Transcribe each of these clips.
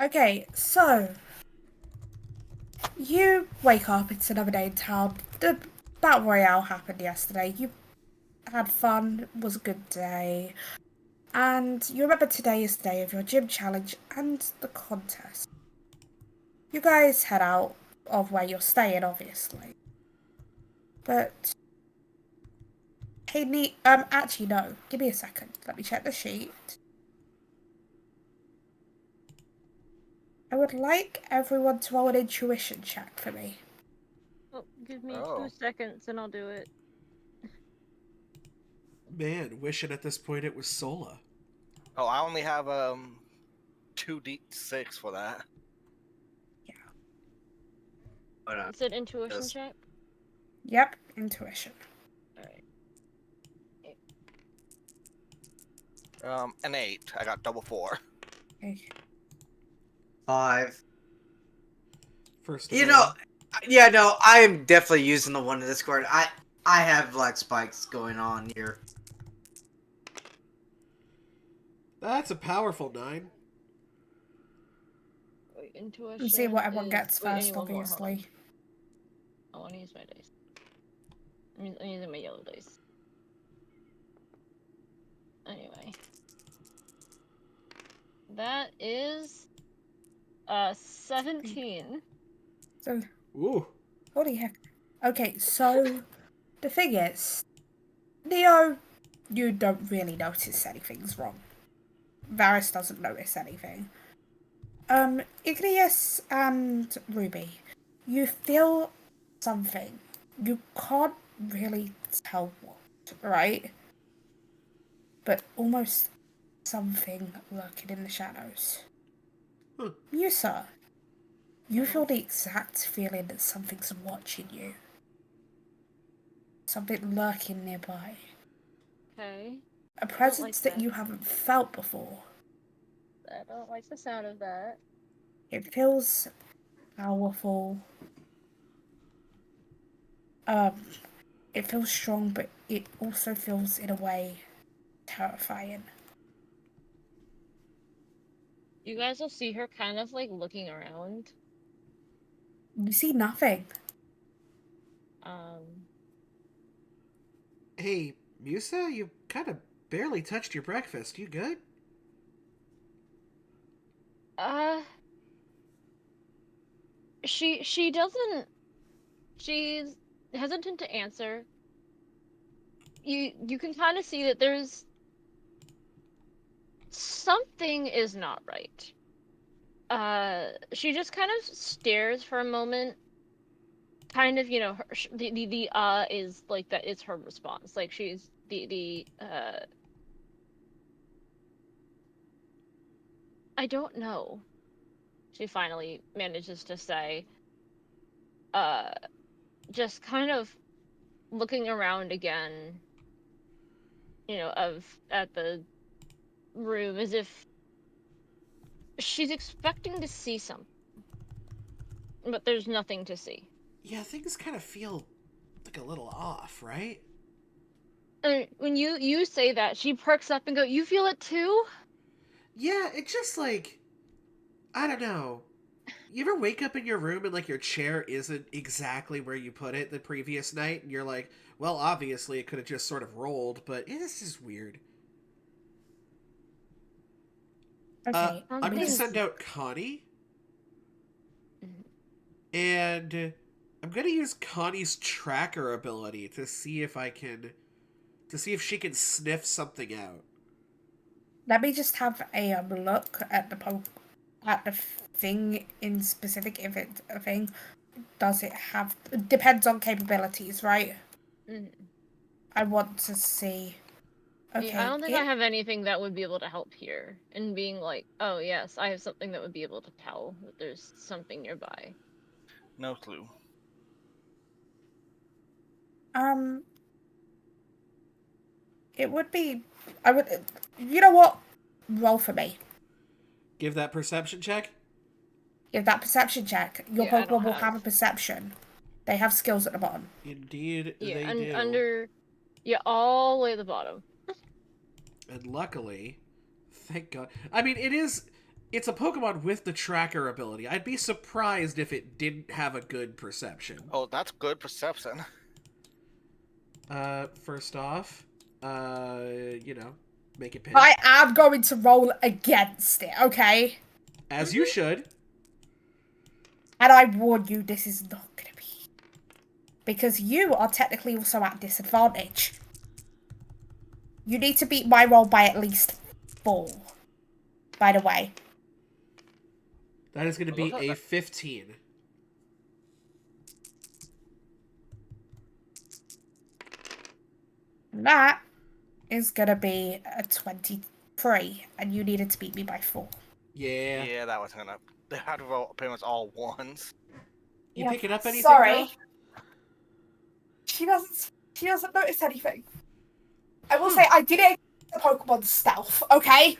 Okay, so you wake up, it's another day in town. The Battle Royale happened yesterday. You had fun, it was a good day. And you remember today is the day of your gym challenge and the contest. You guys head out of where you're staying, obviously. But hey, actually no. Give me a second. Let me check the sheet. I would like everyone to roll an intuition check for me. Oh, give me 2 Oh. seconds and I'll do it. Man, wishing at this point it was Sola. Oh, I only have 2d6 for that. Yeah. Hold on. It's an intuition Yes. check? Yep, intuition. Alright. An 8. I got double 4. Okay. 5. First, You know, yeah, no, I am definitely using the one in Discord. I have black spikes going on here. that's a powerful 9. Wait, intuition. And see what everyone is... gets Wait, I first, need one more, hold on. obviously. I want to use my dice. I'm using my yellow dice. Anyway. That is 17. So, Ooh. holy heck. Okay, so the thing is, Neo, you don't really notice anything's wrong. Varys doesn't notice anything. Igneous and Ruby, you feel something. You can't really tell what, right? But almost something lurking in the shadows. Musa, you feel the exact feeling that something's watching you. Something lurking nearby. Okay. A like presence that that. you haven't felt before. I don't like the sound of that. It feels powerful. It feels strong, but it also feels, in a way, terrifying. You guys will see her kind of like looking around. You see nothing. Hey, Musa, you kind of barely touched your breakfast. You good? She doesn't. She's hesitant to answer. You can kind of see that there's something is not right. She just kind of stares for a moment. Kind of, you know, the is like that is her response. Like she's I don't know. She finally manages to say, just kind of looking around again, you know, at the room as if she's expecting to see something, but there's nothing to see. Yeah, things kind of feel like a little off, right? And when you say that, she perks up and go, "You feel it too?" Yeah, it's just like, I don't know. You ever wake up in your room and like your chair isn't exactly where you put it the previous night, and you're like, well, obviously it could have just sort of rolled, but this is weird. Okay, I'm gonna Something's- send out Connie, Mhm. and I'm gonna use Connie's tracker ability to see if she can sniff something out. let me just have a look at the thing in specific. If it's a thing, does it have? Depends on capabilities, right? Mhm. I want to see. Okay, Yeah, I don't think I have anything that would be able to help here. And being like, oh yes, I have something that would be able to tell that there's something nearby. No clue. It would be. I would. You know what? Roll for me. Give that perception check. Give that perception check. Your Yeah, I don't Pokemon will have have. a perception. They have skills at the bottom. Indeed, Yeah, they and do. under, yeah, all the way at the bottom. And luckily, thank God. I mean, it is. it's a Pokemon with the tracker ability. I'd be surprised if it didn't have a good perception. Oh, that's good perception. First off, you know, make it pin. I am going to roll against it, okay? As you should. And I warn you, this is not going to be. Because you are technically also at disadvantage. You need to beat my roll by at least 4. By the way. That is going to be a 15. And that is going to be a 23. And you needed to beat me by 4. Yeah. Yeah, that was gonna. They had to roll pretty much all ones. You Yeah, picking up anything? sorry. Girl? She doesn't notice anything. I will say I did it against the Pokemon stealth, okay?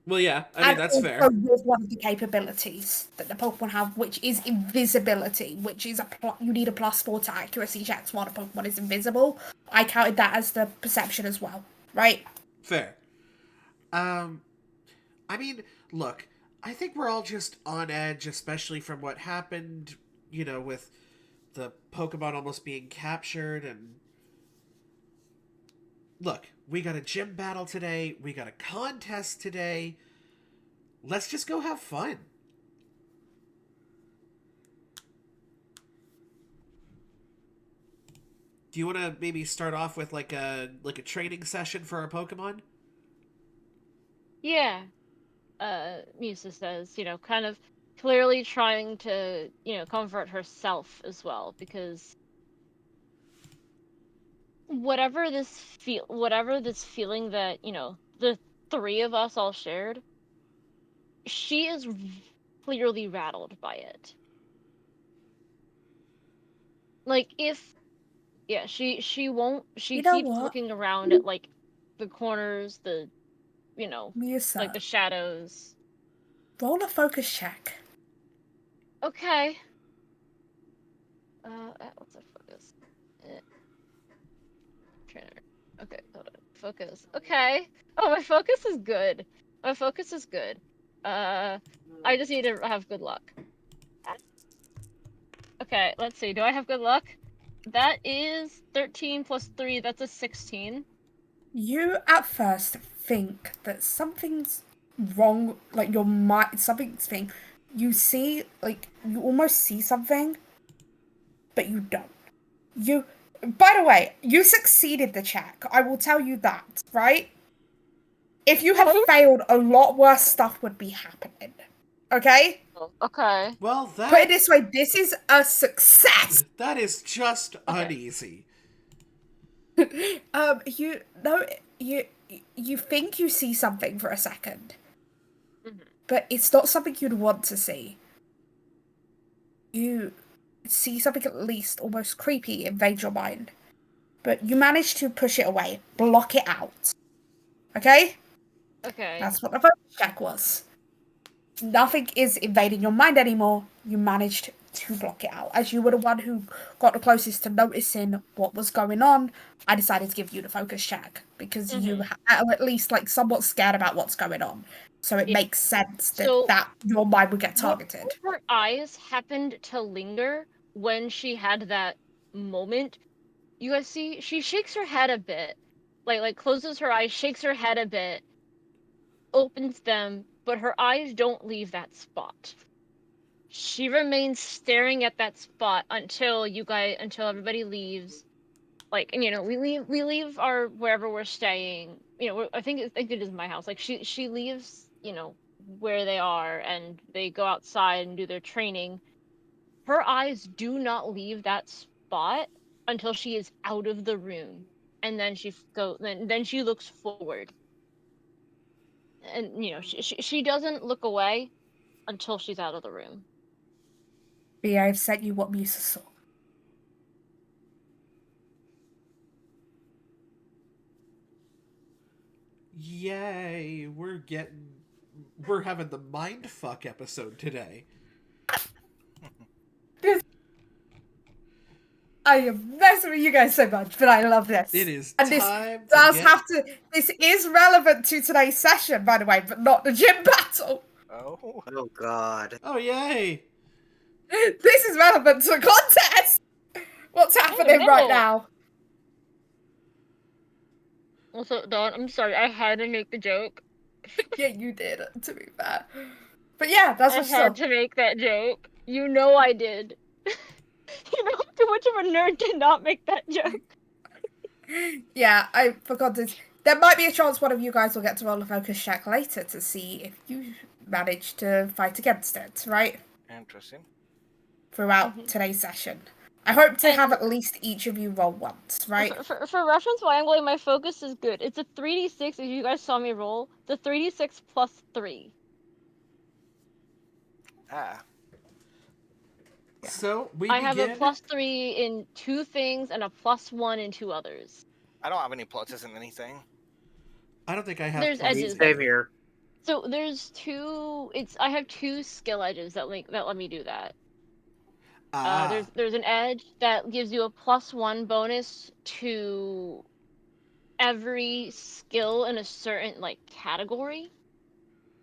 Well, yeah. I mean, that's also fair. with one of the capabilities that the Pokemon have, which is invisibility, which is you need a +4 to accuracy checks while the Pokemon is invisible. I counted that as the perception as well, right? Fair. I mean, look, I think we're all just on edge, especially from what happened, you know, with the Pokemon almost being captured. And look, we got a gym battle today, we got a contest today. Let's just go have fun. Do you want to maybe start off with like a training session for our Pokemon? Yeah. Musa says, kind of clearly trying to, comfort herself as well, because whatever this feeling that, the three of us all shared, she is clearly rattled by it. Like, she You know keeps what? looking around at, like, the corners, the, Musa, like, the shadows. roll a focus check. Okay. What's our focus? Trainer. Okay, hold on. Focus. Okay. Oh, my focus is good. I just need to have good luck. Okay, let's see. Do I have good luck? That is 13 plus 3. That's a 16. You at first think that something's wrong, like your mind, something's thing. You see, like, you almost see something, but you don't. By the way, you succeeded the check. I will tell you that, right? If you had failed, a lot worse stuff would be happening. Okay? Okay. Well, Put it this way, this is a success. that is just uneasy. You know, you think you see something for a second, but it's not something you'd want to see. You see something at least almost creepy invade your mind, but you manage to push it away, block it out. Okay? Okay. That's what the focus check was. Nothing is invading your mind anymore. You managed to block it out. As you were the one who got the closest to noticing what was going on, I decided to give you the focus check because you are at least like somewhat scared about what's going on. So it makes sense that your mind would get targeted. Her eyes happened to linger when she had that moment. You guys see, she shakes her head a bit, like closes her eyes, shakes her head a bit, opens them, but her eyes don't leave that spot. She remains staring at that spot until everybody leaves. Like, and, we leave our wherever we're staying. I think it is my house. Like, she leaves, where they are, and they go outside and do their training. Her eyes do not leave that spot until she is out of the room, and then then she looks forward. And she doesn't look away until she's out of the room. But yeah, I've sent you what Musa saw. Yay, we're having the mindfuck episode today. I am messing with you guys so much, but I love this. It is and time this is relevant to today's session, by the way, but not the gym battle. Oh. Oh God. Oh, yay! This is relevant to the contest! What's happening right no. now? Also, Dawn, I'm sorry, I had to make the joke. Yeah, you did, to be fair. But yeah, that's I what's had up. to make that joke. You know I did. You know how much of a nerd did not make that joke. Yeah, I forgot this. There might be a chance one of you guys will get to roll a focus check later to see if you manage to fight against it, right? Interesting. Throughout today's session. I hope to have And at least each of you roll once, right? for reference, why I'm going, my focus is good. It's a 3d6, if you guys saw me roll. The 3d6 plus 3. Ah. So, we I have a begin. plus 3 in 2 things and a plus 1 in 2 others. I don't have any pluses in anything. I don't think I have There's pluses edges. Same either. here. So there's 2. I have 2 skill edges that let me do that. Ah. There's an edge that gives you a plus 1 bonus to every skill in a certain like category.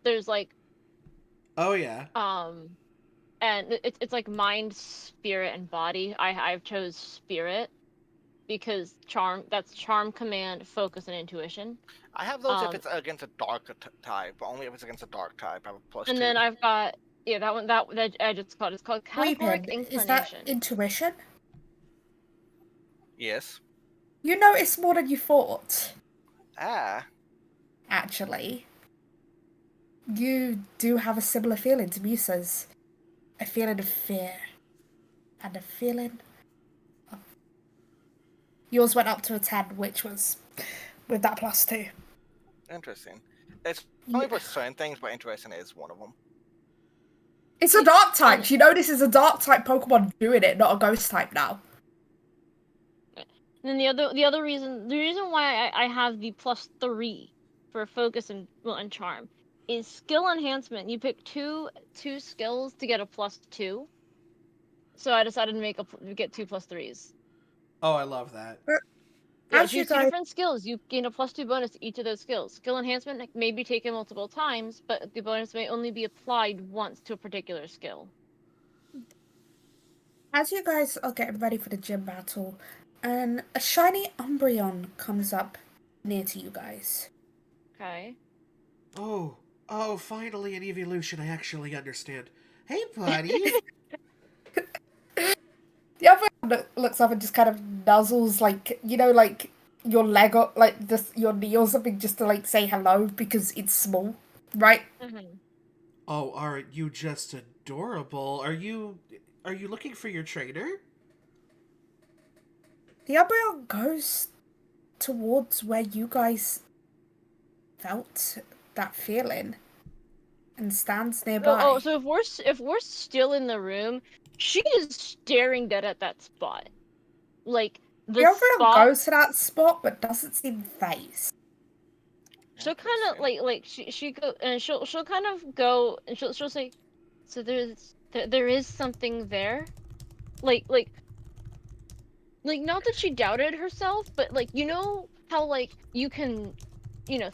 There's like Oh, yeah. and it's like mind, spirit, and body. I've chose spirit because charm, command, focus, and intuition. I have those if it's against a dark type, but only if it's against a dark type. I have a +2. And then I've got that one that edge. It's called categoric Weepin, is that inclination. intuition? Yes. You notice more than you thought, Ah. actually. You do have a similar feeling to Musa's. A feeling of fear. And a feeling of... Yours went up to a 10, which was with that +2. Interesting. It's only for certain things, but interesting is one of them. It's a dark type. You know this is a dark type Pokemon doing it, not a ghost type now. And then the reason why I have the +3 for focus and charm is skill enhancement. You pick two skills to get a +2. So I decided to get 2 +3s. Oh, I love that. Yeah, As you choose 2 guys... different skills. You gain a +2 bonus to each of those skills. Skill enhancement may be taken multiple times, but the bonus may only be applied once to a particular skill. As you guys are getting ready for the gym battle, a shiny Umbreon comes up near to you guys. Okay. Oh, finally an evolution I actually understand. Hey, buddy. The Umbreon looks up and just kind of nuzzles, like, you know, like your leg or like this, your knee or something, just to like say hello because it's small, right? Mm-hmm. Oh, aren't you just adorable? Are you looking for your trainer? The Umbreon goes towards where you guys felt that feeling and stands nearby. So if we're still in the room, she is staring dead at that spot. Like The the Umbreon spot. goes to that spot but doesn't seem phased. She'll kind of like she go and she'll kind of go and she'll say, so there is something there, like not that she doubted herself, but like you know how like you can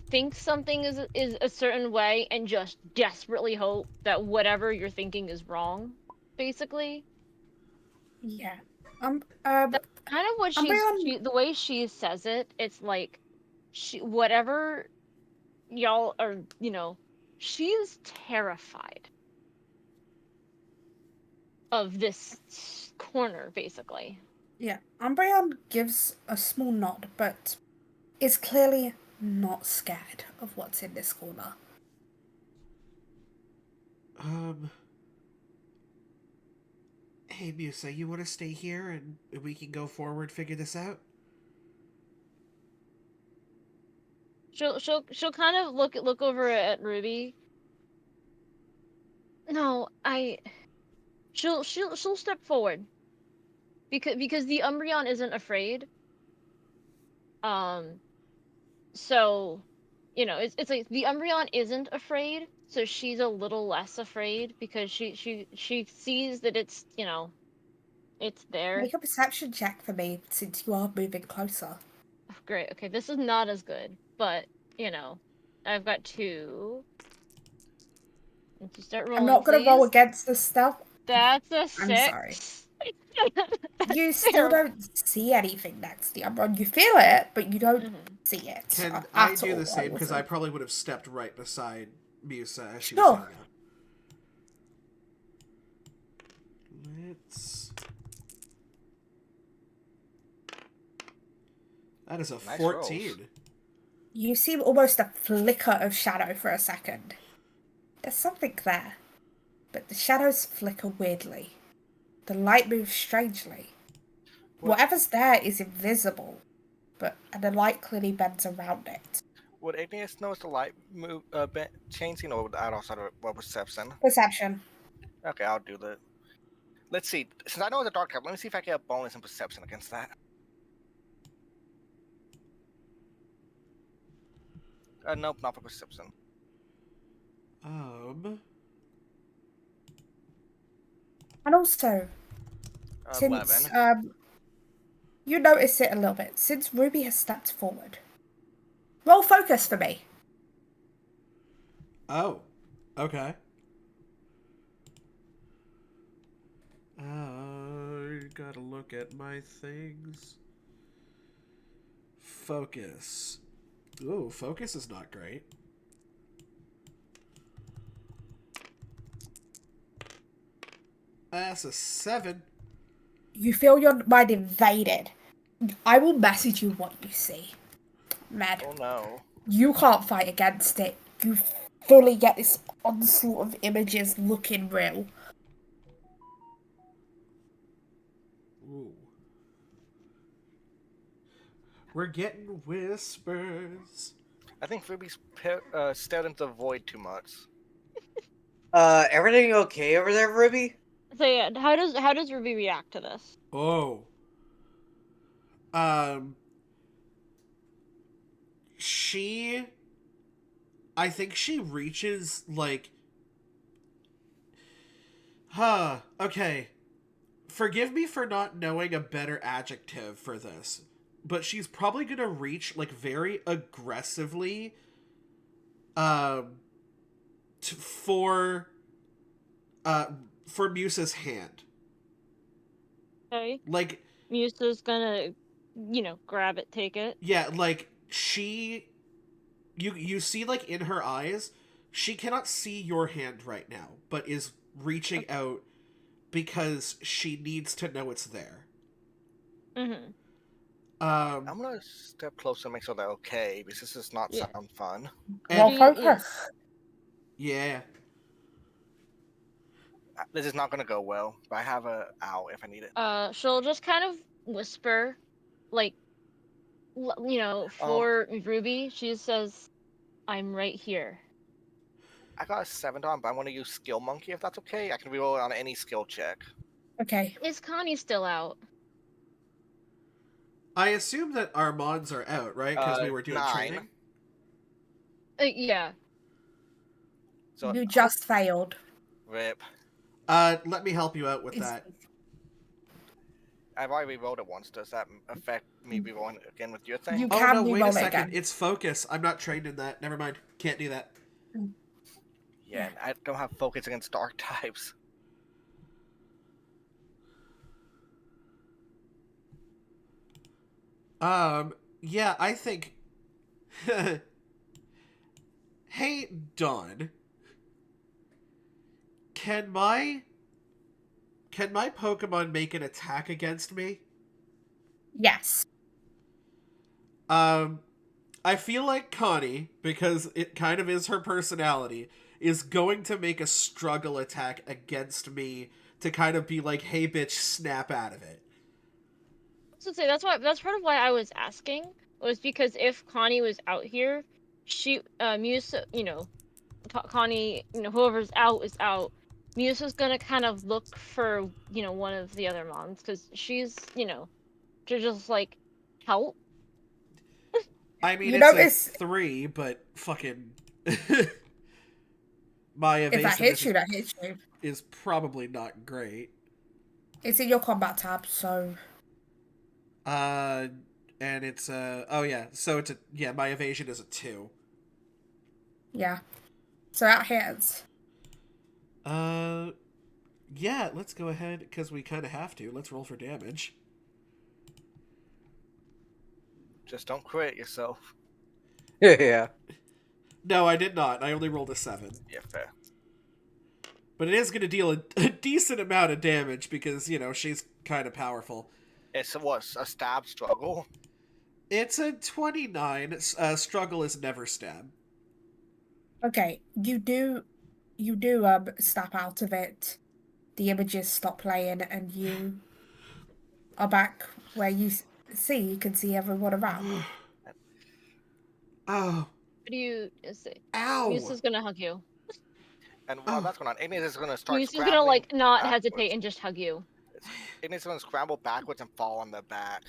think something is a certain way and just desperately hope that whatever you're thinking is wrong, basically. Yeah. That's kind of what Umbreon, the way she says it. It's like whatever y'all are, she is terrified of this corner, basically. yeah. Umbreon gives a small nod, but is clearly not scared of what's in this corner. Hey, Musa, you want to stay here and we can go forward, figure this out? She'll kind of look over at Ruby. No, she'll step forward because the Umbreon isn't afraid. Um, so it's like the Umbreon isn't afraid, so she's a little less afraid because she sees that it's there. Make a perception check for me since you are moving closer. Oh, great. Okay, this is not as good, but I've got 2. Once you start I'm rolling, not gonna roll please. against the stealth. That's a I'm sorry. 6. You That's still terrible. don't see anything next to you. You feel it, but you don't Mhm. see it Can I at do all. the same? Because I wasn't. probably would have stepped right beside Musa as she was Sure. getting up. Let's. That is a Nice 14. rolls. You see almost a flicker of shadow for a second. There's something there, but the shadows flicker weirdly. The light moves strangely. Would, Whatever's there is invisible, and the light clearly bends around it. would Igneous notice the light move changing, or would that also have a perception? Perception. Okay, I'll do that. Let's see. Since I know it's a dark type, let me see if I get a bonus in perception against that. Nope, not for perception. And also, 11. since you notice it a little bit, since Ruby has stepped forward, roll focus for me. Oh, okay. Gotta look at my things. Focus. Ooh, focus is not great. That's a 7. You feel your mind invaded. I will message you what you see. Med, Oh no. you can't fight against it. You fully get this onslaught of images looking real. Ooh. We're getting whispers. I think Ruby's stared into the void too much. Everything okay over there, Ruby? So yeah, how does Ruby react to this? Oh. Um. She. I think she reaches, like. Huh. Okay. Forgive me for not knowing a better adjective for this, but she's probably gonna reach, like, very aggressively, um, for, for Musa's hand. Okay. Like, Musa's gonna, grab it, take it. yeah, like, you see, like, in her eyes, she cannot see your hand right now, but is reaching out because she needs to know it's there. Mm-hmm. I'm gonna step closer and make sure they're okay, because this does not Yeah. sound fun. Roll And focus. yeah, This is not gonna go well, but I have a owl if I need it. She'll just kind of whisper, like, for Ruby. She says, "I'm right here." I got a 7 on, but I want to use Skill Monkey if that's okay. I can reroll it on any skill check. Okay. Is Connie still out? I assume that our mods are out, right? Because we were doing 9. training. Yeah. So You just failed. rip. Let me help you out with It's- that. I've already rerolled it once. Does that affect me rerolling it again with your thing? You Oh can no, wait re-roll a it second. again. It's focus. I'm not trained in that. Never mind. Can't do that. Yeah, and I don't have focus against dark types. Yeah, I think. Hey, Dawn. Can my Pokemon make an attack against me? Yes. I feel like Connie, because it kind of is her personality, is going to make a struggle attack against me to kind of be like, "Hey, bitch, snap out of it." So say that's part of why I was asking, was because if Connie was out here, she Musa, Connie, whoever's out is out. Musa's gonna kind of look for one of the other moms because she's to just like help. I mean, You it's a notice 3, but fucking my if that evasiveness hits you, that hits you. is probably not great. It's in your combat tab, so Uh, and it's oh yeah, so it's a yeah. My evasion is a 2. yeah. So that hits. Yeah, let's go ahead, because we kind of have to. Let's roll for damage. Just don't crit yourself. Yeah. No, I did not. I only rolled a 7. Yeah, fair. But it is going to deal a decent amount of damage because, she's kind of powerful. It's a stab struggle. It's a 29. Struggle is never stab. Okay, you do snap out of it. The images stop playing, and you are back where you can see everyone around. Oh, What do you say? ow! Musa's gonna hug you. And while that's going on, Ignis is going to start Musa's scrambling gonna like not backwards. hesitate and just hug you. Ignis is going to scramble backwards and fall on their back.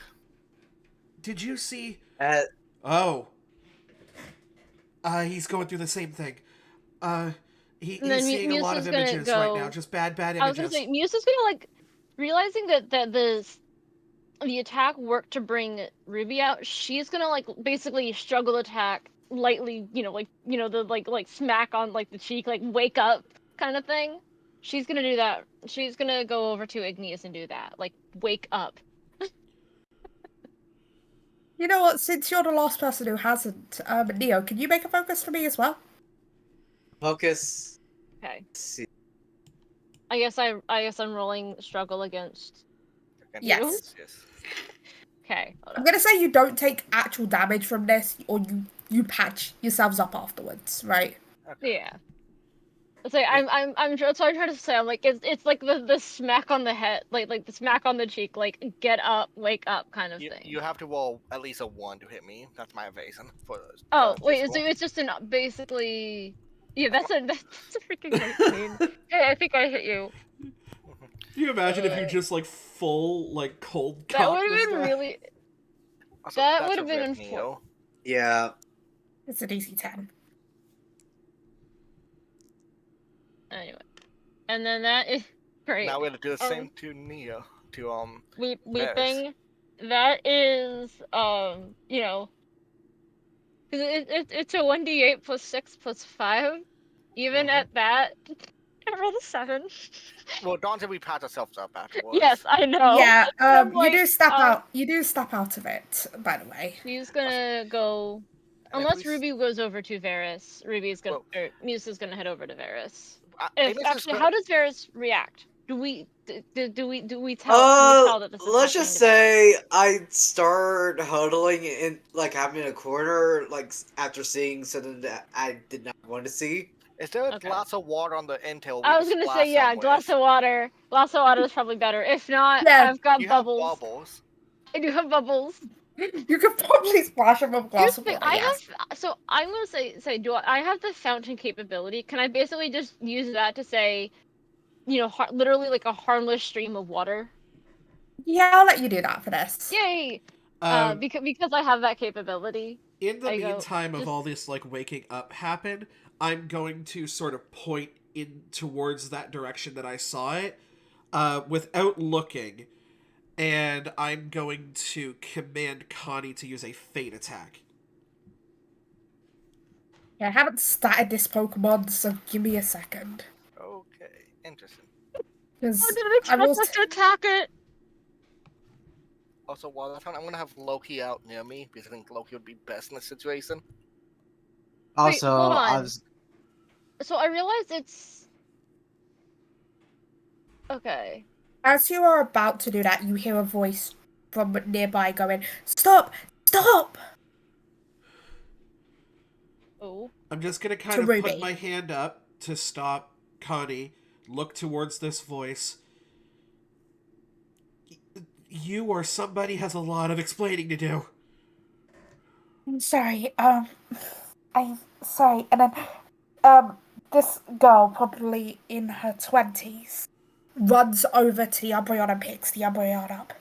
Did you see? Uh, Oh. He's going through the same thing. And He's then seeing a lot of Musa's gonna images right go. now. Just bad images. I was gonna say Musa's gonna like realizing that the attack worked to bring Ruby out. She's gonna like basically struggle attack lightly, the like smack on like the cheek, like wake up kind of thing. She's gonna do that. She's gonna go over to Igneous and do that, like wake up. You know what? Since you're the last person who hasn't, Neo, can you make a focus for me as well? focus. Okay. Let's see. I guess I'm rolling struggle against. Yes. Yes. Okay. Hold I'm on. gonna say you don't take actual damage from this, or you patch yourselves up afterwards, right? Okay. Yeah. So that's what I'm trying to say. I'm like it's like the smack on the head, like the smack on the cheek, like get up, wake up kind of thing. You have to roll at least a 1 to hit me. That's my evasion for Oh wait, so physical. it's just basically. Yeah, that's a freaking 19. Yeah, I think I hit you. Can you imagine if you Uh, just cold That cock would this have been guy? really. Also, That that's would a have been rip, unfortunate. Neo. Yeah. It's a DC 10. Anyway, and then that is great. Now we have to do the Um, same to Neo. To Varys. Weeping. That is you know, 'cause it's a 1d8 plus 6 plus 5. Even Mhm. at that, I rolled a 7. Well, Dawn said we patch ourselves up afterwards. Yes, I know. Yeah, But I'm you do like, step out. You do step out of it, by the way. she's gonna go. And if we Unless Ruby goes over to Varys, well, Musa's gonna head over to Varys. Ignis is How gonna. does Varys react? Do we tell that this is Let's happening just to Varys? say I start huddling in, like having a corner, like after seeing something that I did not want to see. Is there a Okay. glass of water on the intel? I was gonna say yeah, glass of water. Glass of water is probably better. If not, Yeah. I've got You have bubbles. bubbles. I do have bubbles. You could probably splash him with a Here's glass the of thing. water. Yes. So I'm gonna say do I have the fountain capability? Can I basically just use that to say, literally like a harmless stream of water? Yeah, I'll let you do that for this. Yay! Um, Because I have that capability. in the I go, meantime of just- all this waking up happen, I'm going to sort of point in towards that direction that I saw it, without looking, and I'm going to command Connie to use a Fate attack. Yeah, I haven't started this Pokemon, so give me a second. Okay, interesting. I Because didn't expect us to attack it. Also, while that's on, I'm gonna have Loki out near me because I think Loki would be best in this situation. Also, hold I on. was So I realized it's okay. as you are about to do that, you hear a voice from nearby going, "Stop! Stop!" Oh. I'm just going to kind To of Ruby. put my hand up to stop Connie, look towards this voice. You or somebody has a lot of explaining to do. I'm sorry, I'm sorry. And then, this girl, probably in her 20s, runs over to the Umbreon and picks the Umbreon up.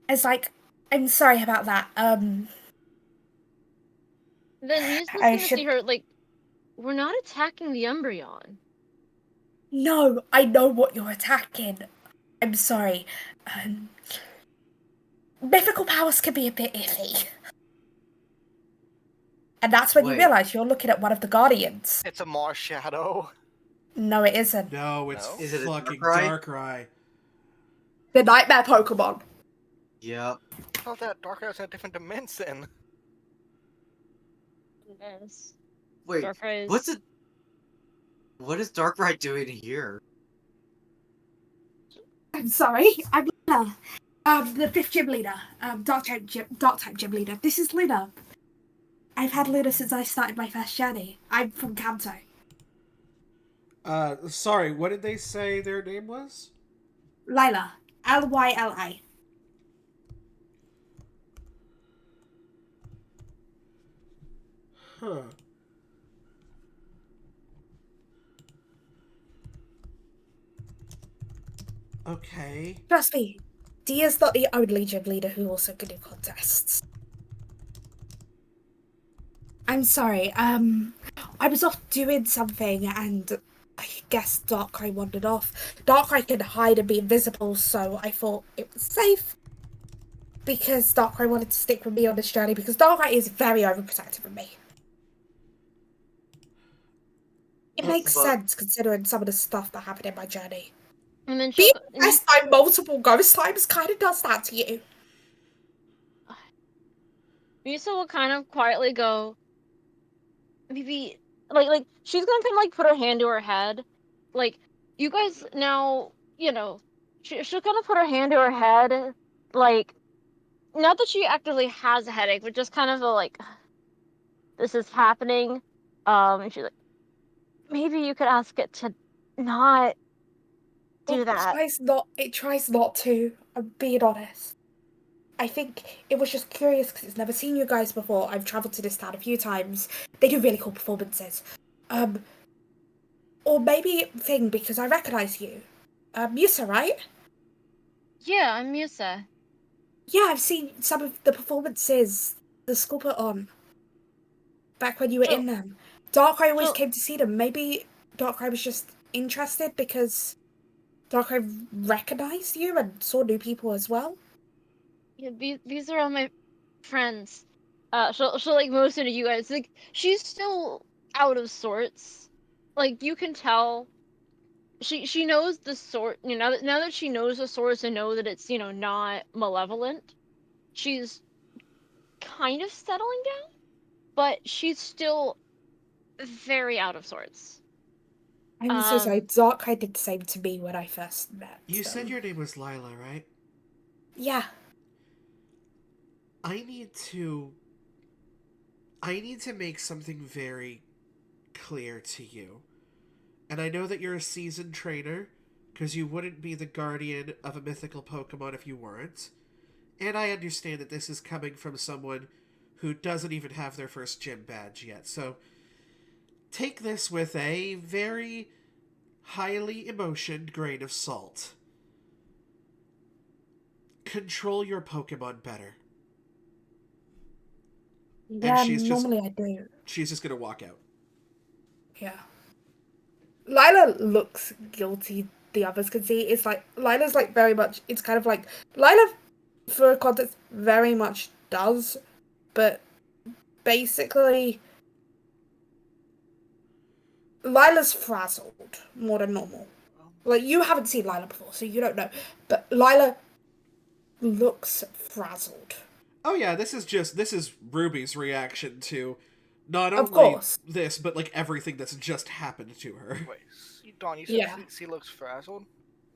It's like, I'm sorry about that. Then Musa's I gonna should- see her like, we're not attacking the Umbreon. No, I know what you're attacking. I'm sorry. Mythical powers can be a bit iffy. And that's when you Wait. realize you're looking at one of the Guardians. It's a Mars shadow. No, it isn't. No, it's No? Is it a fucking Darkrai? Darkrai. The nightmare Pokemon. Yep. I thought that Darkrai was in a different dimension. Yes. Wait, Darkrai what's is. it? What is Darkrai doing here? I'm sorry. I'm Luna. The 5th gym leader. Dark type gym leader. This is Luna. I've had Luna since I started my first journey. I'm from Kanto. Sorry, what did they say their name was? Lila. Lyla. Huh. Okay. Trust me, Dia's not the only gym leader who also can do contests. I'm sorry, I was off doing something and I guess Darkrai wandered off. Darkrai can hide and be invisible, so I thought it was safe. Because Darkrai wanted to stick with me on this journey, because Darkrai is very overprotective of me. It makes But sense considering some of the stuff that happened in my journey. And then Being possessed by multiple ghost types kind of does that to you. Misa will kind of quietly go, maybe like she's gonna kind of like put her hand to her head, like you guys now she'll kind of put her hand to her head, like not that she actively has a headache, but just kind of a like this is happening. And she's like, maybe you could ask it to not do that. It tries not to. I'm being honest. I think it was just curious because it's never seen you guys before. I've travelled to this town a few times. They do really cool performances. Or maybe thing because I recognise you. Musa, right? Yeah, I'm Misa. Yeah, I've seen some of the performances the school put on back when you were in So them. Darkrai always so came to see them. Maybe Darkrai was just interested because Darkrai recognised you and saw new people as well. yeah, these are all my friends. She'll like most of you guys. Like she's still out of sorts. Like you can tell she knows the sort. Now that she knows the source and know that it's not malevolent. She's kind of settling down, but she's still very out of sorts. I'm so sorry. Darkrai did the same to me when I first met You said them. your name was Lila, right? Yeah. I need to. I need to make something very clear to you. And I know that you're a seasoned trainer, because you wouldn't be the guardian of a mythical Pokemon if you weren't. And I understand that this is coming from someone who doesn't even have their first gym badge yet. So take this with a very highly emotioned grain of salt. Control your Pokemon better. And Yeah, normally I do. she's just gonna walk out. Yeah. Lila looks guilty, the others can see. It's like, Lila's like very much, it's kind of like, Lila, for context, very much does, but basically, Lila's frazzled more than normal. Like, you haven't seen Lila before, so you don't know, but Lila looks frazzled. Oh yeah, this is Ruby's reaction to not Of only course. this, but like everything that's just happened to her. Wait, Dawn, you said Yeah. she looks frazzled?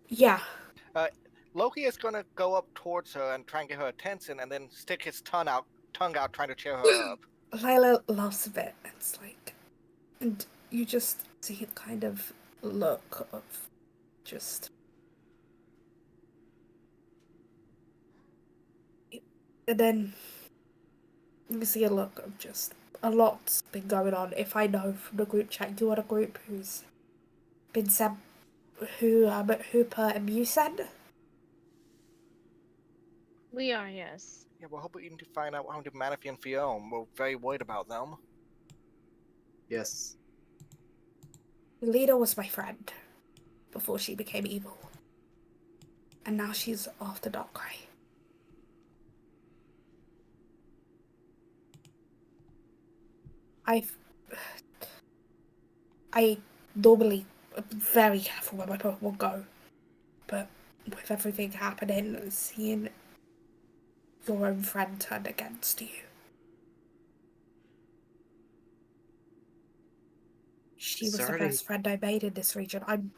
Yeah. Loki is gonna go up towards her and try and get her attention and then stick his tongue out trying to cheer her up. Lila laughs a bit. It's like, and you just see a kind of look of just. And then you see a look of just a lot's been going on. If I know from the group chat, you are a group who's been sent, who Hooper and you sent. We are, yes. Yeah, we're hoping to find out how to Manaphy and Fiona. We're very worried about them. yes. The leader was my friend before she became evil, and now she's after Darkrai. I normally very careful where my Pokemon go. But with everything happening, seeing your own friend turned against you, she was the Sorry. best friend I made in this region. I'm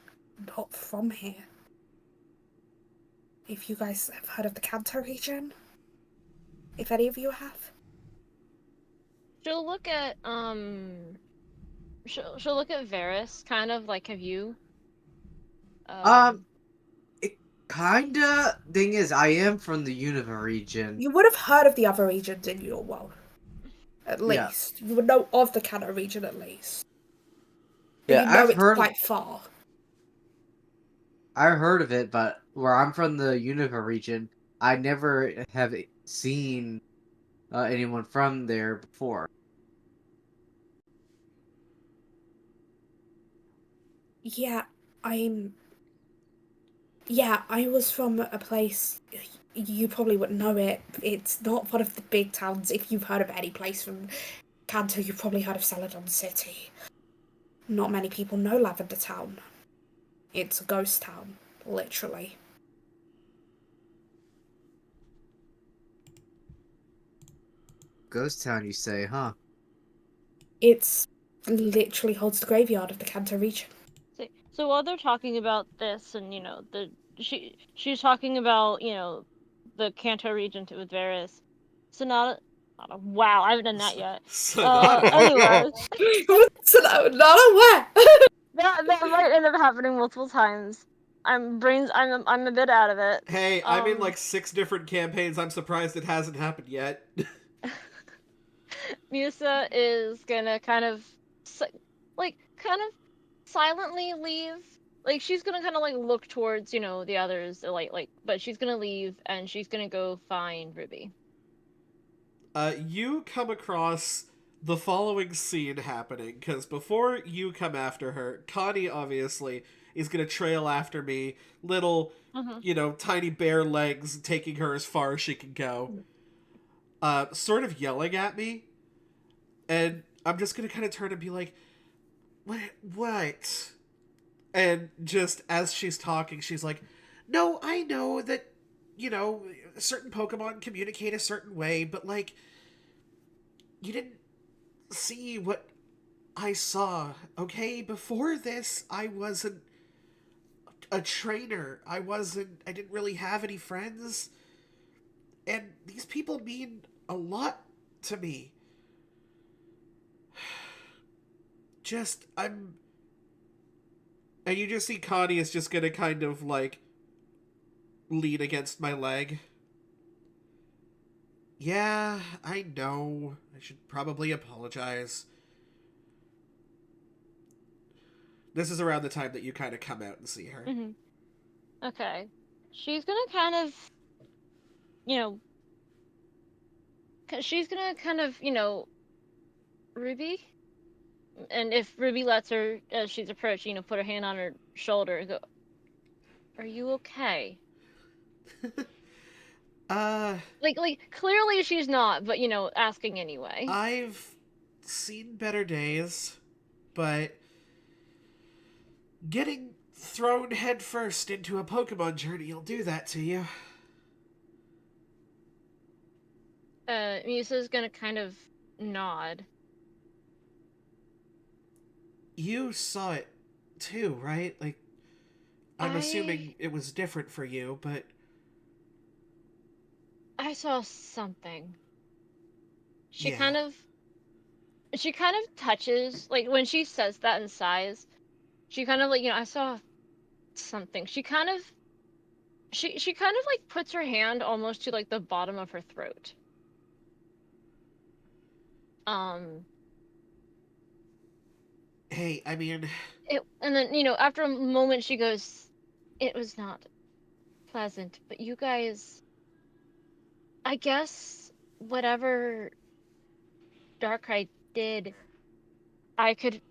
not from here. If you guys have heard of the Kanto region, if any of you have. She'll look at she'll look at Varys, kind of like, have you Um, um it kinda. Thing is, I am from the Unova region. You would have heard of the other regions in your world, at Yeah. least. You would know of the Kanto region, at least. And Yeah, you know I've it's heard. quite far. I heard of it, but where I'm from, the Unova region, I never have seen anyone from there before. Yeah, I'm. Yeah, I was from a place. You probably wouldn't know it. It's not one of the big towns. If you've heard of any place from Kanto, you've probably heard of Celadon City. Not many people know Lavender Town. It's a ghost town, literally. Ghost town, you say, huh? It's literally holds the graveyard of the Kanto region. so while they're talking about this, and she's talking about, the Kanto region with Varys. Sonata, wow, I haven't done that yet. Sonata. Anyways, So not aware. that might end up happening multiple times. I'm a bit out of it. Hey, I'm in like 6 different campaigns. I'm surprised it hasn't happened yet. Musa is gonna kind of kind of silently leave. Like, she's gonna kind of like look towards, the others, but she's gonna leave and she's gonna go find Ruby. You come across the following scene happening, because before you come after her, Connie obviously is going to trail after me, little, Mm-hmm. tiny bare legs taking her as far as she can go, sort of yelling at me, and I'm just going to kind of turn and be like, what? And just as she's talking, she's like, no, I know that, certain Pokemon communicate a certain way, but like, you didn't see what I saw, okay? Before this, I wasn't a trainer. I didn't really have any friends. And these people mean a lot to me. I'm. And you just see Connie is just gonna kind of like lean against my leg. Yeah, I know. I should probably apologize. This is around the time that you kind of come out and see her. Mm-hmm. Okay. She's gonna kind of, you know, she's gonna kind of, Ruby? And if Ruby lets her, as she's approaching, put her hand on her shoulder and go, "Are you okay?" uh, Clearly she's not, but, asking anyway. I've seen better days, but getting thrown headfirst into a Pokemon journey will do that to you. Musa's gonna kind of nod. You saw it too, right? Like, I'm I assuming it was different for you, but I saw something. She yeah. kind of she kind of touches, like, when she says that in sighs, she kind of, like, I saw something. She kind of like puts her hand almost to like the bottom of her throat. Um Hey, I mean, and then, after a moment she goes, "It was not pleasant, but you guys, I guess whatever Darkrai did, I could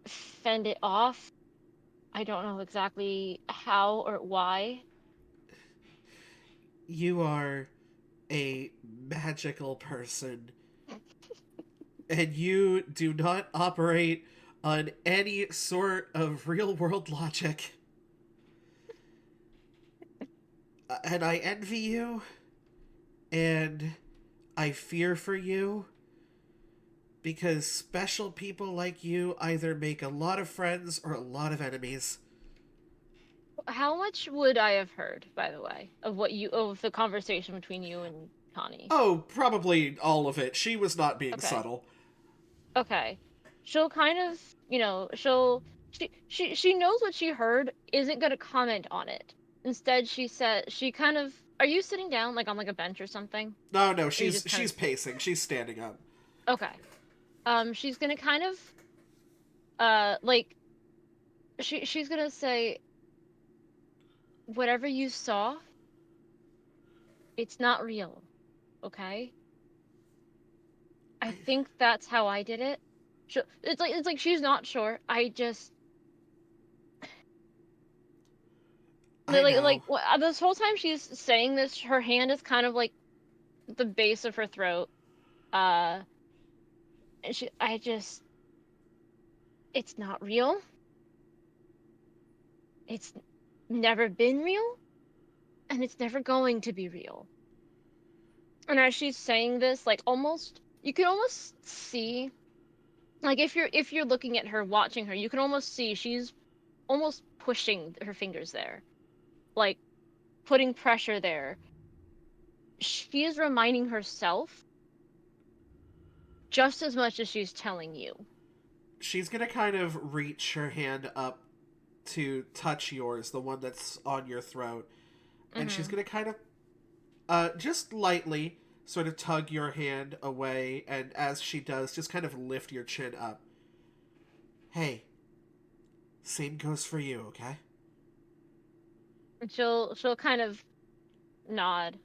fend it off. I don't know exactly how or why." you are a magical person, and you do not operate on any sort of real world logic. And I envy you, and I fear for you, because special people like you either make a lot of friends or a lot of enemies. How much would I have heard, by the way, of the conversation between you and Connie? Oh, probably all of it. She was not being Okay. subtle. Okay. She'll kind of, she knows what she heard, isn't gonna comment on it. Instead, she kind of, are you sitting down like on like a bench or something? No, Or you just kind she's of pacing. She's standing up. okay. She's gonna kind of like she's gonna say, whatever you saw, it's not real, okay? I think that's how I did it. It's like she's not sure. I know. This whole time she's saying this, her hand is kind of like the base of her throat. Uh, and it's not real. It's never been real, and it's never going to be real. And as she's saying this, like almost, you can almost see, like if you're looking at her, watching her, you can almost see she's almost pushing her fingers there, like putting pressure there. She is reminding herself just as much as she's telling you. She's gonna kind of reach her hand up to touch yours, the one that's on your throat, and she's Mm-hmm. gonna kind of, just lightly, sort of tug your hand away, and as she does, just kind of lift your chin up. Hey, same goes for you, okay? And she'll kind of nod.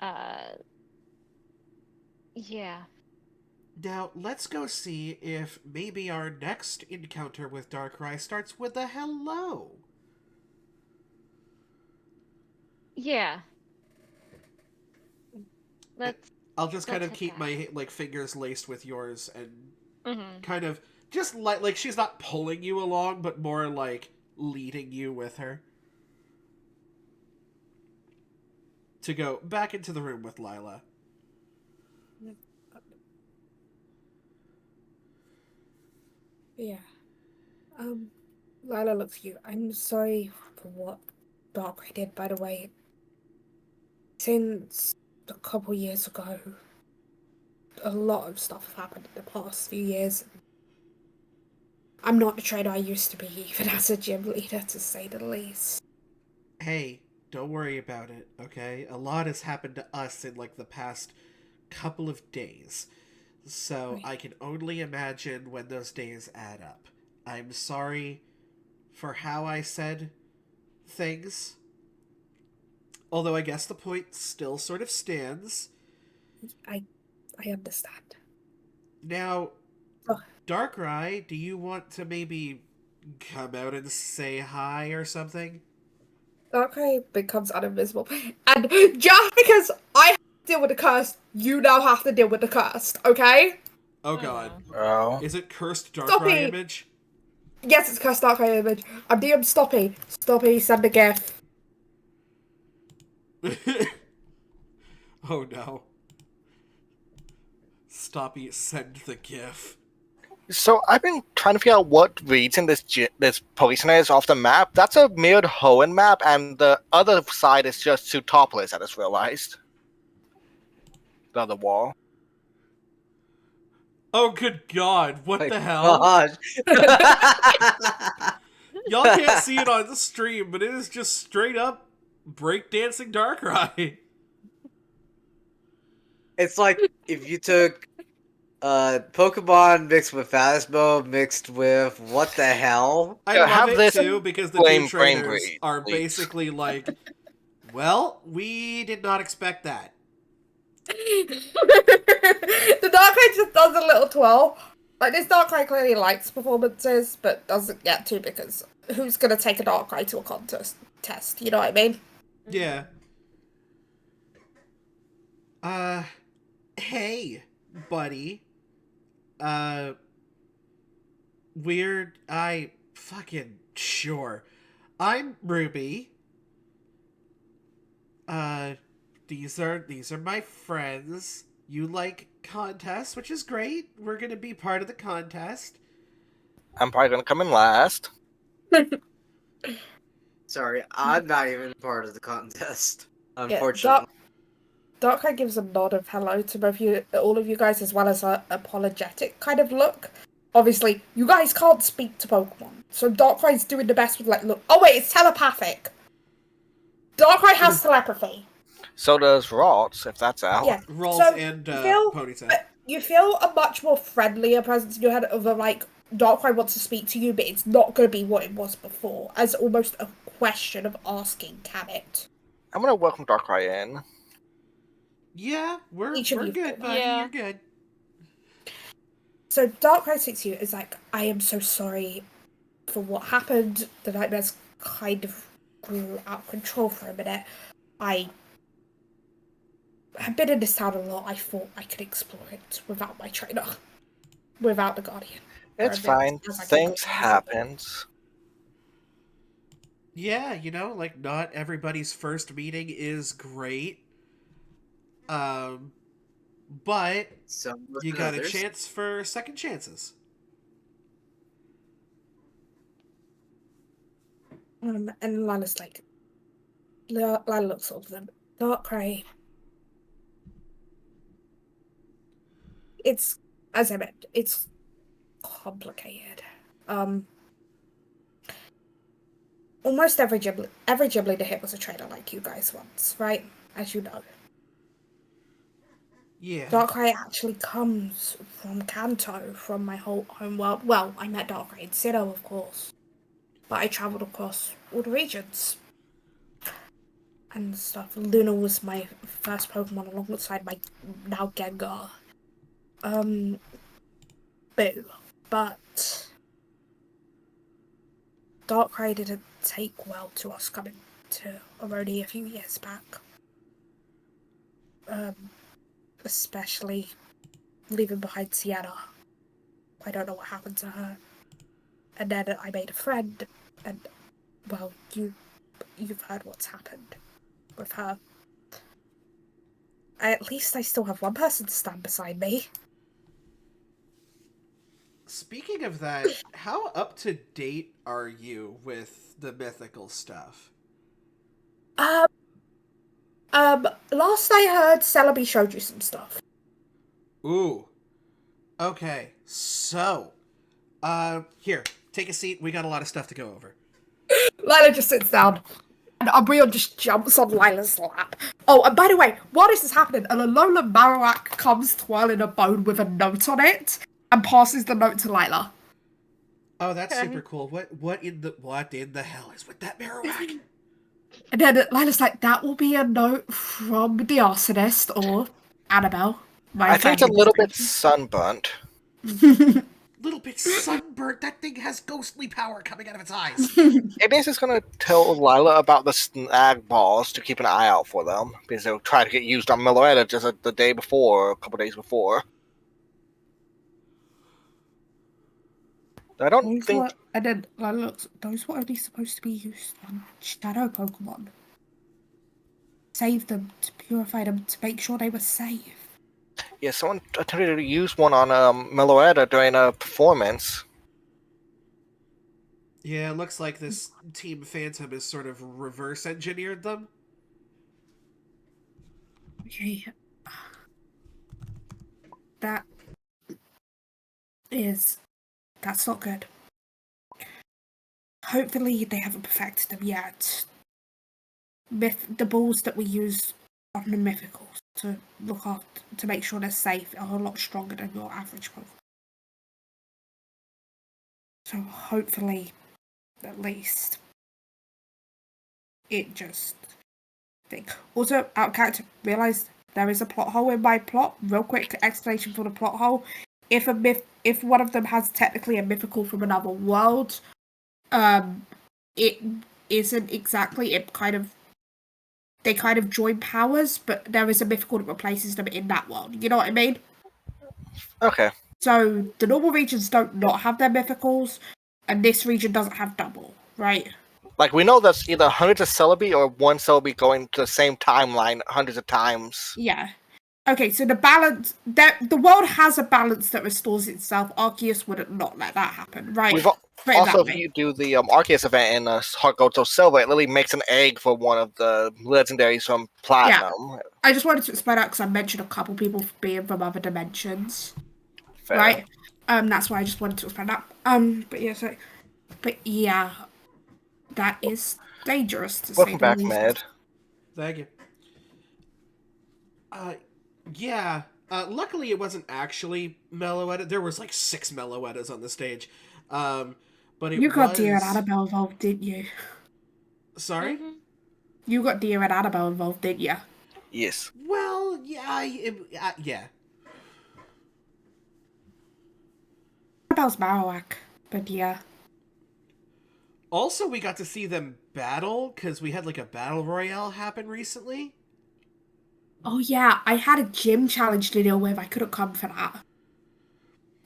Uh, yeah, Now, let's go see if maybe our next encounter with Darkrai starts with a hello. yeah. And Let's I'll just kind let's of hit keep that. my like fingers laced with yours and Mm-hmm. kind of just like she's not pulling you along, but more like leading you with her to go back into the room with Lila. Yeah. Lila looks at you. I'm sorry for what Darkrai did, by the way. Since a couple years ago, a lot of stuff have happened in the past few years. I'm not the trainer I used to be, even as a gym leader, to say the least. Hey, don't worry about it, okay? A lot has happened to us in like the past couple of days. So Right. I can only imagine when those days add up. I'm sorry for how I said things. Although I guess the point still sort of stands. I understand. Now, Oh, Darkrai, do you want to maybe come out and say hi or something? Darkrai becomes uninvisible. And just because I have to deal with the curse, you now have to deal with the cursed, okay? Oh Oh god. no. Oh. Is it cursed Darkrai Stoppy! image? Yes, it's cursed Darkrai image. I'm DM Stoppy. Stoppy, send a gif. Oh no. Stoppy, send the gif. So I've been trying to figure out what region this position is off the map. That's a mirrored Hoenn map, and the other side is just Zootopolis, I just realized. The other wall. Oh good god, what My the hell? gosh. Y'all can't see it on the stream, but it is just straight up breakdancing Darkrai. It's like if you took Pokemon mixed with Phasmo mixed with what the hell? I Yeah, love have it this too because the two blame brain trainers breed, are please. basically like, well, we did not expect that. The Darkrai just does a little twirl. Like, this Darkrai clearly likes performances, but doesn't get to because who's gonna take a Darkrai to a contest test? You know what I mean? Yeah. Uh, hey, buddy. Weird. I fucking sure. I'm Ruby. Uh, these are my friends. You like contests, which is great. We're gonna be part of the contest. I'm probably gonna come in last. Sorry, I'm not even part of the contest. Yeah, Unfortunately. Darkrai gives a nod of hello to both you, all of you guys, as well as a apologetic kind of look. Obviously, you guys can't speak to Pokemon, so Darkrai's doing the best with like, look. Oh wait, it's telepathic. Darkrai has telepathy. So does Ralts, if that's out. Yeah. Rolls So and you Ponyta. you feel a much more friendlier presence in your head of a, like, Darkrai wants to speak to you, but it's not going to be what it was before, as almost a question of asking, can it? I'm gonna welcome Darkrai in. Yeah, we're Each of you good, go. buddy. Yeah. You're good. So Darkrai speaks to you is like, I am so sorry for what happened. The nightmares kind of grew out of control for a minute. I have been in this town a lot. I thought I could explore it without my trainer, without the Guardian. It's For a bit, fine. as I can Things go. happen. Yeah, like not everybody's first meeting is great. But Some worse you than got a others. chance for second chances. And Lala's like, Lala looks at them. Darkrai. It's, as I meant, it's complicated. Almost every gym leader here was a trainer like you guys once, right? As you know. Yeah. Darkrai actually comes from Kanto, from my whole home world. Well, I met Darkrai in Sinnoh, of course. But I travelled across all the regions. And stuff. Luna was my first Pokemon alongside my now Gengar. Boo. But Darkrai didn't take well to us coming to Oroni a few years back. Especially leaving behind Sienna. I don't know what happened to her. And then I made a friend, and, well, you've heard what's happened with her. At least I still have one person to stand beside me. Speaking of that, how up to date are you with the mythical stuff? Last I heard, Celebi showed you some stuff. Ooh. Okay. So, here, take a seat. We got a lot of stuff to go over. Lila just sits down, and Umbreon just jumps on Lila's lap. Oh, and by the way, while this is happening, an Alola Marowak comes twirling a bone with a note on it, and passes the note to Lila. Oh, that's Okay. super cool. What in the hell is with that Marowak? And then Lila's like, that will be a note from the arsonist, or Annabelle. I think it's a little bit sunburnt. Little bit sunburnt. That thing has ghostly power coming out of its eyes. It is just gonna tell Lila about the snag balls to keep an eye out for them because they'll try to get used on Miloretta just the day before, a couple days before. I don't think. And then Lila looks, those were only supposed to be used on shadow Pokemon. Save them, to purify them, to make sure they were safe. Yeah, someone attempted to use one on Miloretta during a performance. Yeah, it looks like this Team Phantom has sort of reverse engineered them. Okay. That's not good. Hopefully they haven't perfected them yet. The balls that we use on the mythicals to look after, to make sure they're safe, are a lot stronger than your average Pokemon. So hopefully, at least, it just thing. Also, out of character, realised there is a plot hole in my plot. Real quick explanation for the plot hole. If one of them has technically a mythical from another world, it isn't exactly, they kind of join powers, but there is a mythical that replaces them in that world. You know what I mean? Okay. So the normal regions don't not have their mythicals, and this region doesn't have double, right? Like, we know there's either hundreds of Celebi or one Celebi going to the same timeline hundreds of times. Yeah. Okay, so the balance that the world has a balance that restores itself. Arceus wouldn't not let that happen, right? We've Put it also, that if way. you do the Arceus event in Heart Gold Soul Silver, it literally makes an egg for one of the legendaries from Platinum. I just wanted to explain that because I mentioned a couple people being from other dimensions, Fair. right? That's why I just wanted to explain that. But yeah, that is dangerous to say Welcome the back, least. Med. Thank you. Yeah. Luckily, it wasn't actually Meloetta. There was like 6 Meloettas on the stage. But it You got was... Deer and Annabelle involved, didn't you? Sorry? Mhm. You got Deer and Annabelle involved, didn't you? Yes. Well, yeah, yeah. Annabelle's Marowak, but yeah. Also, we got to see them battle because we had like a battle royale happen recently. Oh yeah, I had a gym challenge to deal with. I couldn't come for that.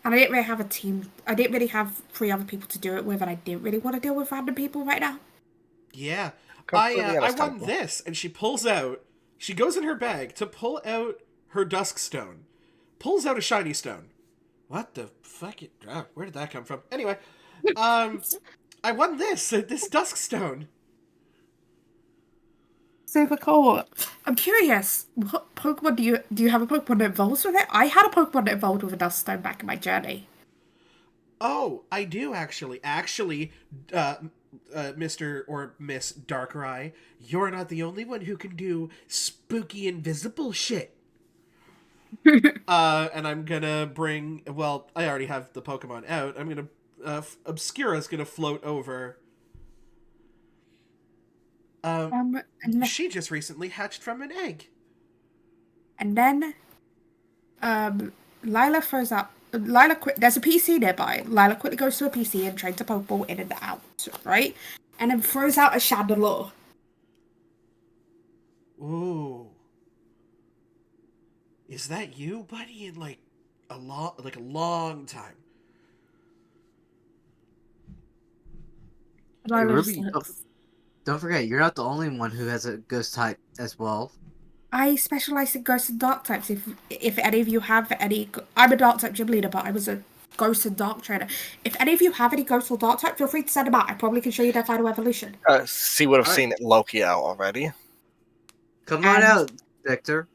And I didn't really have a team. I didn't really have 3 other people to do it with, and I didn't really want to deal with random people right now. Yeah, Completely I won understandable. this, and she pulls out. She goes in her bag to pull out her dusk stone. Pulls out a shiny stone. What the fuck? Where did that come from? Anyway, I won this dusk stone. Super cool. I'm curious, what Pokemon do you have a Pokemon that evolves with it? I had a Pokemon that evolved with a Duststone back in my journey. Oh, I do actually. Actually, Mr. or Miss Darkrai, you're not the only one who can do spooky invisible shit. And I'm gonna bring. Well, I already have the Pokemon out. I'm gonna. Obscura's gonna float over. And then, She just recently hatched from an egg. and then Lila throws out. There's a PC nearby. Lila quickly goes to a PC and trains a Pokeball in and out, right? And then throws out a Chandelure. Ooh. Is that you, buddy? In like a long time. And Hey, Lila just Ruby, looks. don't forget, you're not the only one who has a ghost type as well. I specialize in ghost and dark types. If any of you have any, I'm a dark type gym leader, but I was a ghost and dark trainer. If any of you have any ghost or dark type, feel free to send them out. I probably can show you their final evolution. See, would have Alright. seen Loki out already. Come on And- out, Victor.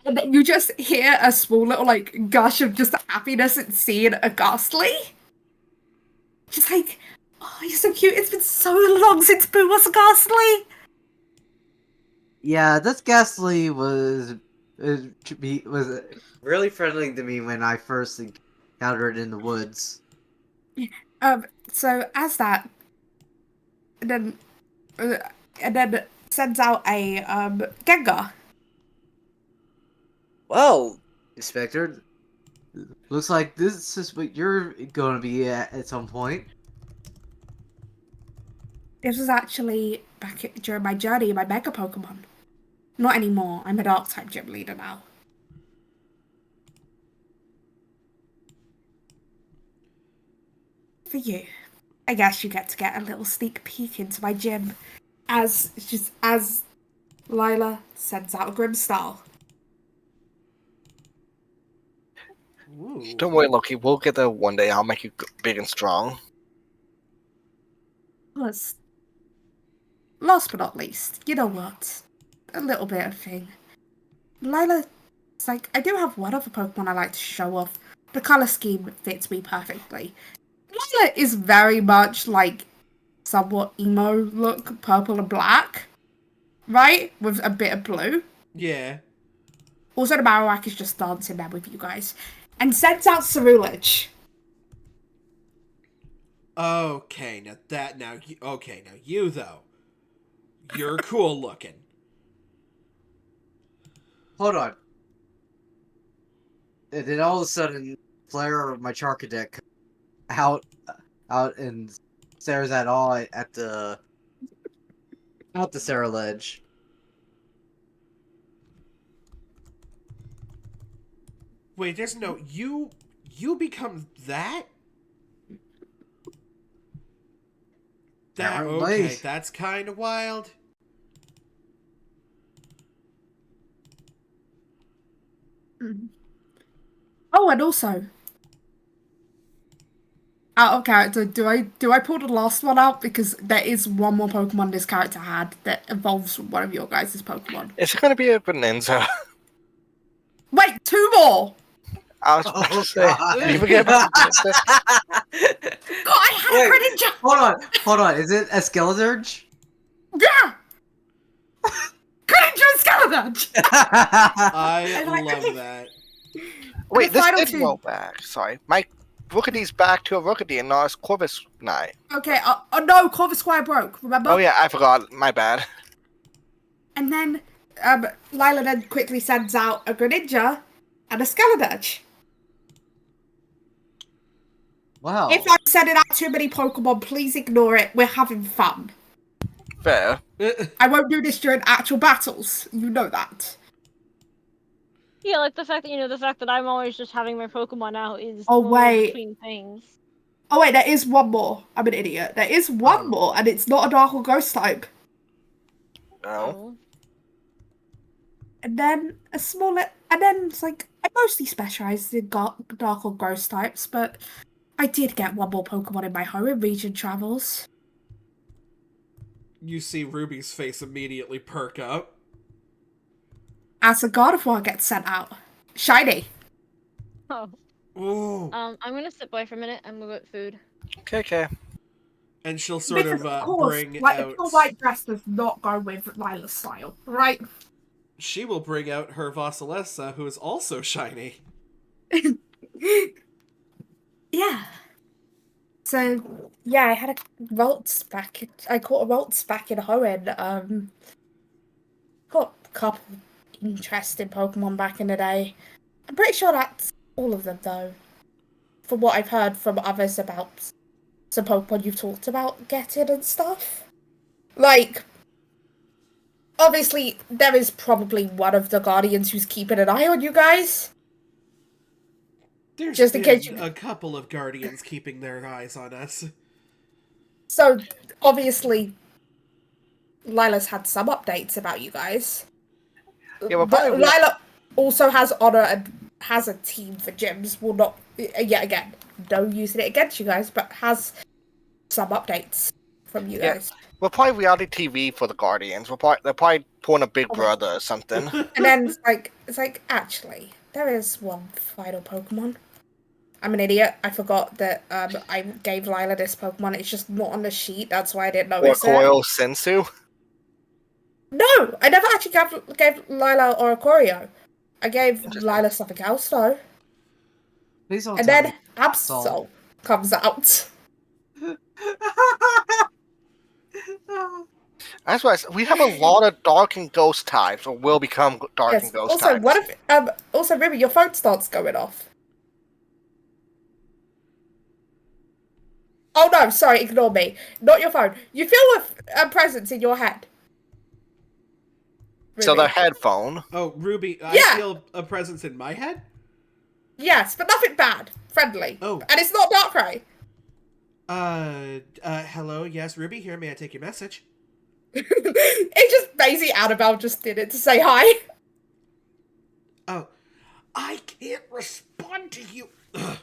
And then you just hear a small little like gush of just happiness at seeing a Ghastly. She's like, "Oh, you're so cute. It's been so long since Boo was a Ghastly." Yeah, this Ghastly was really friendly to me when I first encountered it in the woods. So as that, and then sends out a Gengar. Well, Inspector, looks like this is what you're going to be at some point. This was actually during my journey, my Mega Pokemon. Not anymore. I'm a Dark type gym leader now. For you, I guess you get to get a little sneak peek into my gym, as Lila sends out a Grimstyle. Ooh. Don't worry, Loki. We'll get there one day. I'll make you big and strong. Plus, last but not least, you know what? A little bit of thing. Lila, it's like, I do have one other Pokemon I like to show off. The color scheme fits me perfectly. Lila is very much like somewhat emo look, purple and black, right? With a bit of blue. Yeah. Also, the Marowak is just dancing there with you guys. And sends out Cerulege. Okay, now you though. You're cool looking. Hold on. And then all of a sudden, Flare of my Charcadet out and stares at all at the Sarah Ledge. Wait, there's no you become that? That Apparently. okay, that's kind of wild. Oh, and also, out of character, do I pull the last one out? Because there is one more Pokemon this character had that involves one of your guys' Pokemon. Is it going to be a Greninja? Wait, two more! I was about Oh, to say, God. did you forget about Greninja? God, I had Wait. a Greninja! Hold on. Is it a Skeleturge? Yeah! Greninja and Skeleturge! I And like, love okay. that. Wait, the this final did two. roll back. Sorry. My Rookidee's back to a Rookidee and not a Corvus Knight. Okay, no, Corvus Squire broke, remember? Oh yeah, I forgot. My bad. And then, Lila then quickly sends out a Greninja and a Skeleturge. Wow. If I'm sending out too many Pokemon, please ignore it. We're having fun. Fair. I won't do this during actual battles. You know that. Yeah, like the fact that I'm always just having my Pokemon out is Oh, when we're wait. between things. Oh wait, there is one more. I'm an idiot. There is one Oh. more, and it's not a Dark or Ghost type. No. Oh. And then and then it's like, I mostly specialize in Dark or Ghost types, but I did get one more Pokemon in my home in region travels. You see Ruby's face immediately perk up. As a Gardevoir gets sent out. Shiny. Oh. Ooh. I'm gonna sit by for a minute. I'm gonna get food. Okay. And she'll sort Because, of course, bring like, out. a pure white dress does not go with Lila's style, right? She will bring out her Vasilessa, who is also shiny. Yeah. So, yeah, I had a Ralts back. I caught a Ralts back in Hoenn. Got a couple interesting Pokemon back in the day. I'm pretty sure that's all of them, though. From what I've heard from others about some Pokemon you've talked about getting and stuff. Like, obviously, there is probably one of the Guardians who's keeping an eye on you guys. There's Just in been case you... a couple of Guardians keeping their eyes on us. So, obviously, Lila's had some updates about you guys. Yeah, well, But probably Lila also has honor and has a team for gyms. Will not, yet again, no using it against you guys, but has some updates from you Yeah. guys. we're probably reality TV for the Guardians. They're probably pulling a Big Oh. Brother or something. And then it's like, actually, there is one final Pokemon. I'm an idiot. I forgot that I gave Lila this Pokemon. It's just not on the sheet. That's why I didn't Or notice it. Koyo Sensu. No, I never actually gave Lila or Corio. I gave Lila something else though. Please don't And tell then me. Absol comes out. That's why we have a lot of Dark and Ghost types, or will become Dark Yes. and Ghost Also, types. what if also Ruby, your phone starts going off. Oh no, sorry, ignore me. Not your phone. You feel a presence in your head. So Ruby. the headphone. Oh, Ruby, I Yeah. feel a presence in my head? Yes, but nothing bad. Friendly. Oh. And it's not Darkrai. Hello, yes, Ruby here, may I take your message? It's just Maisie Annabelle just did it to say hi. Oh, I can't respond to you. Ugh.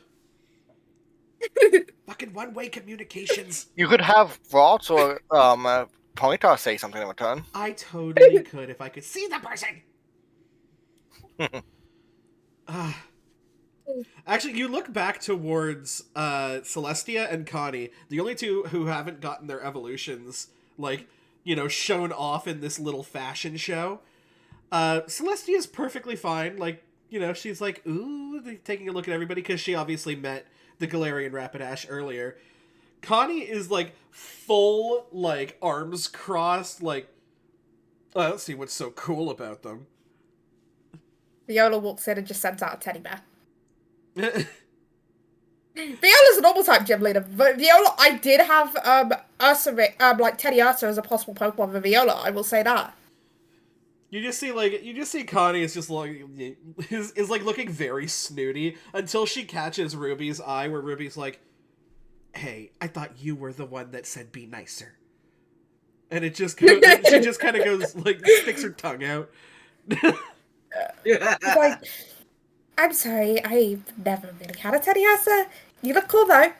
Fucking one-way communications. You could have Rot or Ponyta say something in return. I totally could if I could see the person. Actually, you look back towards Celestia and Connie, the only two who haven't gotten their evolutions, like, shown off in this little fashion show. Celestia's perfectly fine. Like, she's like, ooh, taking a look at everybody, because she obviously met the Galarian Rapidash earlier. Connie is, like, full, like, arms crossed, like, let's see what's so cool about them. Viola walks in and just sends out a teddy bear. Viola's a normal type gym leader, but Viola, I did have Ursa, like Teddy Ursa as a possible Pokemon for Viola. I will say that. You just see Connie is just is like looking very snooty until she catches Ruby's eye, where Ruby's like, "Hey, I thought you were the one that said be nicer." And she just kind of goes like sticks her tongue out. It's like, I'm sorry, I've never really had a teddy hasa. You look cool though.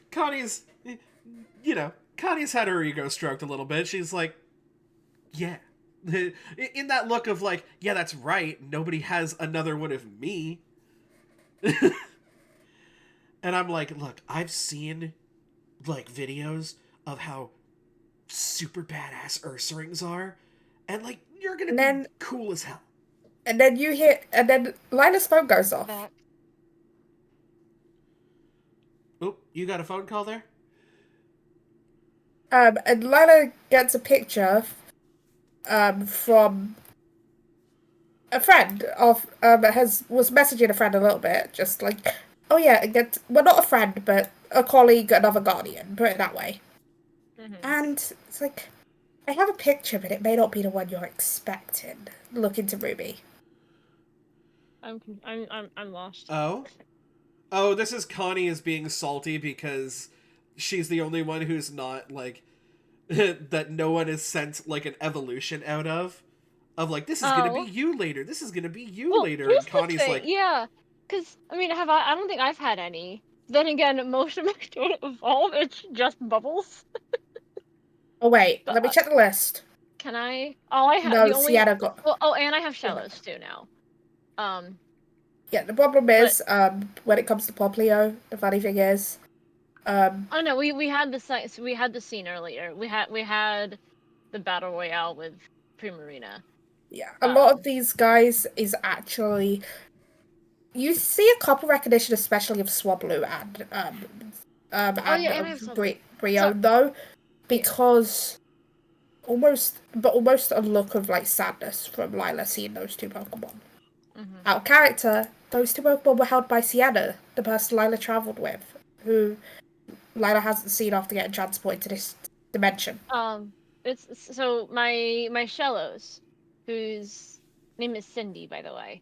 Connie's, Connie's had her ego stroked a little bit. She's like, yeah. In that look of like, yeah, that's right. Nobody has another one of me. And I'm like, look, I've seen like videos of how super badass Ursa are, and like you're gonna And be then cool as hell. and then you hear and then Lila's phone goes off. Back. Oh, you got a phone call there? And Lila gets a picture from a friend of was messaging a friend a little bit, just like, oh yeah, well, not a friend, but a colleague, another guardian, put it that way. Mm-hmm. And it's like, I have a picture, but it may not be the one you're expecting. Look into Ruby. I'm lost. Oh, this is Connie is being salty because she's the only one who's not like that. No one is sent like an evolution out of like this is gonna be you later. This is gonna be you later. Here's And Connie's the thing, like, yeah, because I mean, I don't think I've had any. Then again, most of my don't evolve. It's just bubbles. Oh wait, But let me check the list. can I? All I have No, the only. Sienna got. Oh, and I have shallows too now. Yeah, the problem is, when it comes to Poplio, the funny thing is, Oh no, we had the scene earlier. We had the battle royale with Primarina. yeah, a lot of these guys is actually, you see a couple recognition, especially of Swablu and Brio though, because almost a look of like sadness from Lila seeing those two Pokemon. Mm-hmm. Out of character, those two Pokemon were held by Sienna, the person Lila travelled with, who Lila hasn't seen after getting transported to this dimension. It's so my Shellos, whose name is Cindy, by the way.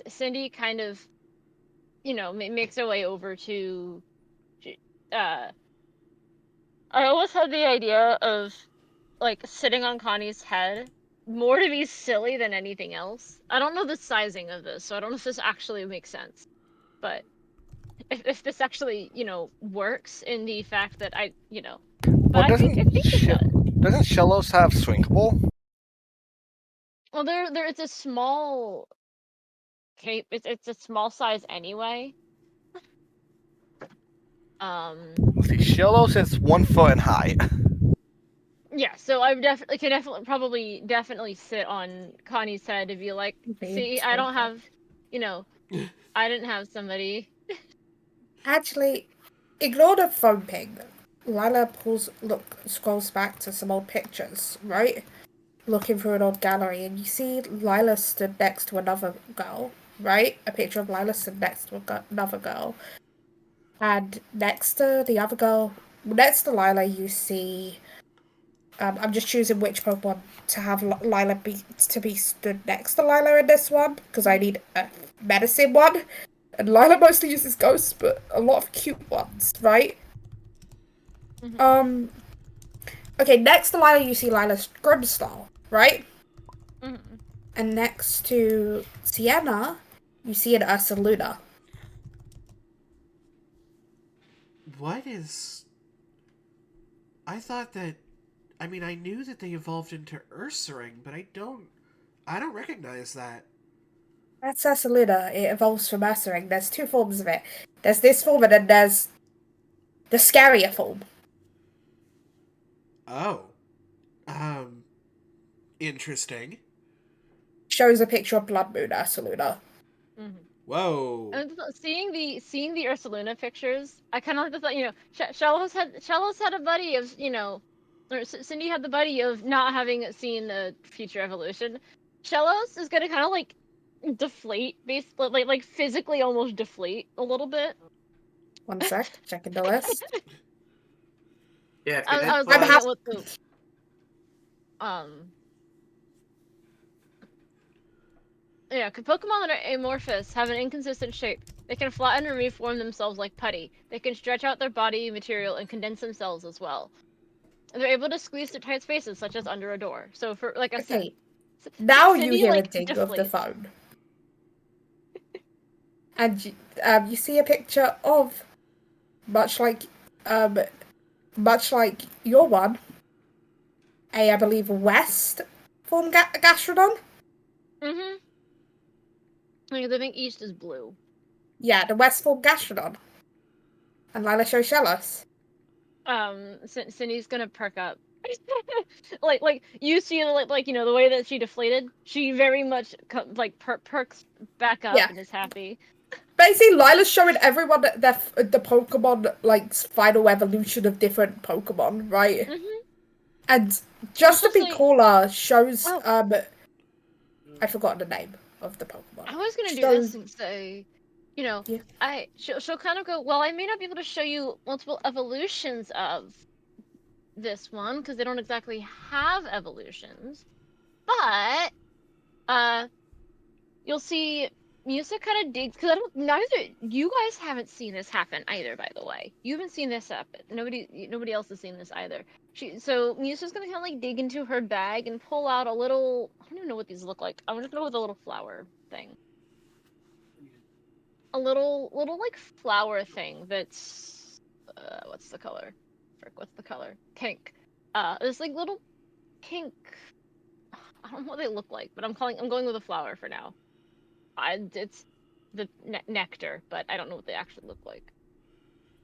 Cindy kind of, makes her way over to. I always had the idea of like sitting on Connie's head more to be silly than anything else. I don't know the sizing of this, so I don't know if this actually makes sense. But if this actually, works in the fact that but Well, I think it does. doesn't Shellos have shrinkable? Well, it's a small cape. It's a small size anyway. Let's see, Shellos is 1 foot in height. Yeah, so I definitely sit on Connie's head to be like, see, I don't have, I didn't have somebody. Actually, ignore the phone ping. Lila scrolls back to some old pictures, right? Looking through an old gallery, and you see Lila stood next to another girl, right? A picture of Lila stood next to another girl. And next to the other girl, next to Lila, you see. I'm just choosing which Pokemon to have Lila be stood next to Lila in this one, because I need a medicine one. And Lila mostly uses ghosts, but a lot of cute ones, right? Mm-hmm. Okay, next to Lila, you see Lila's Grimstyle, right? Mm-hmm. And next to Sienna, you see an Ursaluna. what is? I thought that. I mean, I knew that they evolved into Ursaring, but I don't recognize that. That's Ursaluna. It evolves from Ursaring. There's two forms of it. There's this form, and then there's the scarier form. Oh, interesting. Shows a picture of Blood Moon Ursaluna. Mm-hmm. Whoa. And seeing the Ursaluna pictures, I kind of like the thought, Shallows had a buddy of, or Cindy had the buddy of not having seen the future evolution. Shallows is gonna kind of like deflate, basically, like physically almost deflate a little bit. 1 sec, checking the list. Yeah, I was I'm looking at what the. Yeah, Pokemon that are amorphous have an inconsistent shape. They can flatten and reform themselves like putty. They can stretch out their body material and condense themselves as well. And they're able to squeeze through tight spaces, such as under a door. So, for like I said, Okay, now you Cindy hear a like ding of the deflates. phone. And you see a picture of, much like your one, I believe, West form Gastrodon. Mm-hmm. Like, I think East is blue. Yeah, the West form Gastrodon. And Lila show us. Cindy's gonna perk up. like you see, like you know the way that she deflated. She very much perks back up Yeah. and is happy. Basically, Lila's showing everyone the Pokemon, like, final evolution of different Pokemon, right? Mm-hmm. And just to be Especially, cooler, shows, oh, I forgot the name of the Pokemon. I was gonna do So, this and say, you know, yeah. she'll kind of go, well, I may not be able to show you multiple evolutions of this one because they don't exactly have evolutions, but you'll see Musa kind of digs because I don't. Neither you guys haven't seen this happen either. By the way, you haven't seen this happen. Nobody else has seen this either. So Musa's gonna kind of like dig into her bag and pull out a little. I don't even know what these look like. I'm just gonna go with a little flower thing. A little like flower thing that's what's the color? Frick, what's the color? Pink. This like little pink. I don't know what they look like, but I'm going with a flower for now. It's the nectar, but I don't know what they actually look like.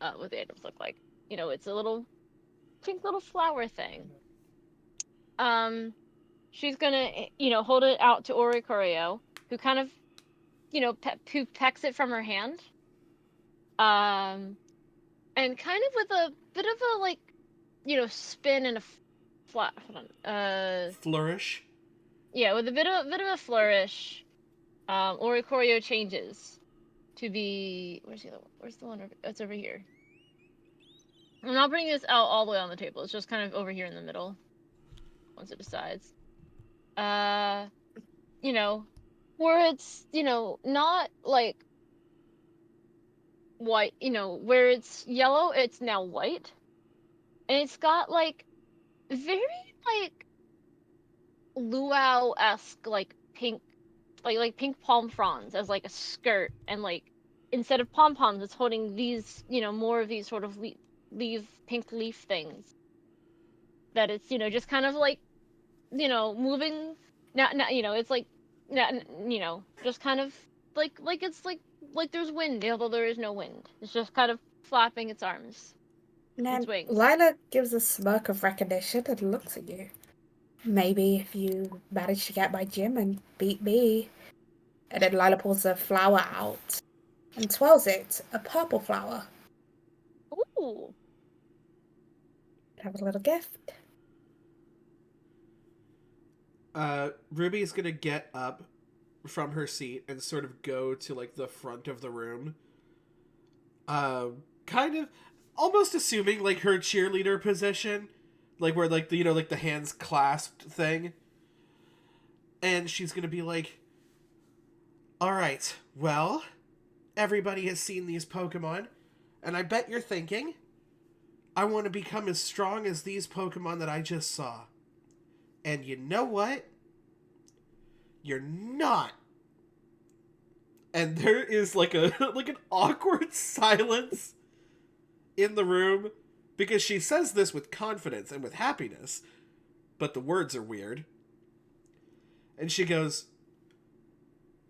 What the items look like. You know, it's a little pink little flower thing. She's gonna hold it out to Oricorio, who kind of who pecks it from her hand. And kind of with a bit of a like spin and a flat. Hold on. Flourish. Yeah, with a bit of a flourish. Oricorio changes to be where's the other one? Where's the one over? It's over here. I'm not bringing this out all the way on the table. It's just kind of over here in the middle. Once it decides, where it's not like white. Where it's yellow, it's now white, and it's got like very like luau-esque like pink, like pink palm fronds as like a skirt, and like instead of pom poms, it's holding these more of these sort of pink leaf things. That it's just kind of like moving. Not it's like not just kind of like it's like there's wind, although there is no wind. It's just kind of flapping its arms, And its then wings. Lila gives a smirk of recognition and looks at you. Maybe if you manage to get my gym and beat me. And then Lila pulls a flower out and twirls it, a purple flower. Ooh. Have a little gift. Ruby's gonna get up from her seat and sort of go to like the front of the room. Kind of almost assuming like her cheerleader position, like where like the like the hands clasped thing. And she's gonna be like, all right, well, everybody has seen these Pokemon, and I bet you're thinking, I want to become as strong as these Pokemon that I just saw. And you know what? You're not. And there is like a like an awkward silence in the room because she says this with confidence and with happiness, but the words are weird. And she goes,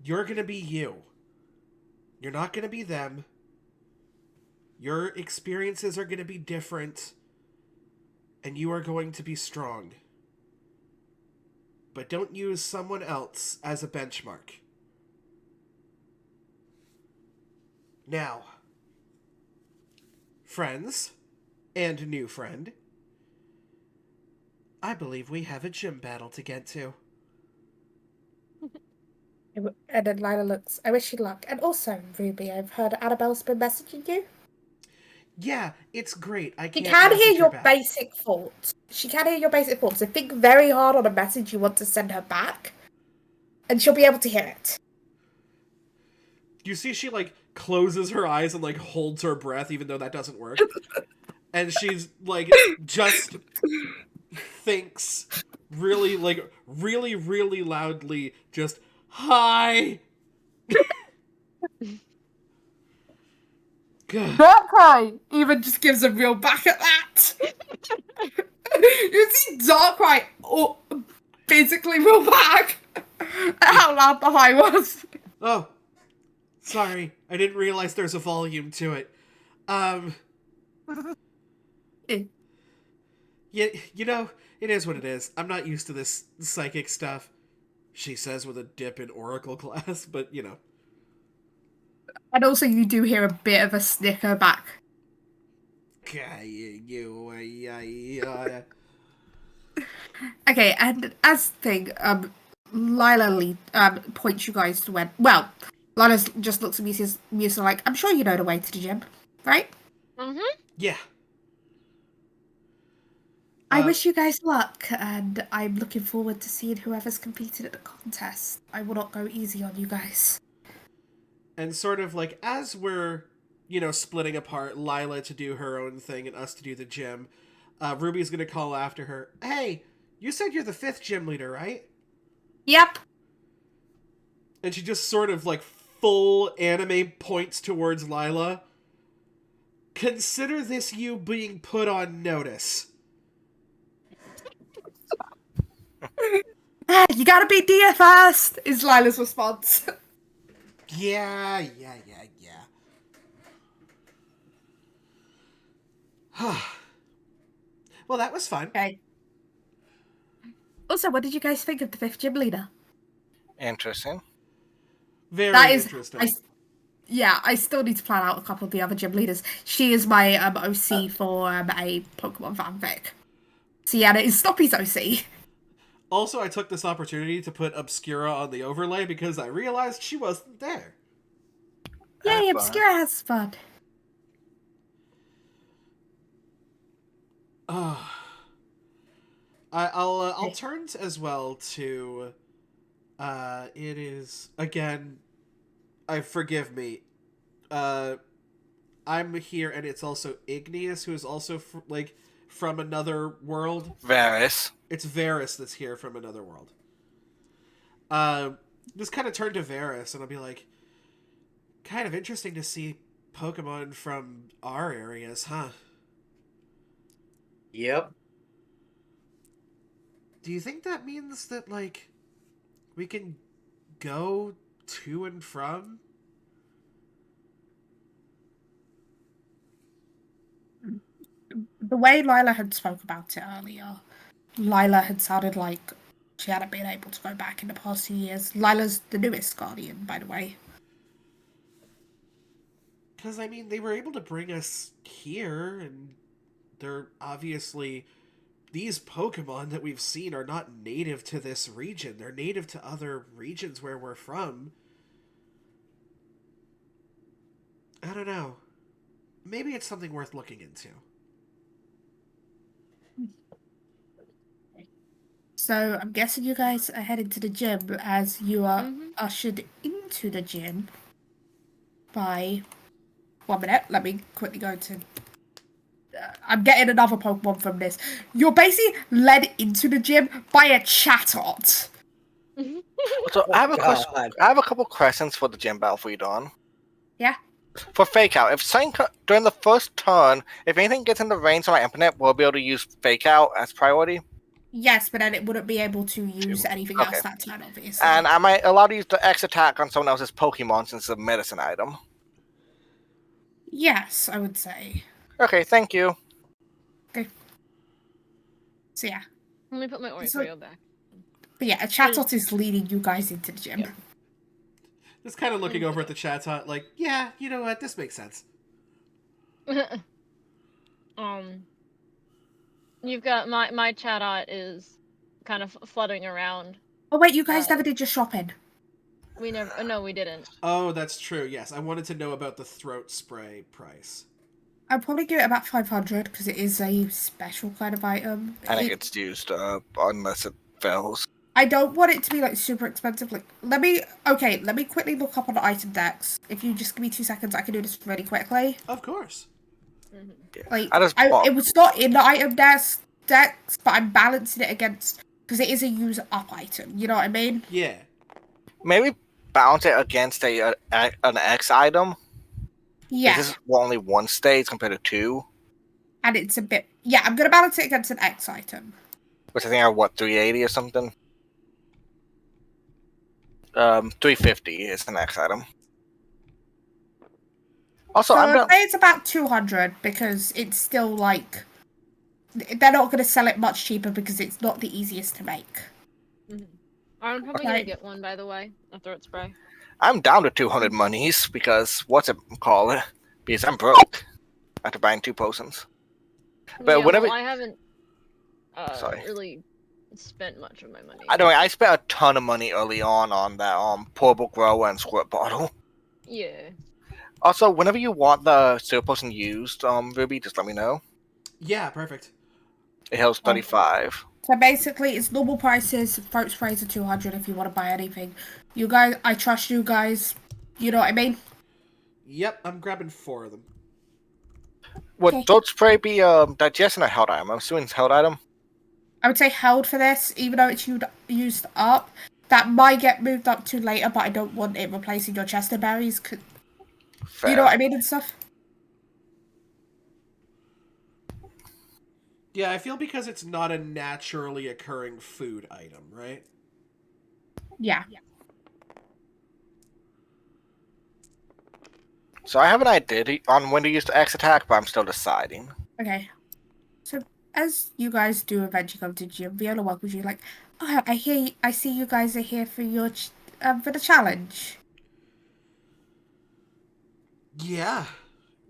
"You're going to be you. You're not going to be them. Your experiences are going to be different, and you are going to be strong. But don't use someone else as a benchmark. Now, friends and new friend, I believe we have a gym battle to get to." And then Lila looks, I wish you luck. And also, Ruby, I've heard Annabelle's been messaging you. Yeah, it's great. I She can't can hear message her your back. basic thoughts. She can hear your basic form, so think very hard on a message you want to send her back, and she'll be able to hear it. You see she, like, closes her eyes and, like, holds her breath, even though that doesn't work. And she's, like, just thinks really, like, really, really loudly, just, hi! Good. Darkrai even just gives a real back at that. You see Darkrai physically real back at how loud the hi was. Oh, sorry. I didn't realize there's a volume to it. Yeah, you know, it is what it is. I'm not used to this psychic stuff, she says with a dip in Oracle class, but, you know. And also you do hear a bit of a snicker back. Okay, and as thing, Lila points you guys to when. Well, Lila just looks at Musa like, I'm sure you know the way to the gym, right? Yeah. I wish you guys luck, and I'm looking forward to seeing whoever's competed at the contest. I will not go easy on you guys. And sort of like, as we're, you know, splitting apart, Lila to do her own thing and us to do the gym, Ruby's gonna call after her, hey, you said you're the 5th gym leader, right? Yep. And she just sort of, like, full anime points towards Lila. Consider this you being put on notice. You gotta beat Dia first, is Lila's response. Yeah. Well, that was fun. Okay. Also, what did you guys think of the 5th gym leader? Interesting. Very interesting. I still need to plan out a couple of the other gym leaders. She is my OC for a Pokemon fanfic. Sienna is Stoppy's OC. Also, I took this opportunity to put Obscura on the overlay because I realized she wasn't there. Yay, Obscura has fun. I'll turn as well to. It is again. Forgive me. I'm here, and it's also Igneous, who is also from another world. Varys. It's Varys that's here from another world. Just kind of turn to Varys, and I'll be like, kind of interesting to see Pokemon from our areas, huh? Yep. Do you think that means that, like, we can go to and from? The way Lila had spoke about it earlier, Lila had sounded like she hadn't been able to go back in the past 2 years. Lila's the newest Guardian, by the way. Because, I mean, they were able to bring us here, and they're obviously... These Pokemon that we've seen are not native to this region. They're native to other regions where we're from. I don't know. Maybe it's something worth looking into. So I'm guessing you guys are heading to the gym as you are ushered into the gym by... 1 minute, let me quickly go to... I'm getting another Pokemon from this. You're basically led into the gym by a Chatot. So I have a question. God. I have a couple questions for the gym battle for you, Dawn. Yeah? For Fake Out, if something during the first turn, if anything gets in the range of my implement, we'll be able to use Fake Out as priority. Yes, but then it wouldn't be able to use anything else that turn, obviously. And am I allowed to use the X attack on someone else's Pokemon since it's a medicine item? Yes, I would say. Okay, thank you. Okay. So yeah. Let me put my Oreo back. But yeah, a Chatot is leading you guys into the gym. Yep. Just kind of looking over at the Chatot, like, yeah, you know what, this makes sense. You've got my Chatot is kind of fluttering around. Oh wait, you guys never did your shopping. We never. No, we didn't. Oh, that's true, yes. I wanted to know about the throat spray price. I'll probably give it about 500 because it is a special kind of item. I think it's used up unless it fails. I don't want it to be like super expensive. Like, let me quickly look up on the item decks. If you just give me 2 seconds, I can do this really quickly. Of course. Mhm. Yeah. Like, I just bought. it was not in the item decks, but I'm balancing it against because it is a use up item. You know what I mean? Yeah. Maybe balance it against an X item. Yeah, This is only 1 stage compared to 2, and it's a bit. Yeah, I'm gonna balance it against an X item. which I think are what 380 or something. 350 is an X item. Also, So I'm I'd down. say it's about 200 because it's still like they're not gonna sell it much cheaper because it's not the easiest to make. Mhm. I'm probably Right. gonna get one, by the way. A throat spray. I'm down to 200 monies because what's it call it? Because I'm broke after buying 2 potions. But Yeah, whenever, well, I haven't sorry, really spent much of my money. I don't. I spent a ton of money early on that portable grower and squirt bottle. Yeah. Also, whenever you want the super potion used, Ruby, just let me know. Yeah, perfect. It heals 35. So basically, it's normal prices. Throat sprays are 200 if you want to buy anything. You guys, I trust you guys. You know what I mean? Yep, I'm grabbing 4 of them. Would Okay. throat spray be digestion or held item? I'm assuming it's held item. I would say held for this, even though it's used up. That might get moved up to later, but I don't want it replacing your chester berries. Fair. You know what I mean and stuff? Yeah, I feel because it's not a naturally occurring food item, right? Yeah. So I have an idea on when to use the X attack, but I'm still deciding. Okay. So as you guys do eventually come to gym, Viola welcomes you like, oh, I see you guys are here for your for the challenge. Yeah.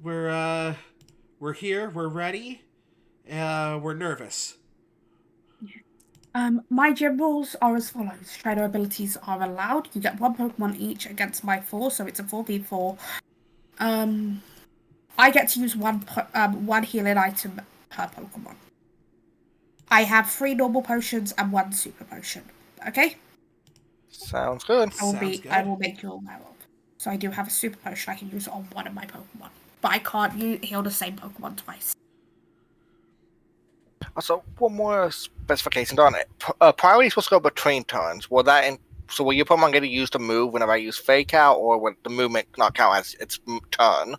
We're here, we're ready. We're nervous. My gym rules are as follows. Trainer abilities are allowed. You get 1 Pokemon each against my 4, so it's a 4v4. I get to use one healing item per Pokemon. I have 3 normal potions and 1 super potion. Okay? Sounds good. Sounds good. I will make you aware of. So I do have a super potion I can use on one of my Pokemon. But I can't heal the same Pokemon twice. Also, one more specification on it. Priority is supposed to go between turns. So will your Pokemon get to use the move whenever I use Fake Out, or will the movement not count as its turn?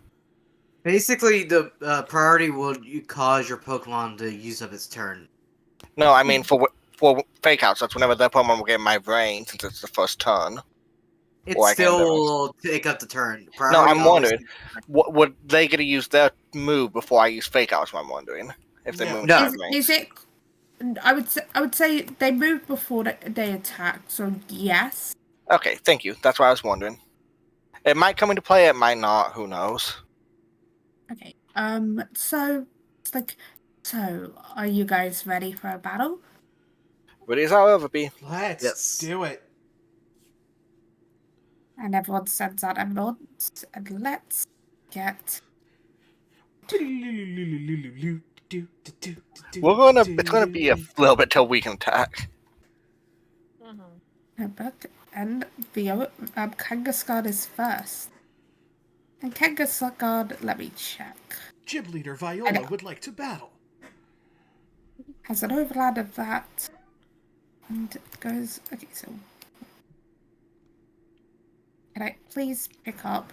Basically, the priority will cause your Pokemon to use up its turn. No, I mean for Fake Out, so that's whenever that Pokemon will get my brain, since it's the first turn. It Or I can still do it. will take up the turn. No, Priority I'm always- wondering, would they get to use their move before I use Fake Out? Is what I'm wondering. If they No. move No. into my brain. Is it? I would say they move before they attack. So yes. Okay, thank you. That's what I was wondering. It might come into play, it might not. Who knows? Okay. So it's like, so are you guys ready for a battle? Ready as I'll ever be. Let's Yes. do it. And everyone sends out emeralds, and let's get. It's gonna be a little bit till we can attack. But and Kangaskard is first. And Kangaskard, let me check. Gym leader Viola would like to battle. Has an overland of that. And it goes. Okay, so. Can I please pick up?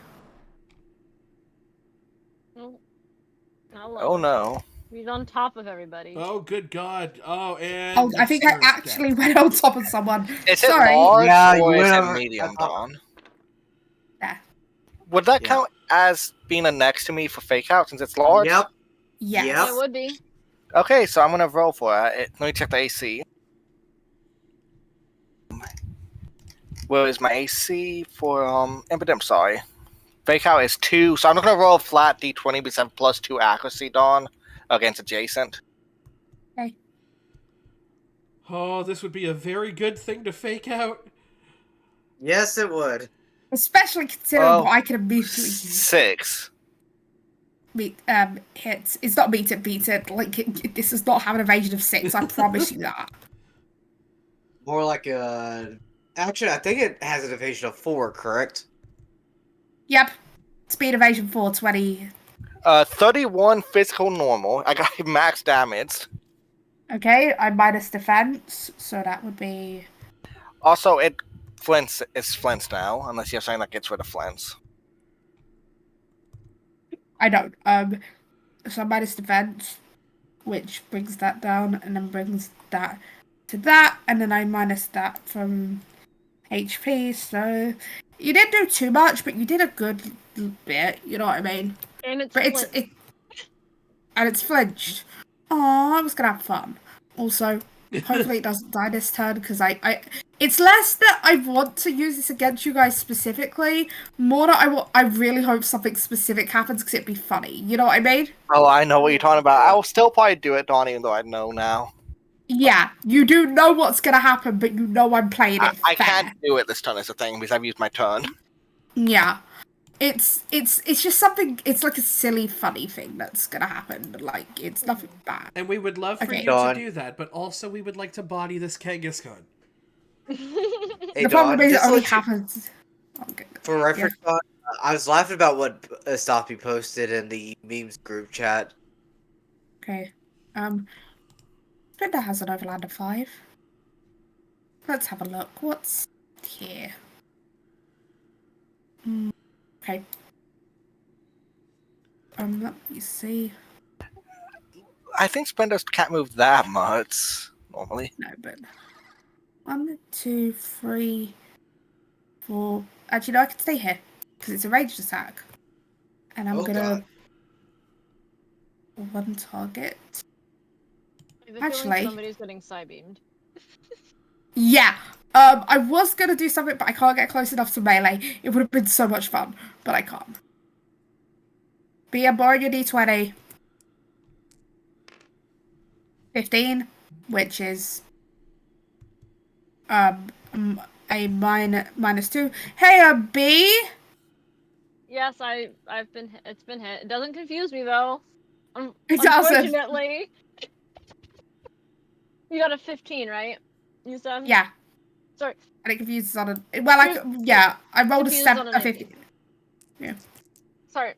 Oh, Oh no. He's on top of everybody. Oh, good God. Oh, and... Oh, I think I Sarah's actually dead. went on top of someone. Is Sorry. it large Yeah, you or is went it over- medium, I thought- Dawn? Yeah. Would that Yeah. count as being a next to me for Fake Out since it's large? Yep. Yes. Yep. It would be. Okay, so I'm gonna roll for it. Let me check the AC. Where is my AC for Impidimp? Sorry. Fake Out is 2, so I'm not gonna roll a flat D20 because I have +2 accuracy, Dawn, against adjacent. Oh, this would be a very good thing to fake out. Yes, it would. Especially considering what I can immediately use. 6. hits. It's not meet it, beat it. Like, this does not have an evasion of 6, I promise you that. More like a. Actually, I think it has an evasion of 4, correct? Yep. Speed evasion 4, 20. 31 physical normal. I got max damage. Okay, I minus defense, so that would be... Also, it's flints now, unless you have something that gets rid of flints. I don't. So minus defense, which brings that down, and then brings that to that, and then I minus that from HP, so... You didn't do too much, but you did a good bit, you know what I mean? And it's But flint. and it's flinched. Oh, I was gonna have fun. Also, hopefully it doesn't die this turn, because it's less that I want to use this against you guys specifically, more that I really hope something specific happens, because it'd be funny. You know what I mean? Oh, I know what you're talking about. I will still probably do it, Dawn, even though I know now. Yeah, you do know what's gonna happen, but you know I'm playing it I fair. can't do it this turn is the thing, because I've used my turn. Yeah. It's just something, it's like a silly, funny thing that's gonna happen. Like, it's nothing bad. And we would love for Okay. you Dawn. to do that, but also we would like to body this Kangaskhan. Hey, The problem Dawn, is it just to only let you- happens... Okay. For reference, Dawn, I was laughing about what Stoppy posted in the memes group chat. Okay. Splinter has an overland of 5. Let's have a look. What's here? Okay. Let me see. I think Splendors can't move that much, normally. No, but 1, 2, 3, 4. Actually, no, I can stay here because it's a ranged attack, and I'm Oh, gonna God. one target. I have a feeling Actually, somebody's getting side-beamed. yeah. I was gonna do something, but I can't get close enough to melee. It would have been so much fun, but I can't. But yeah, borrow your d20. 15, which is a minus 2. Hey, B. Yes, I've been it's been hit. It doesn't confuse me though. It doesn't. Unfortunately. You got a 15, right? You said? Yeah, Sorry. and it confuses on a... Well, I rolled a Confuses 7, on a a 15. 19. Yeah. Sorry.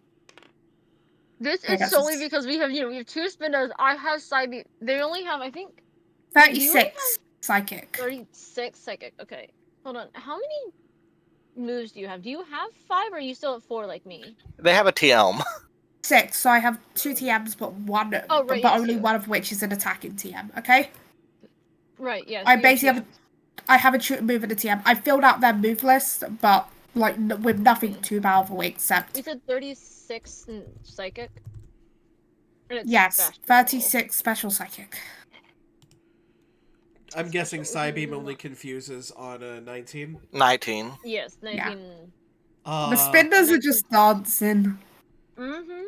This Okay, is that's solely because we have we have 2 spinners. I have side beat. They only have, I think, do you only 36 psychic. 36 psychic. Okay. Hold on. How many moves do you have? Do you have 5 or are you still at 4 like me? They have a TM. 6, so I have 2 TMs, but Oh, right, but yes, only you. one of which is an attacking TM. Okay. Right, yes. I you have basically TMs. I have a shoot move and a TM. I filled out their move list, but like with nothing too powerful except You said 36 in psychic? And it's yes, special. 36 special psychic. I'm guessing Special. Psybeam only confuses on a 19. 19. Yes, 19. The spinners are just dancing. Mm-hmm.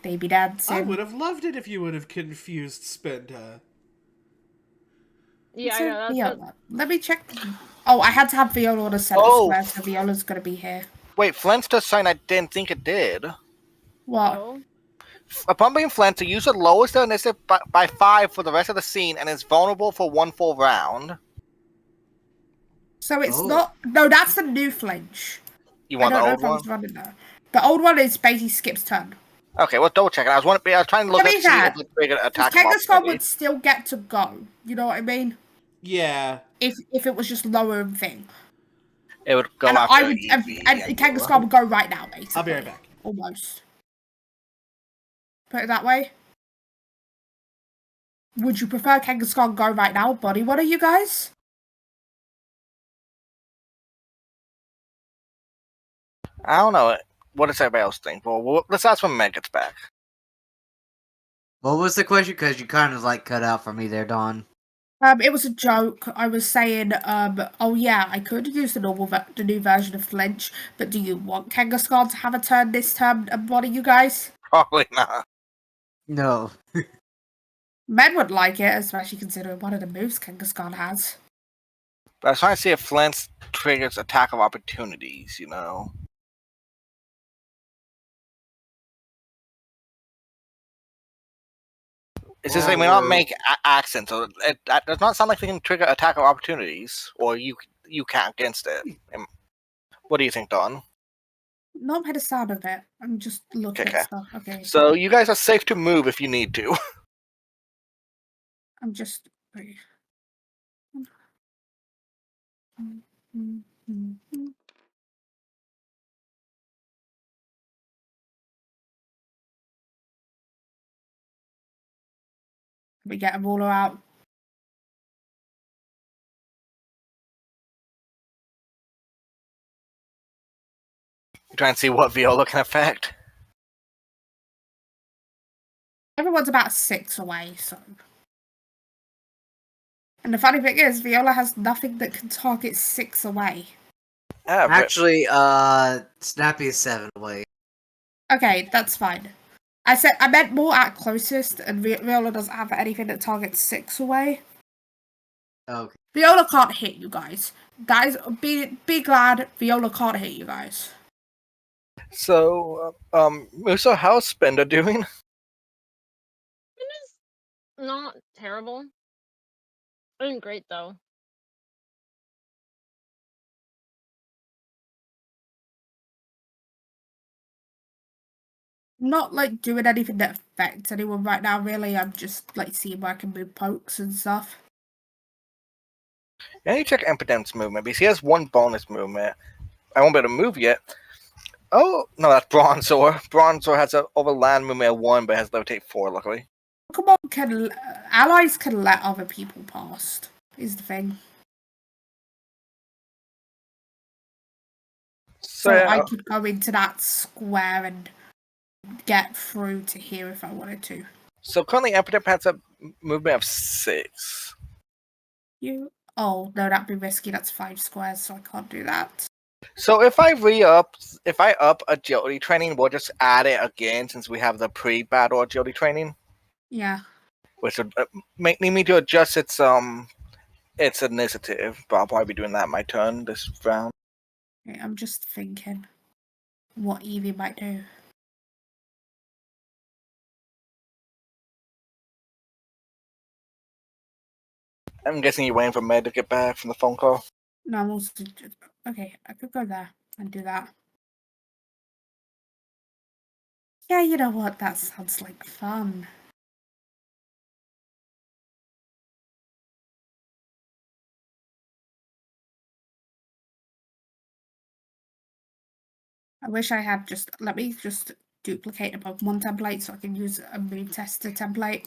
They be I dancing. would have loved it if you would have confused Spinda. Yeah, I know. That's Viola. Let me check. Oh, I had to have Viola on a center square, so Viola's gonna be here. Wait, Flint's does something I didn't think it did. What? Oh. Upon being Flint, the user lowers their initiative by 5 for the rest of the scene and is vulnerable for 1 full round. So it's Oh. not. No, that's the new flinch. You I want the don't know old if I one? was running there. The old one is basically skips turn. Okay, well, double check it. I was trying to look To at be see fair, if it's bigger attack Kangaskhan opportunity. would still get to go. You know what I mean? Yeah. If it was just lower thing. It would go And after I would, Eevee and and Kangaskhan Viola. would go right now, basically. I'll be right back. Almost. Put it that way. Would you prefer Kangaskhan go right now, buddy? What are you guys? I don't know. What does everybody else think? Well, let's ask when Meg gets back. What was the question? Because you kind of like cut out for me there, Dawn. It was a joke. I was saying, oh yeah, I could use the the new version of Flinch, but do you want Kangaskhan to have a turn this turn? And what are you guys? Probably not. No. Men would like it, especially considering one of the moves Kangaskhan has. But I was trying to see if Flint triggers attack of opportunities, you know? It's just they Well, may not we're- make accents, so that does not sound like they can trigger attack of opportunities, or you can't against it. What do you think, Don? Not by the sound of it. I'm just looking Okay. at stuff. Okay. So you guys are safe to move if you need to. I'm just. Wait. We get a ruler out. Try and see what Viola can affect. Everyone's about 6 away, so. And the funny thing is, Viola has nothing that can target 6 away. Ah, actually, Snappy is 7 away. Okay, that's fine. I meant more at closest, and Viola doesn't have anything that targets 6 away. Okay. Viola can't hit you guys. Guys, be glad Viola can't hit you guys. So, Musa, how's Spender doing? It is not terrible. Doing great though. Not like doing anything that affects anyone right now, really. I'm just like seeing where I can move pokes and stuff. Yeah, you check Impotent's movement because he has 1 bonus movement. I won't be able to move yet. Oh no, that's Bronzor. Bronzor has a overland movement of 1, but has levitate 4. Luckily. Pokemon allies can let other people past. Is the thing. So yeah, I could go into that square and get through to here if I wanted to. So currently, Impotent has a movement of 6. You? Oh no, that'd be risky. That's 5 squares, so I can't do that. So if I up agility training, we'll just add it again since we have the pre-battle agility training, Yeah. which would need me to adjust its initiative. But I'll probably be doing that my turn this round. Okay, I'm just thinking what Evie might do. I'm guessing you're waiting for Med to get back from the phone call. No, I'm also just, okay. I could go there and do that. Yeah, you know what? That sounds like fun. I wish I had just. Let me just duplicate a Pokemon template so I can use a move tester template.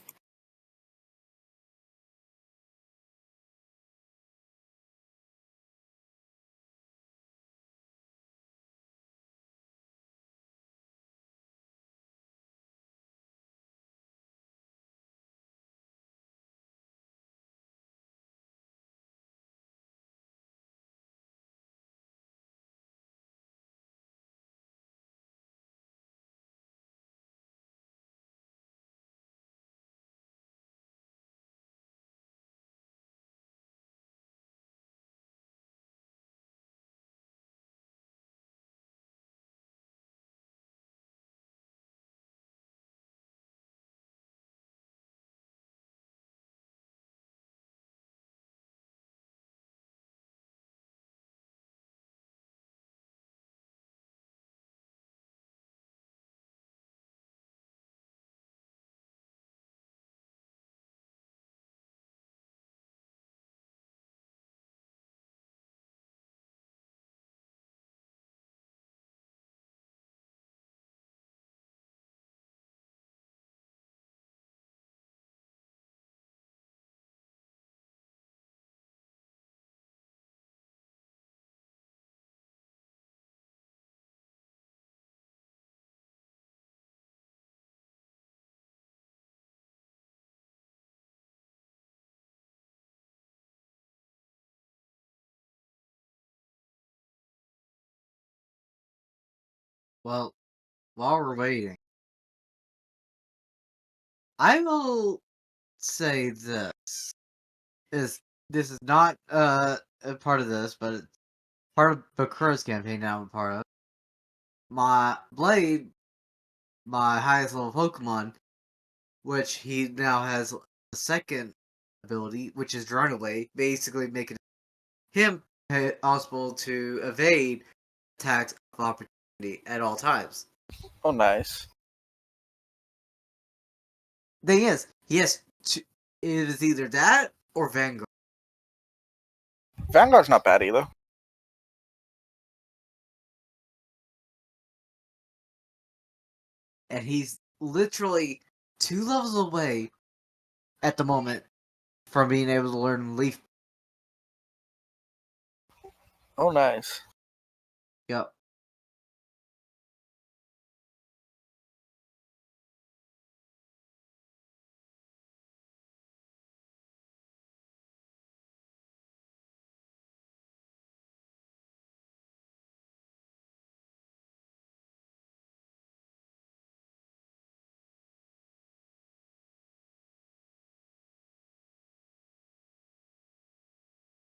Well, while we're waiting, I will say this is not a part of this, but it's part of Bakura's campaign now I'm a part of. My Blade, my highest level Pokemon, which he now has a second ability, which is Run Away, basically making him possible to evade attacks of opportunity at all times. Oh, nice. Thing is, it is either that or Vanguard. Vanguard's not bad either. And he's literally 2 levels away at the moment from being able to learn Leaf. Oh, nice. Yep.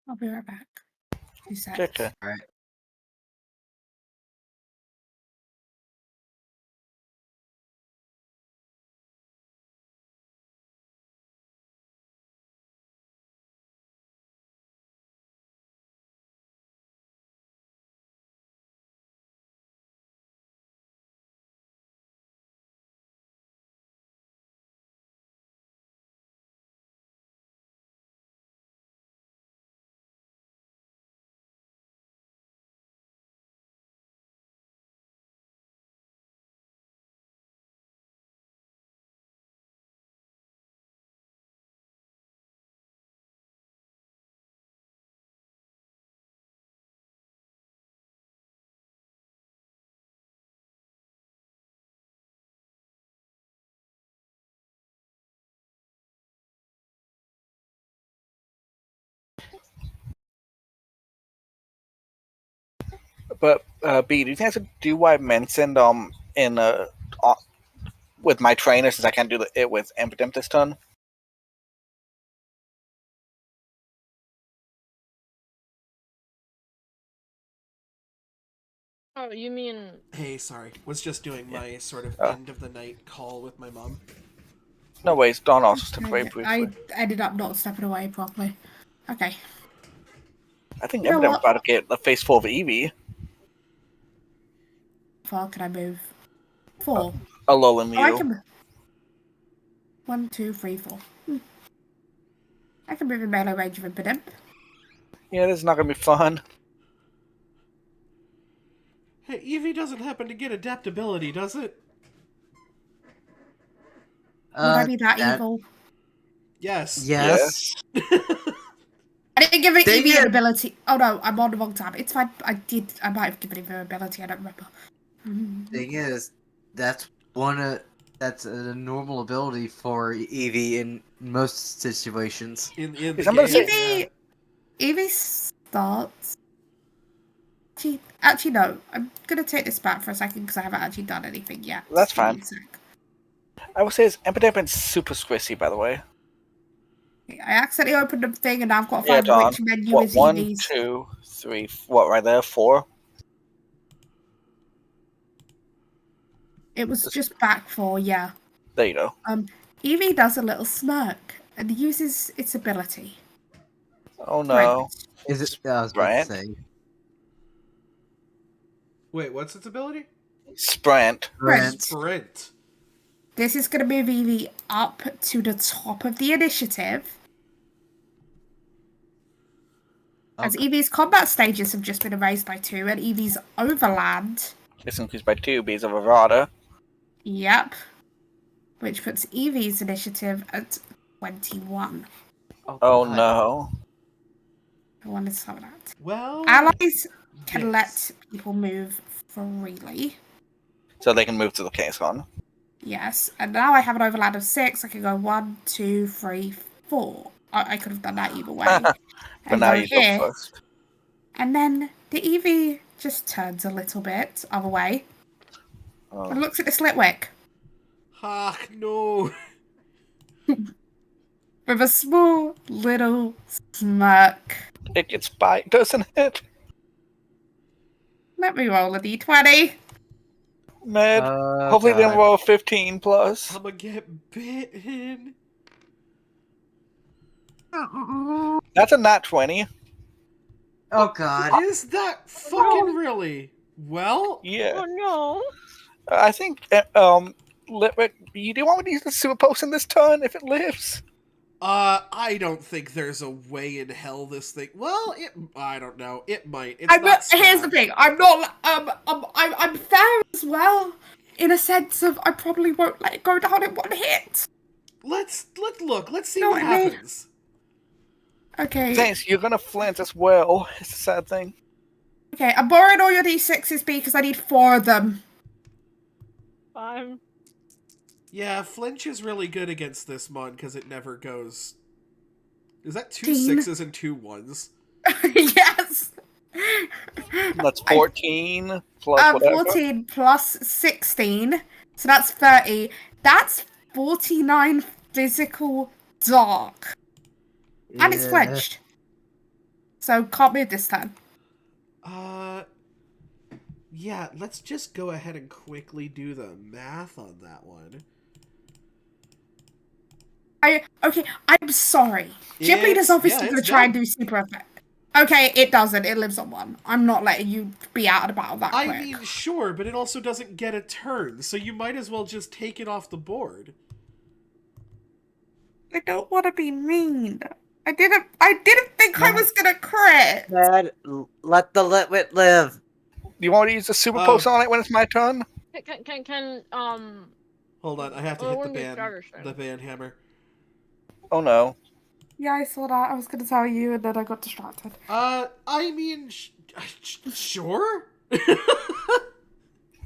I'll be right back. 2 seconds. Okay. All right. But B, do you think I should do what I mentioned in with my trainer, since I can't do it with Impidimp this turn? Oh, you mean Hey, sorry. Was just doing my sort of Oh. end of the night call with my mom. No ways, Don also stepped away briefly. I ended up not stepping away properly. Okay. I think You know Impidimp what? about to get the face full of Eevee. How far can I move? 4. A lull in Oh, I you. can. 1, 2, 3, 4. I can move in melee range of Impidimp. Yeah, this is not gonna be fun. Hey, Eevee doesn't happen to get adaptability, does it? Would I be that evil? Yes. Yes. I didn't give it Dang Eevee an it. ability. Oh no, I'm on the wrong tab. It's fine. I might have given him an ability. I don't remember. Thing is, that's that's a normal ability for Eevee in most situations. In the Is somebody game, say- yeah. Eevee starts. Actually, no. I'm gonna take this back for a second because I haven't actually done anything yet. That's Give me fine. a sec. I would say it's Impidimp is super squishy, by the way. I accidentally opened the thing and now I've got to Yeah, find Don. which menu What, is 1, Eevee's. 2, 3, what, right there? 4? It was just back for, yeah. There you go. Eevee does a little smirk and uses its ability. Oh no. Is it? I was about to Sprint? say. Wait, what's its ability? Sprint. Sprint. Sprint. This is going to move Eevee up to the top of the initiative. As Okay. Eevee's combat stages have just been erased by 2, and Eevee's overland, It's increased by 2 because of Avada. yep, which puts Eevee's initiative at 21. Oh God. no. I wanted some of that. Well, Allies can yes. let people move freely. So they can move to the K-Con. Yes, and now I have an overland of 6. I can go 1, 2, 3, 4. I could have done that either way. But And now go you go here. first. And then the Eevee just turns a little bit other way Oh. and looks at the Slitwick Ah, no. with a small little smirk. It gets bite, doesn't it? Let me roll a d20. Med. Oh, Hopefully they God. roll 15 plus. I'm gonna get bitten. That's a nat 20. Oh, God. Is that fucking really? Well, Yeah. Oh no. I think, do you want me to use the super potion this turn if it lives? I don't think there's a way in hell this thing. Well, I don't know. It might. It's not. Here's the Scab. thing. I'm not. I'm fair as well, in a sense of I probably won't let it go down in one hit. Let's look. Let's see Know what what I mean? happens. Okay. Thanks, you're gonna flinch as well. It's a sad thing. Okay. I'm borrowing all your d6s because I need 4 of them. Fine. Yeah, flinch is really good against this mon because it never goes. Is that 2 Dean. 6s and 2 1s? Yes. That's 14 plus whatever. 14 plus 16, so that's 30. That's 49 physical dark, and it's Yeah. flinched. So can't move this turn. Yeah, let's just go ahead and quickly do the math on that one. Okay, I'm sorry. Gym Leader's It's obviously it's gonna try and dead. do super effect. Okay, it doesn't. It lives on 1. I'm not letting you be out and about that I quick. mean, sure, but it also doesn't get a turn, so you might as well just take it off the board. I don't want to be mean. I didn't think I was gonna crit. Dad, let the Litwit live. Do you want me to use the super Oh. potion on it when it's my turn? Can Hold on, I have to Oh, hit when the starter's the turn. band hammer. Oh no. Yeah, I saw that. I was gonna tell you, and then I got distracted. I mean, sure.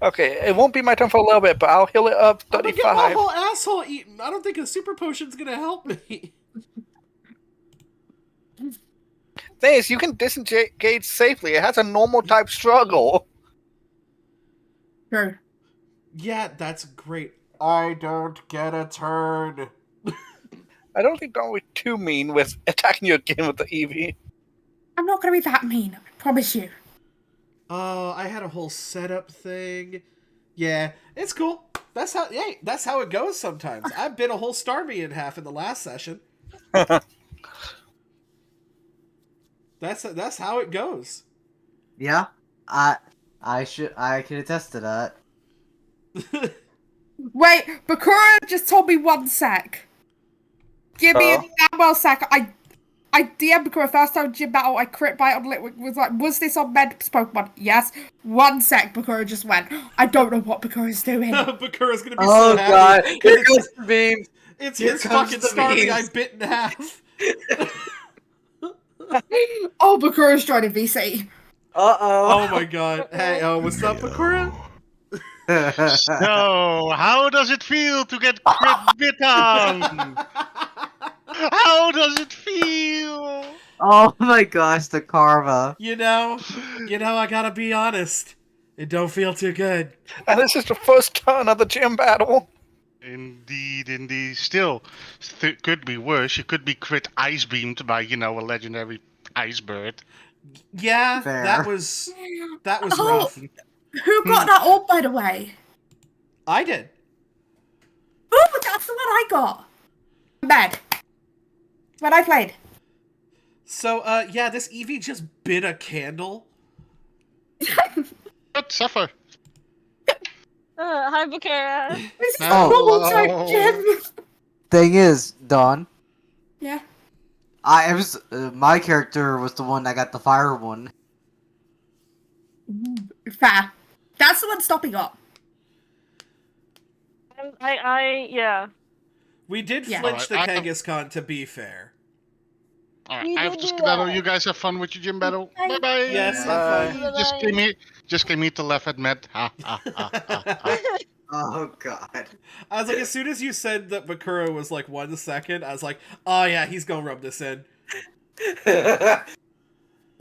Okay, it won't be my turn for a little bit, but I'll heal it up I'm gonna get my 35. whole asshole eaten. I don't think a super potion's gonna help me. Thing is, you can disengage safely. It has a normal type struggle. True. Yeah, that's great. I don't get a turn. I don't think don't be too mean with attacking you again with the Eevee. I'm not gonna be that mean. I promise you. Oh, I had a whole setup thing. Yeah, it's cool. That's how it goes sometimes. I bit a whole Starmie in half in the last session. That's how it goes. Yeah, I can attest to that. Wait, Bakura just told me 1 sec. Give me a damn well sec. I DM Bakura first time gym battle. I crit bite on Litwick. Was like, was this on Med's Pokemon? Yes. 1 sec. Bakura just went. I don't know what Bakura's doing. Bakura's gonna be Oh so happy. God! 'cause Here comes the beam. It's Here his comes fucking the Starmie I beams. bit in half. Oh, Bakura's joining VC. Oh my god. Hey, what's up, Bakura? So, how does it feel to get crit bitten? How does it feel? Oh my gosh, the karma. You know, I gotta be honest. It don't feel too good. And this is the first turn of the gym battle. Indeed. Still, could be worse. You could be crit ice beamed by, a legendary ice bird. Yeah, Fair. that was Oh. rough. Who got that orb, by the way? I did. Oh, that's the one I got. Med. When I played. So, yeah, this Eevee just bit a candle. But suffer. hi Bakura. This is Oh. normal type gym. Thing is, Dawn, Yeah. my character was the one that got the fire one. Fair. That's the one stopping up. Yeah. We did Yeah. flinch the Alright, I- Kangaskhan, to be fair. Alright, You I have did to do skedaddle. that. You guys have fun with your gym battle. Bye. Bye bye. Yes, have Bye. fun. Just came here to laugh at Matt. Ha ha ha ha ha. Oh God. I was like, as soon as you said that Bakura was like 1 second, I was like, oh yeah, he's gonna rub this in.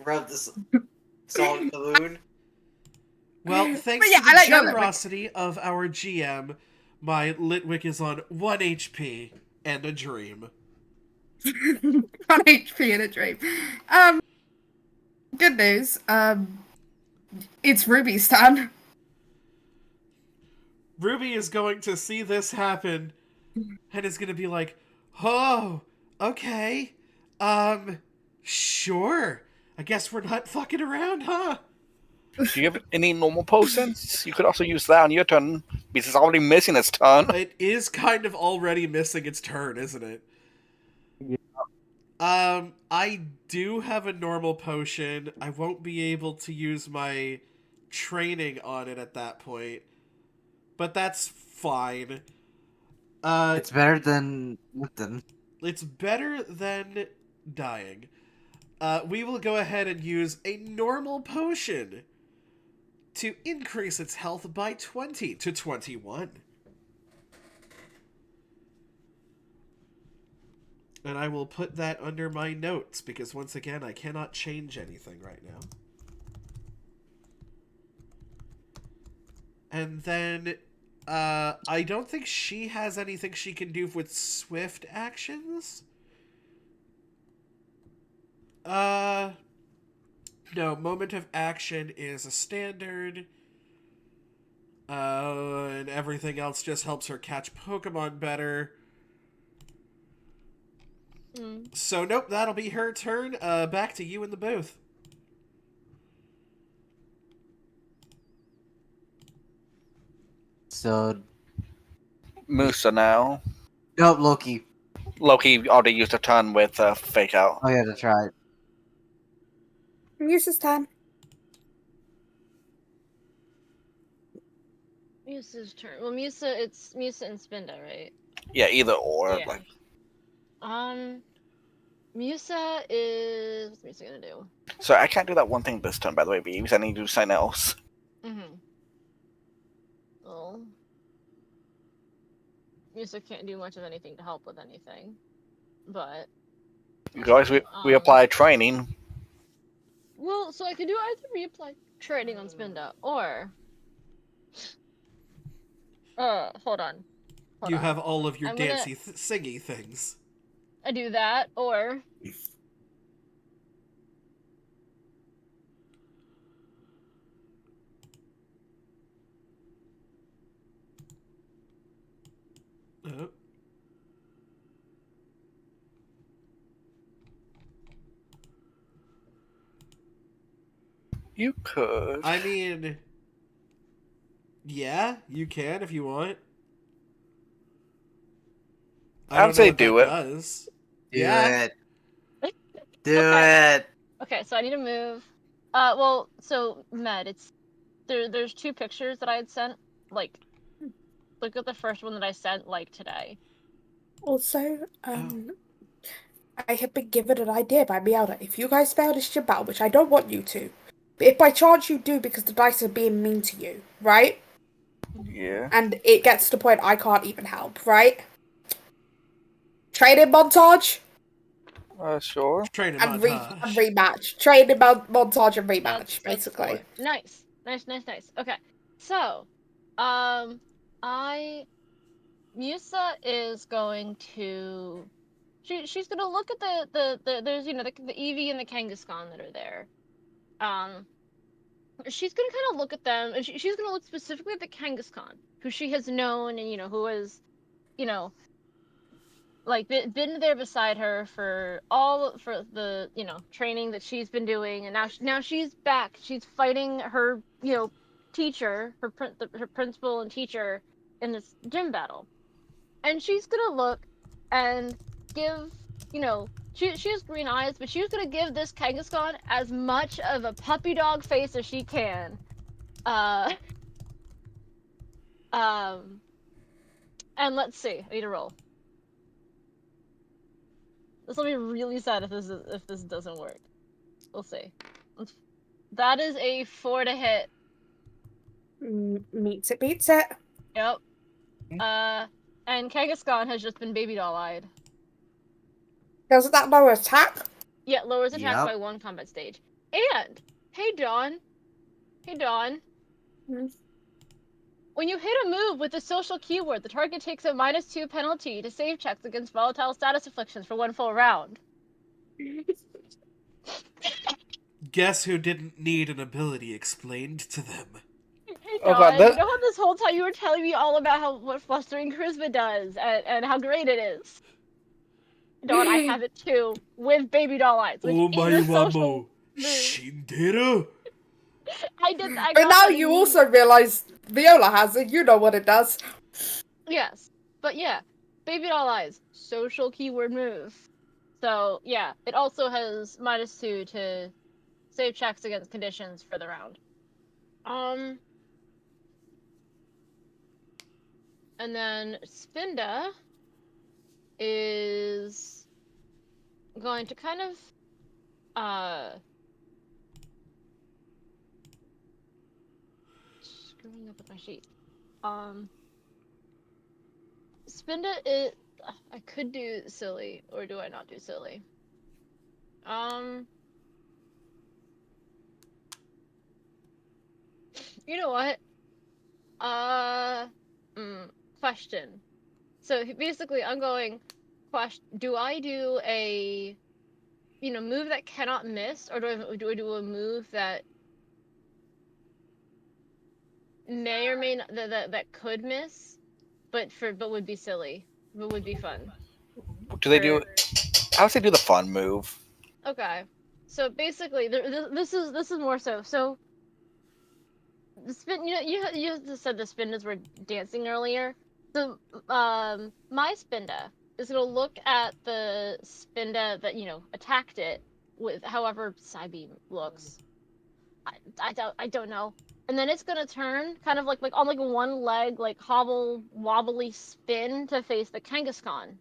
Rub this salt in the wound. Well, thanks yeah, to I the like your Litwick. generosity of our GM, my Litwick is on 1 HP and a dream. 1 HP in a dream. Good news. It's Ruby's turn. Ruby is going to see this happen and is going to be like, "Oh, okay. Sure. I guess we're not fucking around, huh?" Do you have any normal potions? You could also use that on your turn, because it's already missing its turn. It is kind of already missing its turn, isn't it? Yeah. I do have a normal potion. I won't be able to use my training on it at that point, but that's fine. It's better than nothing. It's better than dying. We will go ahead and use a normal potion to increase its health by 20 to 21. And I will put that under my notes, because once again, I cannot change anything right now. And then, I don't think she has anything she can do with swift actions. No, moment of action is a standard. And everything else just helps her catch Pokemon better. So, nope, that'll be her turn. Back to you in the booth. So, Musa now. nope, Loki. Loki already used a turn with Fake Out. Oh, yeah, that's right. Musa's turn. Musa's turn. Well, it's Musa and Spinda, right? Yeah, either or. Yeah. Like, Musa is... What's Musa gonna do? so I can't do that one thing this turn, by the way, Beavis. I need to do something else. Well... Musa can't do much of anything to help with anything. But... You guys, we apply training. Well, so I could do either reapply training on Spinda, or... hold on. You have all of your I'm dancey, singy things. I do that, or... You could. I mean, yeah, you can if you want. I would say do it. Does. Do Yeah. it. Do Okay. it. Okay, so I need to move. Well, so Med, it's there's two pictures that I had sent. Like, look at the first one that I sent like today. Also, I have been given an idea by Meowda. If you guys fail this gym battle, which I don't want you to, but if by chance you do because the dice are being mean to you, right? Yeah. And it gets to the point I can't even help, right? Training montage Sure. Training and montage. rematch. Training montage and rematch, That's basically. four. Nice. Okay, so, Musa is going to... She's gonna look at the there's, you know, the Eevee and the Kangaskhan that are there. She's gonna kind of look at them, and she's gonna look specifically at the Kangaskhan, who she has known, and, you know, who has, you know, like, been there beside her for the, you know, training that she's been doing, and now she's back. She's fighting her, you know, teacher, her principal and teacher in this gym battle, and she's gonna look and give, you know, she has green eyes, but she's gonna give this Kangaskhan as much of a puppy dog face as she can. And let's see. I need to roll. This will be really sad if this doesn't work. We'll see. That is a 4 to hit. Meets it, beats it. Yep. And Kangaskhan has just been baby doll-eyed. Doesn't that lower attack? Yeah, lowers attack Yep. by 1 combat stage. And, hey Dawn. When you hit a move with the social keyword, the target takes a -2 penalty to save checks against volatile status afflictions for 1 full round. Guess who didn't need an ability explained to them? I Oh god, You know how this whole time you were telling me all about what flustering charisma does and how great it is. Dawn, I have it too with baby doll eyes, which is a social move. Shindera? I But got now that you immediately. also realise Viola has it. You know what it does. Yes, but yeah, baby doll eyes, social keyword move. So yeah, it also has -2 to save checks against conditions for the round. And then Spinda is going to kind of screwing up with my sheet. Spinda is I could do silly, or do I not do silly? You know what? Uh, Question. So basically, I'm going. Question: Do I do a move that cannot miss, or do I do a move that may or may not that could miss, but would be silly, but would be fun? do they do? I would say do the fun move. Okay. So basically, this is more so. So the spin, you just said the spindas were dancing earlier. So my spinda is gonna look at the spinda that attacked it with however Psybeam looks. I don't know. And then it's gonna turn kind of like on like a one leg like hobble wobbly spin to face the Kangaskhan.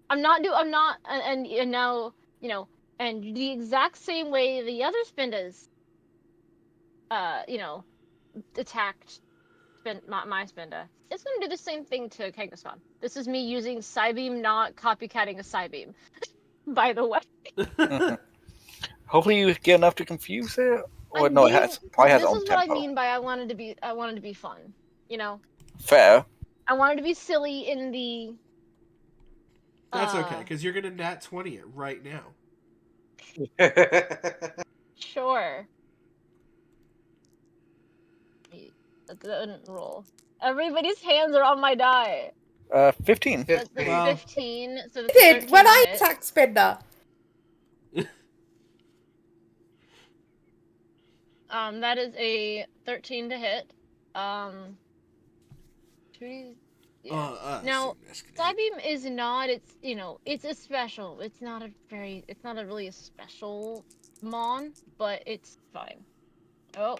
I'm not and now and the exact same way the other spindas uh you know attacked my spinda. It's gonna do the same thing to Kangaskhan. This is me using Psybeam, not copycatting a Psybeam. By the way, Hopefully you get enough to confuse it. Or I'm no, it being. has probably has its This own is what I tempo. mean by I wanted to be fun. You know, Fair. I wanted to be silly in the. That's okay, because you're gonna nat 20 it right now. Sure. That didn't roll. Everybody's hands are on my die. 15. That's 15. 15, so I that's a did 13 when to I hit. attacked Spinda. That is a 13 to hit. 2D, yeah. Now, Assume that's gonna hit. Psybeam is not. It's a special. It's not a really a special mon, but it's fine. Oh,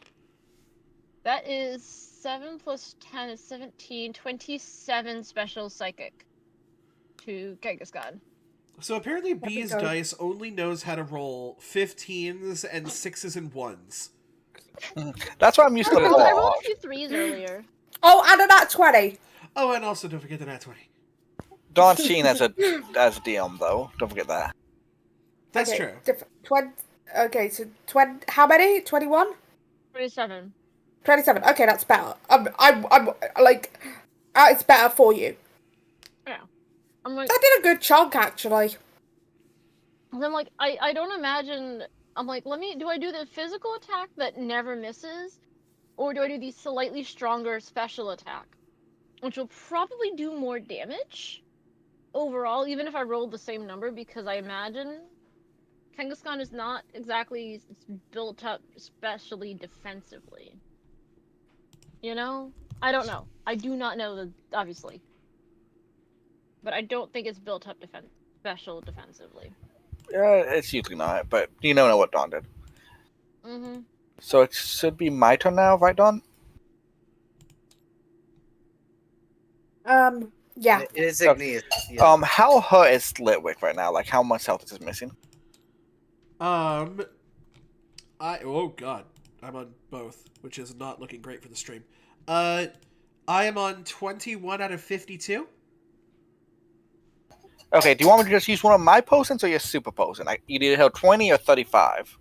that is 7 plus 10 is 17, 27 special psychic to Kangaskhan. So apparently There we B's go. dice only knows how to roll 15s and 6s and 1s. That's why I'm using the I rolled a barrage. few threes earlier. Oh, and a nat 20. Oh, and also don't forget the nat 20. Dawn's cheating as a DM though. Don't forget that. That's Okay, true. 20. Okay, so 20. How many? 21? 27. 27. Okay, that's better. I'm like, it's better for you. Yeah. I'm like, That did a good chunk, actually. I don't imagine. I'm like, do I do the physical attack that never misses? Or do I do the slightly stronger special attack? Which will probably do more damage overall, even if I rolled the same number, because I imagine Kangaskhan is not exactly built up especially defensively. You know? I don't know. I do not know, obviously. But I don't think it's built up special defensively. It's usually not, but you know what Dawn did. Mm-hmm. So it should be my turn now, right, Dawn? Yeah. It is Okay. Igneous. Yeah. How hurt is Litwick right now? Like, how much health is it missing? Oh god, I'm on both, which is not looking great for the stream. I am on 21 out of 52. Okay, do you want me to just use one of my potions or your super potion? You either have 20 or 35.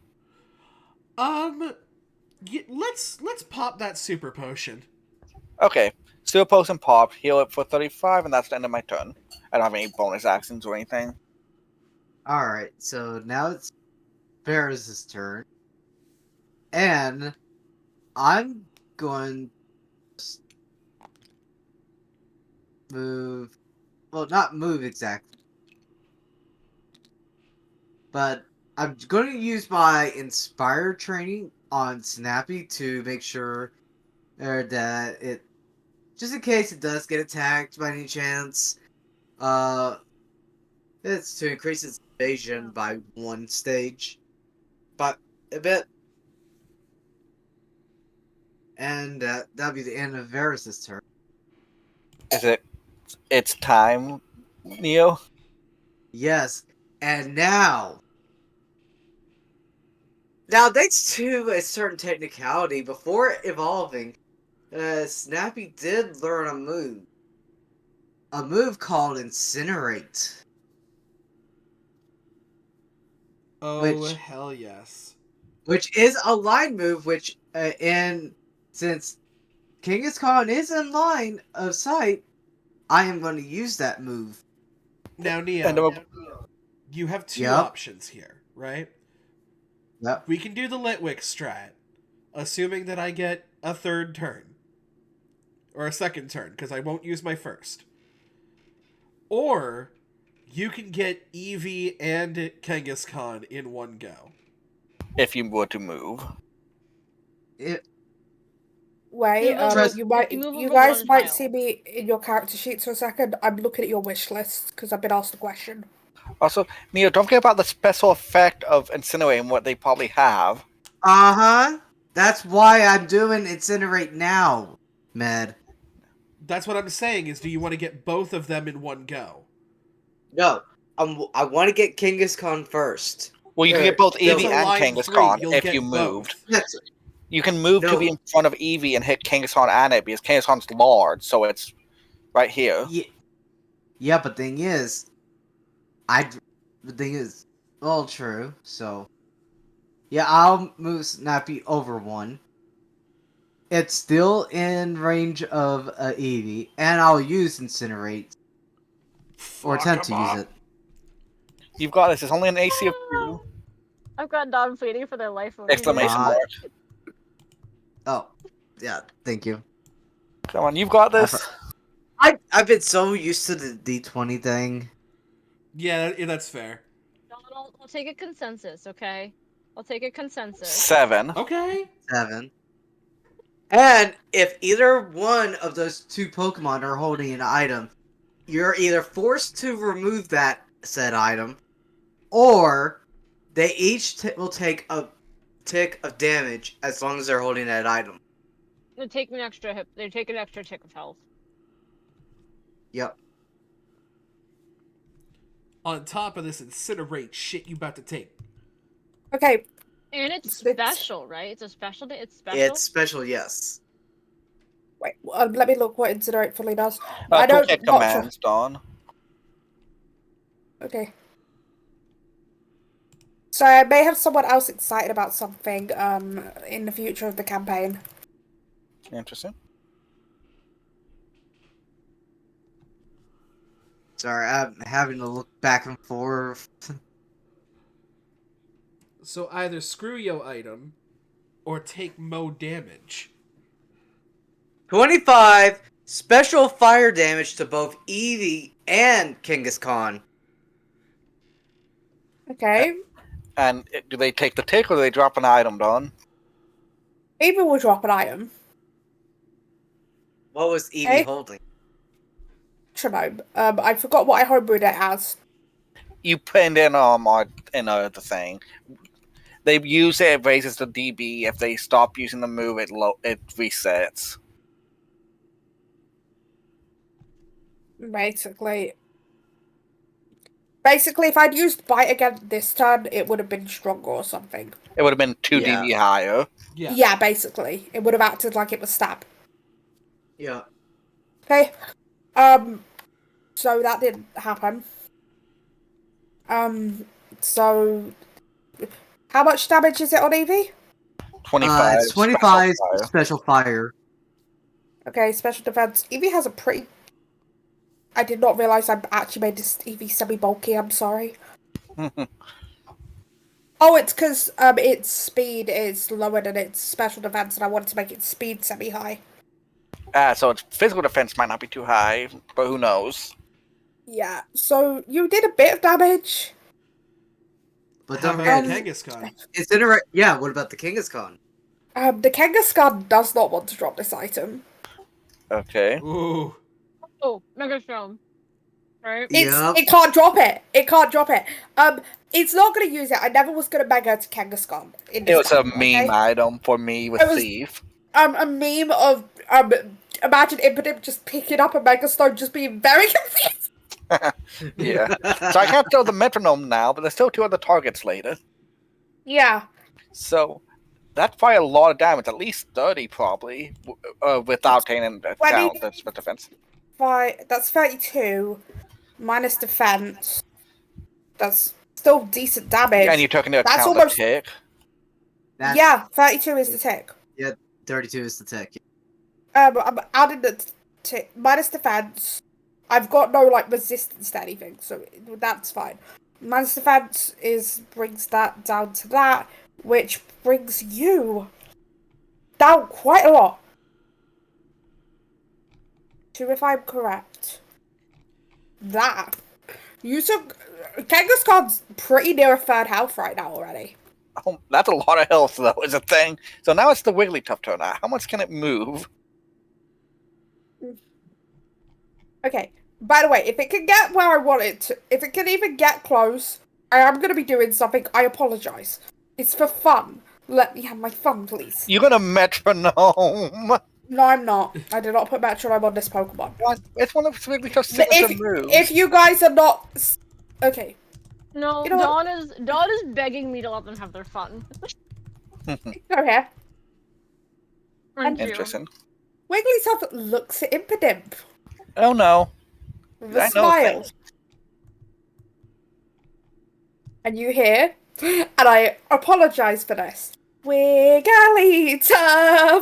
Let's pop that super potion. Okay, super potion pop, heal it for 35, and that's the end of my turn. I don't have any bonus actions or anything. Alright, so now it's Ferris's turn. And I'm going move. Well, not move exactly, but I'm going to use my Inspire training on Snappy to make sure that it, just in case it does get attacked by any chance, it's to increase its evasion by 1 stage, but a bit, and that'll be the end of Varys's turn. Is it? It's time, Neo. Yes, and now, thanks to a certain technicality, before evolving, Snappy did learn a move called Incinerate, Oh, which hell yes. is a line move, which and since Genghis Khan is in line of sight, I am going to use that move. Now, And Neo, you have two Yep, options here, right? yep. We can do the Litwick strat, assuming that I get a third turn. Or a second turn, because I won't use my first. Or you can get Eevee and Kangaskhan in one go. if you were to move, It, Wait, Trust- You move you over guys one might tile. see me in your character sheets for a second. I'm looking at your wish list because I've been asked a question. also Neo, don't forget about the special effect of incinerating what they probably have. uh-huh. That's why I'm doing Incinerate now, Med. That's what I'm saying, is do you want to get both of them in one go? No, I want to get Kangaskhan first. Well, you can get both It's Eevee a and line 3. Kangaskhan You'll if you get moved. both. That's You can move to No. be in front of Eevee and hit Kangaskhan and it because Kangaskhan's large, so it's right here. yeah, but the thing is, well, true. So, yeah, I'll move Snappy over 1. It's still in range of Eevee, and I'll use Incinerate, or attempt to use it. You've got this. It's only an AC of 2. I've got dogs waiting for their life over Exclamation here. mark. Oh, yeah, thank you. Come on, you've got this. I've been so used to the D20 thing. Yeah, that's fair. I'll take a consensus, okay? I'll take a consensus. 7. Okay. 7. And if either one of those 2 Pokemon are holding an item, you're either forced to remove that said item, or they each will take a tick of damage as long as they're holding that item. They take an extra hit. They take an extra tick of health. Yep. On top of this Incinerate shit you about to take. Okay, And it's It's- special, right? It's a special. It's special. It's special, yes. wait. Let me look what Incinerate fully does. I don't not get sure. commands, Don. Okay. So I may have someone else excited about something in the future of the campaign. Interesting. Sorry, I'm having to look back and forth. So either screw your item, or take mo damage. 25 special fire damage to both Eevee and Kangaskhan. Okay. And do they take the tick or do they drop an item, Don? Eevee will drop an item. What was Eevee Okay. holding? Trinome. I forgot what I homebrewed it as. You put it in the thing. They use it, it raises the DB. If they stop using the move, it resets. Basically, if I'd used Bite again this turn, it would have been stronger or something. It would have been 2 Yeah. DB higher. Yeah, basically. It would have acted like it was stab. Yeah. Okay. So that didn't happen. So how much damage is it on Eevee? 25. It's 25 special fire. special fire. Okay, special defense. Eevee has a pretty... I did not realise I actually made this Eevee semi-bulky, I'm sorry. Oh, it's because its speed is lower than its special defense, and I wanted to make its speed semi-high. So its physical defense might not be too high, but who knows? Yeah, so you did a bit of damage. But How don't about forget, the Kangaskhan? it's interesting. Yeah, what about the Kangaskhan? The Kangaskhan does not want to drop this item. Okay. Ooh. Oh, Mega Stone. Right? Yep. It can't drop it. It can't drop it. It's not gonna use it. I never was gonna mega to Kangaskhan in It this was a battle, meme okay? item for me with It was- Thief. A meme of imagine Impotent just picking up a Megastone, just being very confused. Yeah. So I can't throw the metronome now, but there's still 2 other targets later. Yeah. So that fire a lot of damage, at least 30 probably, without taking into account the split defense. That's 32 minus defense. That's still decent damage. And you took into That's account almost the tick. yeah. 32 is the tick. Yeah, 32 is the tick. I'm adding the minus defense. I've got no like resistance to anything, so that's fine. Minus defense brings that down to that, which brings you down quite a lot. 2 if I'm correct. That you took Kangaskhan's pretty near a third health right now already. Oh, that's a lot of health, though, is a thing. So now it's the Wigglytuff turn. How much can it move? Okay. By the way, if it can get where I want it to, if it can even get close, I am going to be doing something. I apologize. It's for fun. Let me have my fun, please. You're gonna metronome. No, I'm not. I did not put metronome on this Pokemon. What? It's one of Wigglytuff's signature moves. If you guys are not... Okay. No, You know what? Dawn is begging me to let them have their fun. Okay. Aren't you? Interesting. Wigglytuff looks at Impidimp Oh no. with a I know smile. things. And you hear, and I apologize for this. Wigglytuff,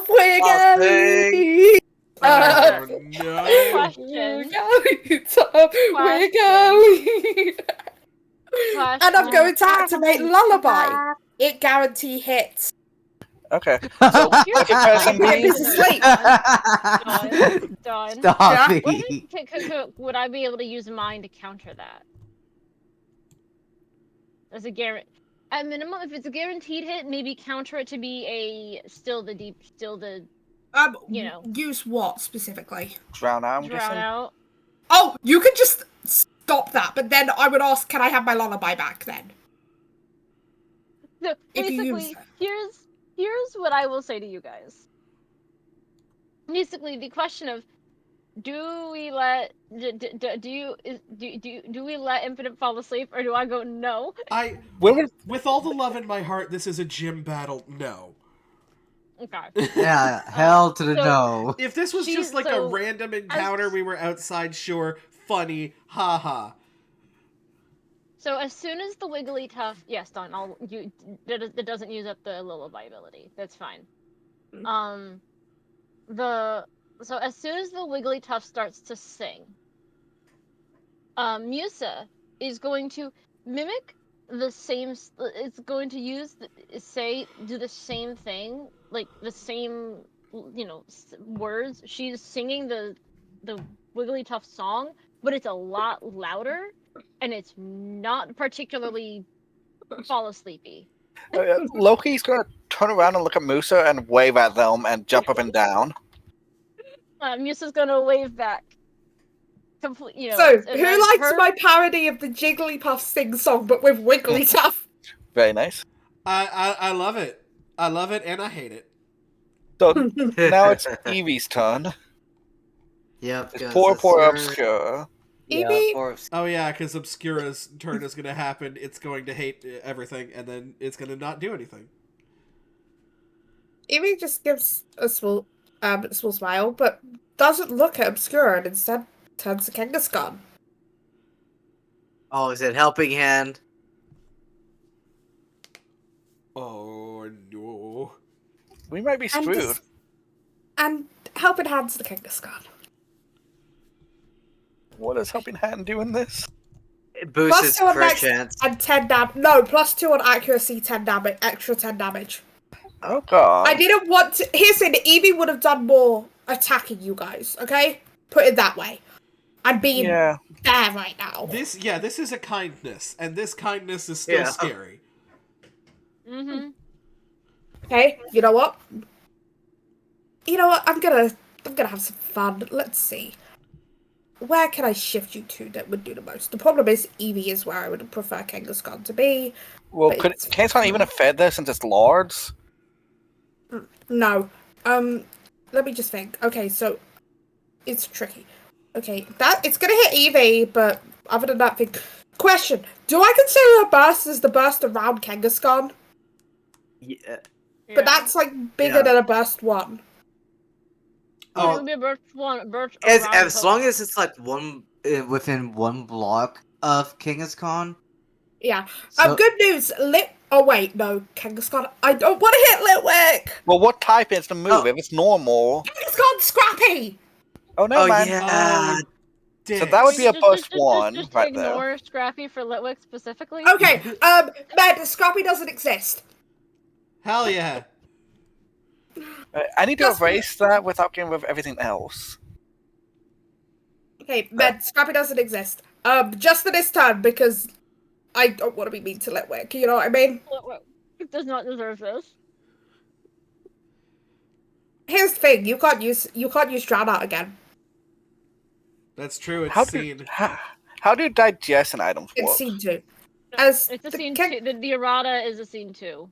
Wiggly. Oh no. Question. Wigglytuff, Wiggly. And I'm going to activate Lullaby. It guarantee hits. Okay. So Here's if it doesn't Impidimp be- is asleep. Dawn. Stop Yeah. me. Would I be able to use mine to counter that? As a guarantee. At minimum, if it's a guaranteed hit, maybe counter it to be still the you know. Use what specifically? Drown out, I'm drown guessing. out. Oh, you can just stop that, but then I would ask, can I have my Lullaby back then? So If you use basically, here's what I will say to you guys. Basically, the question of do we let do we let Infinite fall asleep, or do I go no? With all the love in my heart, this is a gym battle. No. Okay. Yeah, hell to the So- no. If this was just like a so, random encounter, we were outside, sure, funny, haha. So as soon as the Wigglytuff, yes, Don, that doesn't use up the Lullaby ability. That's fine. So as soon as the Wigglytuff starts to sing, Musa is going to mimic the same. It's going to do the same thing, like the same, words. She's singing the Wigglytuff song, but it's a lot louder, and it's not particularly fall asleepy. Loki's gonna turn around and look at Musa and wave at them and jump up and down. Musa's gonna wave back. So, who likes my parody of the Jigglypuff sing song, but with Wigglytuff? Very nice. I love it. I love it and I hate it. So now it's Eevee's turn. Yep. It's poor Obscure. Eevee? Oh yeah, because Obscura's turn is going to happen. It's going to hate everything, and then it's going to not do anything. Eevee just gives a small smile, but doesn't look at Obscura and instead turns to Kangaskhan. Oh, is it helping hand? Oh no. We might be screwed. And helping hands the Kangaskhan. What is Helping Hand doing this? It boosts its +2 on crit next chance. and 10 damage. No, +2 on accuracy, 10 damage. Extra 10 damage. Oh god. I didn't want to. Here's the thing, Evie would have done more attacking you guys, okay? Put it that way. I'm being Yeah. fair right now. This is a kindness, and this kindness is still Yeah. scary. Mm-hmm. Okay, you know what? You know what? I'm gonna have some fun. Let's see. Where can I shift you to that would do the most? The problem is Evie is where I would prefer Kangaskhan to be. Well, But could it's Kangaskhan even have fed this since it's lords? No. Let me just think. Okay, so it's tricky. Okay, it's gonna hit Evie, but other than that, think. Question: do I consider a burst as the burst around Kangaskhan? Yeah. But that's like bigger Yeah. than a burst one. Yeah, it Oh, would be a burst around as the long Pokemon. as it's like within one block of Kangaskhan. Yeah. So Good news. Oh wait, no, Kangaskhan. I don't want to hit Litwick. Well, what type is the move? Oh. If it's normal. Kangaskhan Scrappy. Oh, never mind. yeah. Oh, So that would be a Just- burst just- one just right there. ignore Scrappy for Litwick specifically. Okay. Man, Scrappy doesn't exist. hell yeah. I need to Just- erase that without getting rid of everything else. Okay, man, Scrappy doesn't exist. Just for this time because I don't want to be mean to Litwick. You know what I mean? It does not deserve this. Here's the thing: you can't use Drown Out again. That's true. It's How seen. do how do digestion items It's work? scene 2. No, As it's a the scene Kang- 2. The errata is a scene 2.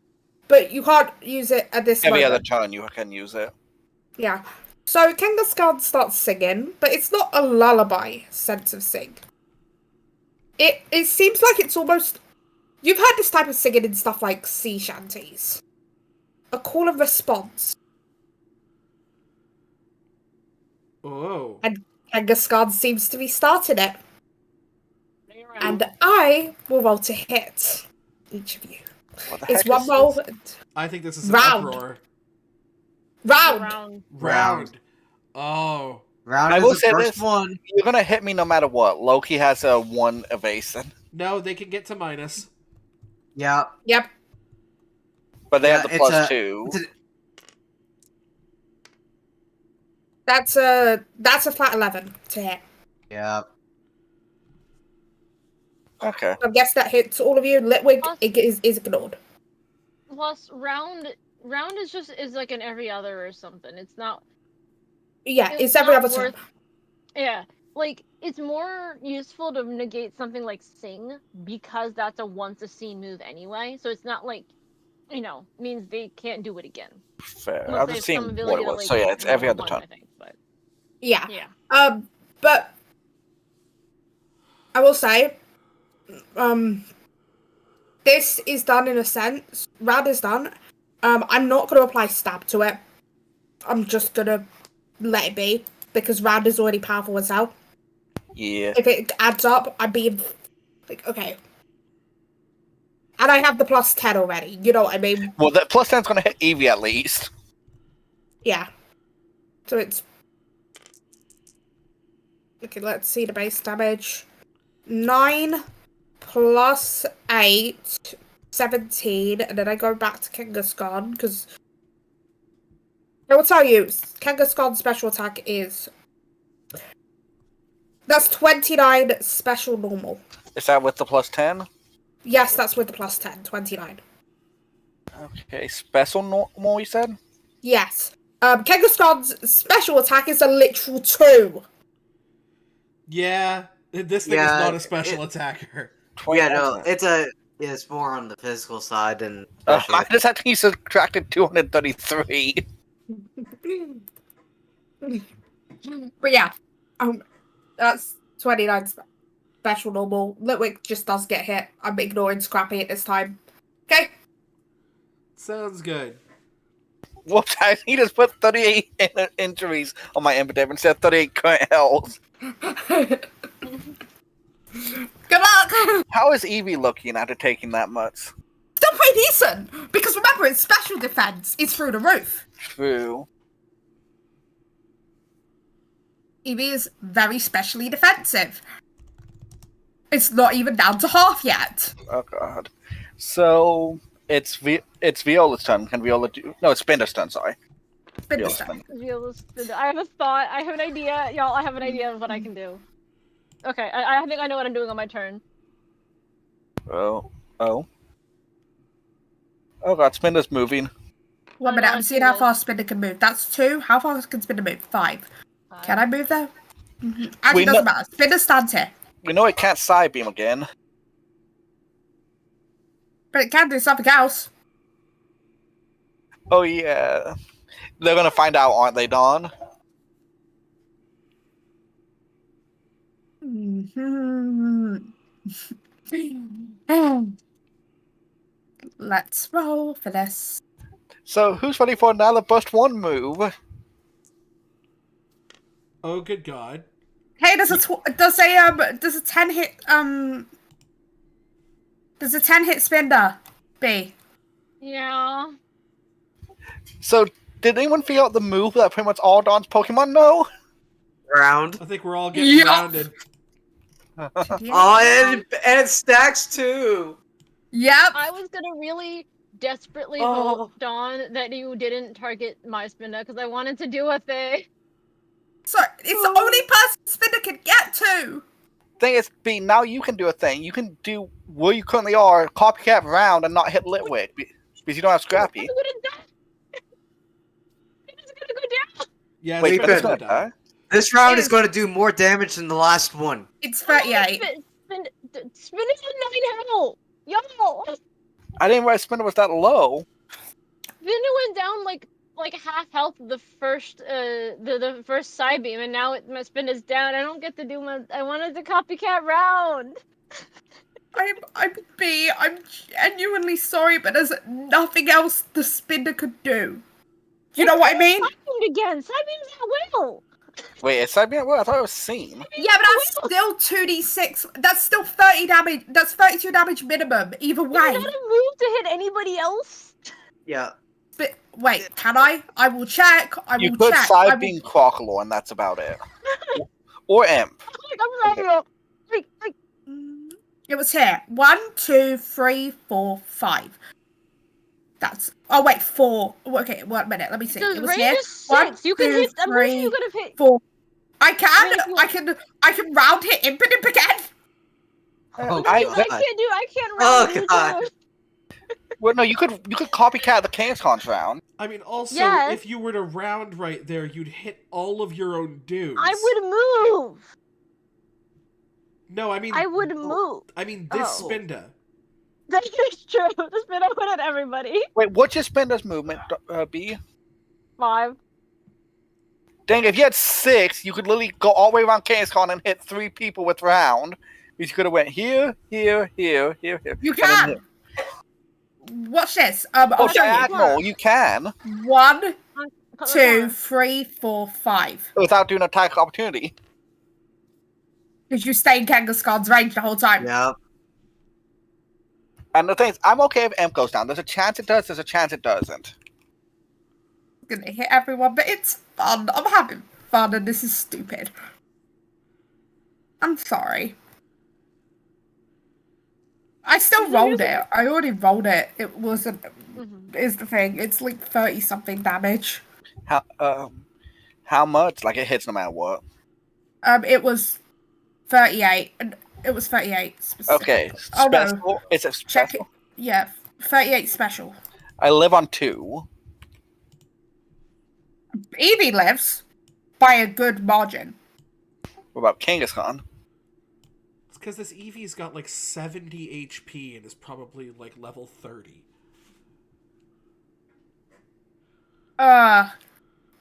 But you can't use it at this Every moment. other turn you can use it. Yeah. So Kangaskhan starts singing, but it's not a lullaby sense of sing. It seems like it's almost. You've heard this type of singing in stuff like sea shanties. A call and response. Oh. And Kangaskhan seems to be starting it. Bring it around. And I will roll to hit each of you. What the It's heck one is roll. this? I think this is an Round. uproar. Round. Round. Oh. Round I is will the say first this. one. You're gonna hit me no matter what. Loki has a 1 evasion, No, they can get to minus. Yeah. Yep. but they Yeah, have the it's plus a- 2. it's a- That's a flat 11 to hit. Yeah. Okay. I guess that hits all of you. Litwig Plus- is ignored. Plus, round is like an every other or something. It's not. Yeah, it's every not other turn. Yeah, like it's more useful to negate something like sing because that's a once a scene move anyway. So it's not like, means they can't do it again. Fair. Unless I'm they just have some seeing ability what it to, was. like, So yeah, it's every roll other one, turn. I think, but Yeah. yeah. But I will say, this is done in a sense. Rad is done. I'm not gonna apply stab to it. I'm just gonna let it be because Rad is already powerful as hell. Yeah. If it adds up, I'm being like, okay. And I have the plus 10 already. You know what I mean? Well, the plus 10's gonna hit Evie at least. Yeah. So it's. Okay, let's see the base damage. 9 plus 8, 17, and then I go back to Kangaskhan, because I will tell you, Kangaskhan's special attack is. That's 29 special normal. Is that with the plus 10? Yes, that's with the plus 10, 29. Okay, special normal, you said? Yes. Kangaskhan's special attack is a literal 2. Yeah. This thing Yeah, is not a special attacker. Yeah, no, it's more on the physical side and I just had to use subtracted 233. But yeah, that's 29 special normal. Litwick just does get hit. I'm ignoring Scrappy at this time. Okay? Sounds good. Whoops, he just put 38 injuries on my epidemic instead of 38 current health. Good luck! How is Evie looking after taking that much? Still pretty decent! Because remember, its special defense is through the roof. True. Eevee is very specially defensive. It's not even down to half yet. Oh god. So, it's Viola's turn. Can Viola do? No, it's Spinder's turn. Sorry. Spin Viola's stuff. turn. I have a thought. I have an idea, y'all. I have an idea of what I can do. Okay, I think I know what I'm doing on my turn. Oh. Oh god, Spinder's moving. 1 I minute, know I'm I seeing see how this. far Spinner can move. That's 2. How far can Spinner move? 5. Can I move there? Actually, We it doesn't know- matter. Spinner stands here. We know it can't side beam again. But it can do something else. Oh yeah. They're gonna find out, aren't they, Dawn? Let's roll for this. So who's ready for another burst 1 move? Oh, good God. Hey, does a 10 hit does a 10 hit Spinner? B. Yeah. So did anyone figure out the move that pretty much all Dawn's Pokemon know? Round. I think we're all getting Yup. rounded. Oh, and it stacks too. Yep. I was gonna really desperately Oh. hope, Dawn, that you didn't target my Spinda because I wanted to do a thing. So it's the only person Spinner can get to. Thing is, B, now you can do a thing. You can do where you currently are, copycat round, and not hit Litwick because you don't have Scrappy. I would have died. It's gonna go down. Yeah, Wait, Wait, but it's Spinner's gonna gonna die. die. This round Is- is going to do more damage than the last one. It's 38. Spinda's at 9 health. Y'all. I didn't realize Spinner was that low. Spinda went down like half health the first side beam, and now my Spinda's down. I don't get to do my. I wanted the copycat round. I'm B. I'm genuinely sorry, but there's nothing else the Spinner could do. You know what I mean? Side beamed again. Side beam's at will. Wait, it's side beam? Well, I thought it was seen. Yeah, but that's still 2d6. That's still 30 damage. That's 32 damage minimum, either Is way. that a move to hit anybody else? Yeah. But wait, can I? I will check. I You will could check. side beam Crocodile, and that's about it. Or Imp. I'm ready. Like, It was here. 1, 2, 3, 4, 5. That's. Oh wait, 4. Okay, 1 minute. Let me see. the It was range here. is 6. 1, You can 2, hit. I'm pretty sure 3, you could have hit. 4. I can. Wait, you- I can round hit Imp again. Oh, I God. can't Oh, round you God. too. Well, no, you could copycat the Kangaskhan's round. I mean, also, Yes. if you were to round right there, you'd hit all of your own dudes. I would move. No, I mean... I would move. I mean, this Oh. Spinda. That is true. The Spinda would hit everybody. Wait, what's your Spinder's movement, B? 5. Dang, if you had 6, you could literally go all the way around Kangaskhan and hit 3 people with round. You could have went here, here, here, here, here. You and then can. here. Watch this. Oh, I'll show you. diagonal, you can. 1, 2, 3, 4, 5. Without doing attack opportunity. Because you stay in Kangaskhan's range the whole time. Yeah. And the thing is, I'm okay if Imp goes down. There's a chance it does, there's a chance it doesn't. Gonna hit everyone, but it's fun. I'm having fun, and this is stupid. I'm sorry. I still rolled it. I already rolled it. It wasn't. Is the thing. It's like 30 something damage. How much? Like it hits no matter what. It was 38, and it was 38 specific. Okay. Oh Special. no. Is it Check it. special? Yeah, 38 special. I live on 2. Evie lives by a good margin. What about Kangaskhan? It's because this Eevee's got like 70 HP and is probably like level 30. I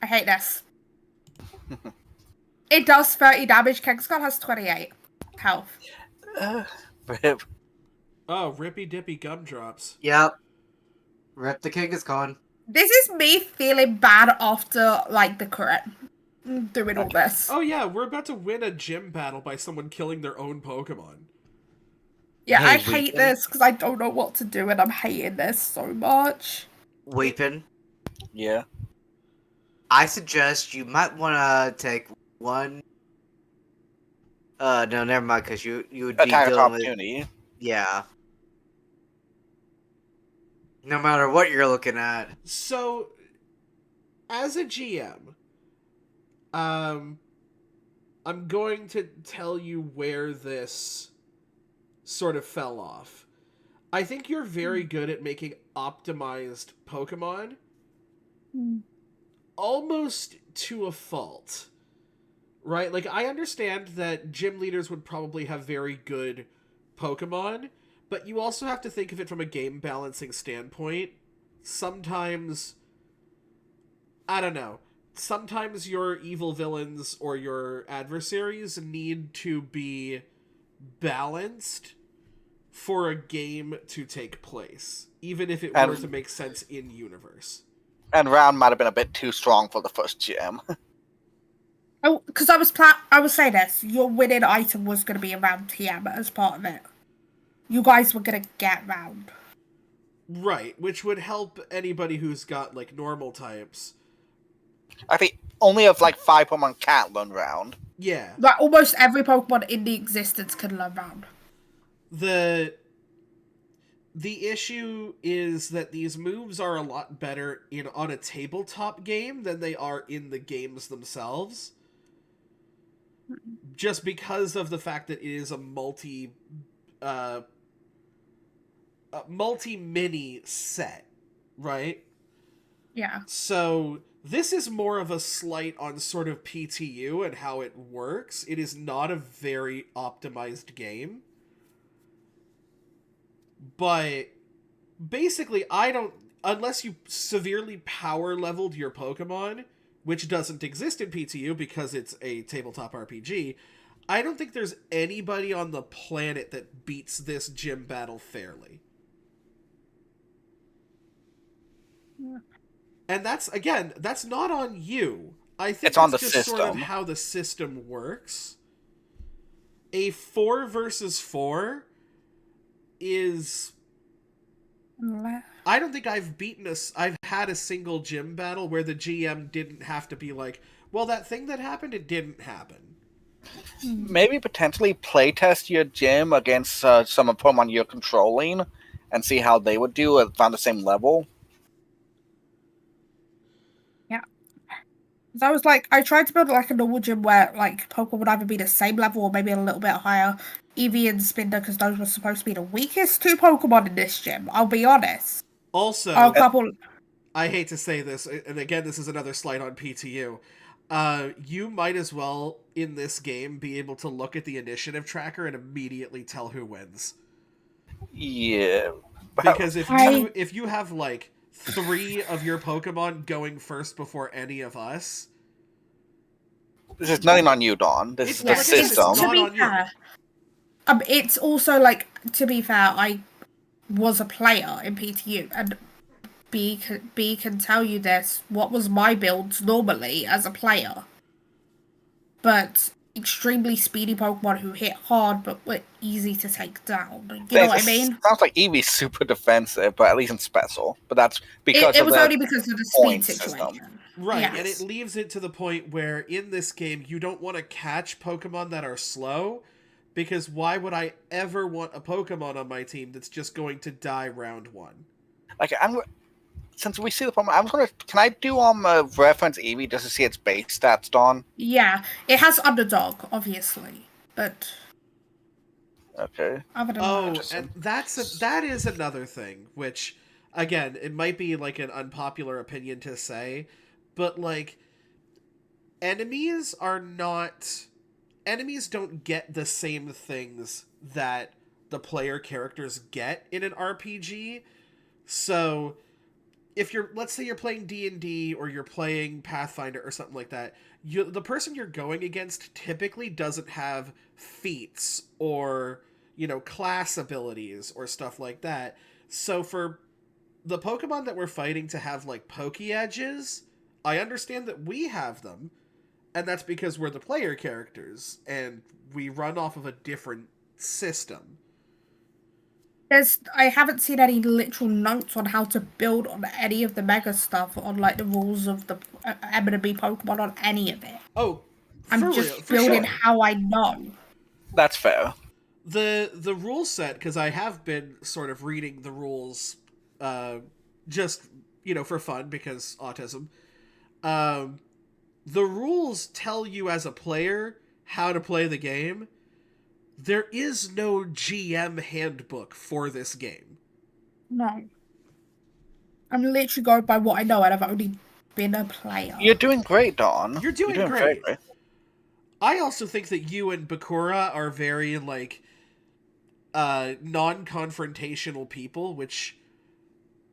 hate this. It does 30 damage. Kangaskhan has 28 health. Rip. Oh, rippy dippy gumdrops. Yep. Rip the Kangaskhan. This is me feeling bad after, like, the crit. Doing all this. Oh yeah, we're about to win a gym battle by someone killing their own Pokemon. Yeah, Hey, I hate Weepin. this because I don't know what to do and I'm hating this so much. Weepin. Yeah. I suggest you might want to take one. No, never mind, because you would be Attack dealing with. opportunity. Yeah. No matter what you're looking at. So, as a GM, I'm going to tell you where this sort of fell off. I think you're very good at making optimized Pokemon, almost to a fault. Right? Like, I understand that gym leaders would probably have very good Pokemon, but you also have to think of it from a game balancing standpoint. Sometimes, I don't know, sometimes your evil villains or your adversaries need to be balanced for a game to take place, even if it were to make sense in universe. And round might have been a bit too strong for the first gym. Oh, because I was saying this. Your winning item was going to be around TM as part of it. You guys were going to get round. Right, which would help anybody who's got, like, normal types. I think only of like 5 Pokemon can't learn round. Yeah. Like, almost every Pokemon in the existence can learn round. The issue is that these moves are a lot better on a tabletop game than they are in the games themselves. Just because of the fact that it is a multi-mini set, right? Yeah. So this is more of a slight on sort of PTU and how it works. It is not a very optimized game. But basically, unless you severely power leveled your Pokemon, which doesn't exist in PTU because it's a tabletop RPG, I don't think there's anybody on the planet that beats this gym battle fairly. Yeah. And that's not on you. I think It's on that's the just sort of system. how the system works. A 4 versus 4 is... I don't think I've had a single gym battle where the GM didn't have to be like, well, that thing that happened, it didn't happen. Maybe potentially playtest your gym against some of the Pokemon you're controlling and see how they would do around the same level. Yeah. So I was like, I tried to build like a normal gym where like Pokemon would either be the same level or maybe a little bit higher. Eevee and Spinda, because those were supposed to be the weakest 2 Pokemon in this gym. I'll be honest. Also, A couple. I hate to say this, and again, this is another slight on PTU. You might as well, in this game, be able to look at the initiative tracker and immediately tell who wins. Yeah. Because if you have like 3 of your Pokemon going first before any of us, This is nothing on you, Dawn. This is the like I said, it's system. not on you. It's also like, to be fair, I was a player in PTU, and B can tell you this. What was my builds normally as a player? But extremely speedy Pokemon who hit hard but were easy to take down. You know what I mean? Sounds like Eevee's super defensive, but at least in special. But that's because It of was the only because of the speed point situation. system. Right, Yes. and it leaves it to the point where in this game you don't want to catch Pokemon that are slow, because why would I ever want a Pokemon on my team that's just going to die round 1? Like since we see the Pokemon, I was gonna. Can I do reference Eevee just to see its base stats, Dawn? Yeah, it has Underdog, obviously, but Okay. other than Oh, that, and that is another thing, which, again, it might be like an unpopular opinion to say, but like, enemies don't get the same things that the player characters get in an RPG. So if let's say you're playing D&D or you're playing Pathfinder or something like that, the person you're going against typically doesn't have feats or, class abilities or stuff like that. So for the Pokemon that we're fighting to have like Poké-Edges, I understand that we have them, and that's because we're the player characters and we run off of a different system. I haven't seen any literal notes on how to build on any of the Mega stuff, on like the rules of the M&B Pokemon, on any of it. Oh, I'm just building how I know. That's fair. The rule set, because I have been sort of reading the rules just for fun because autism. The rules tell you as a player how to play the game. There is no GM handbook for this game. No. I'm literally going by what I know, and I've only been a player. You're doing great, Dawn. You're doing very great. great. I also think that you and Bakura are very non-confrontational people, which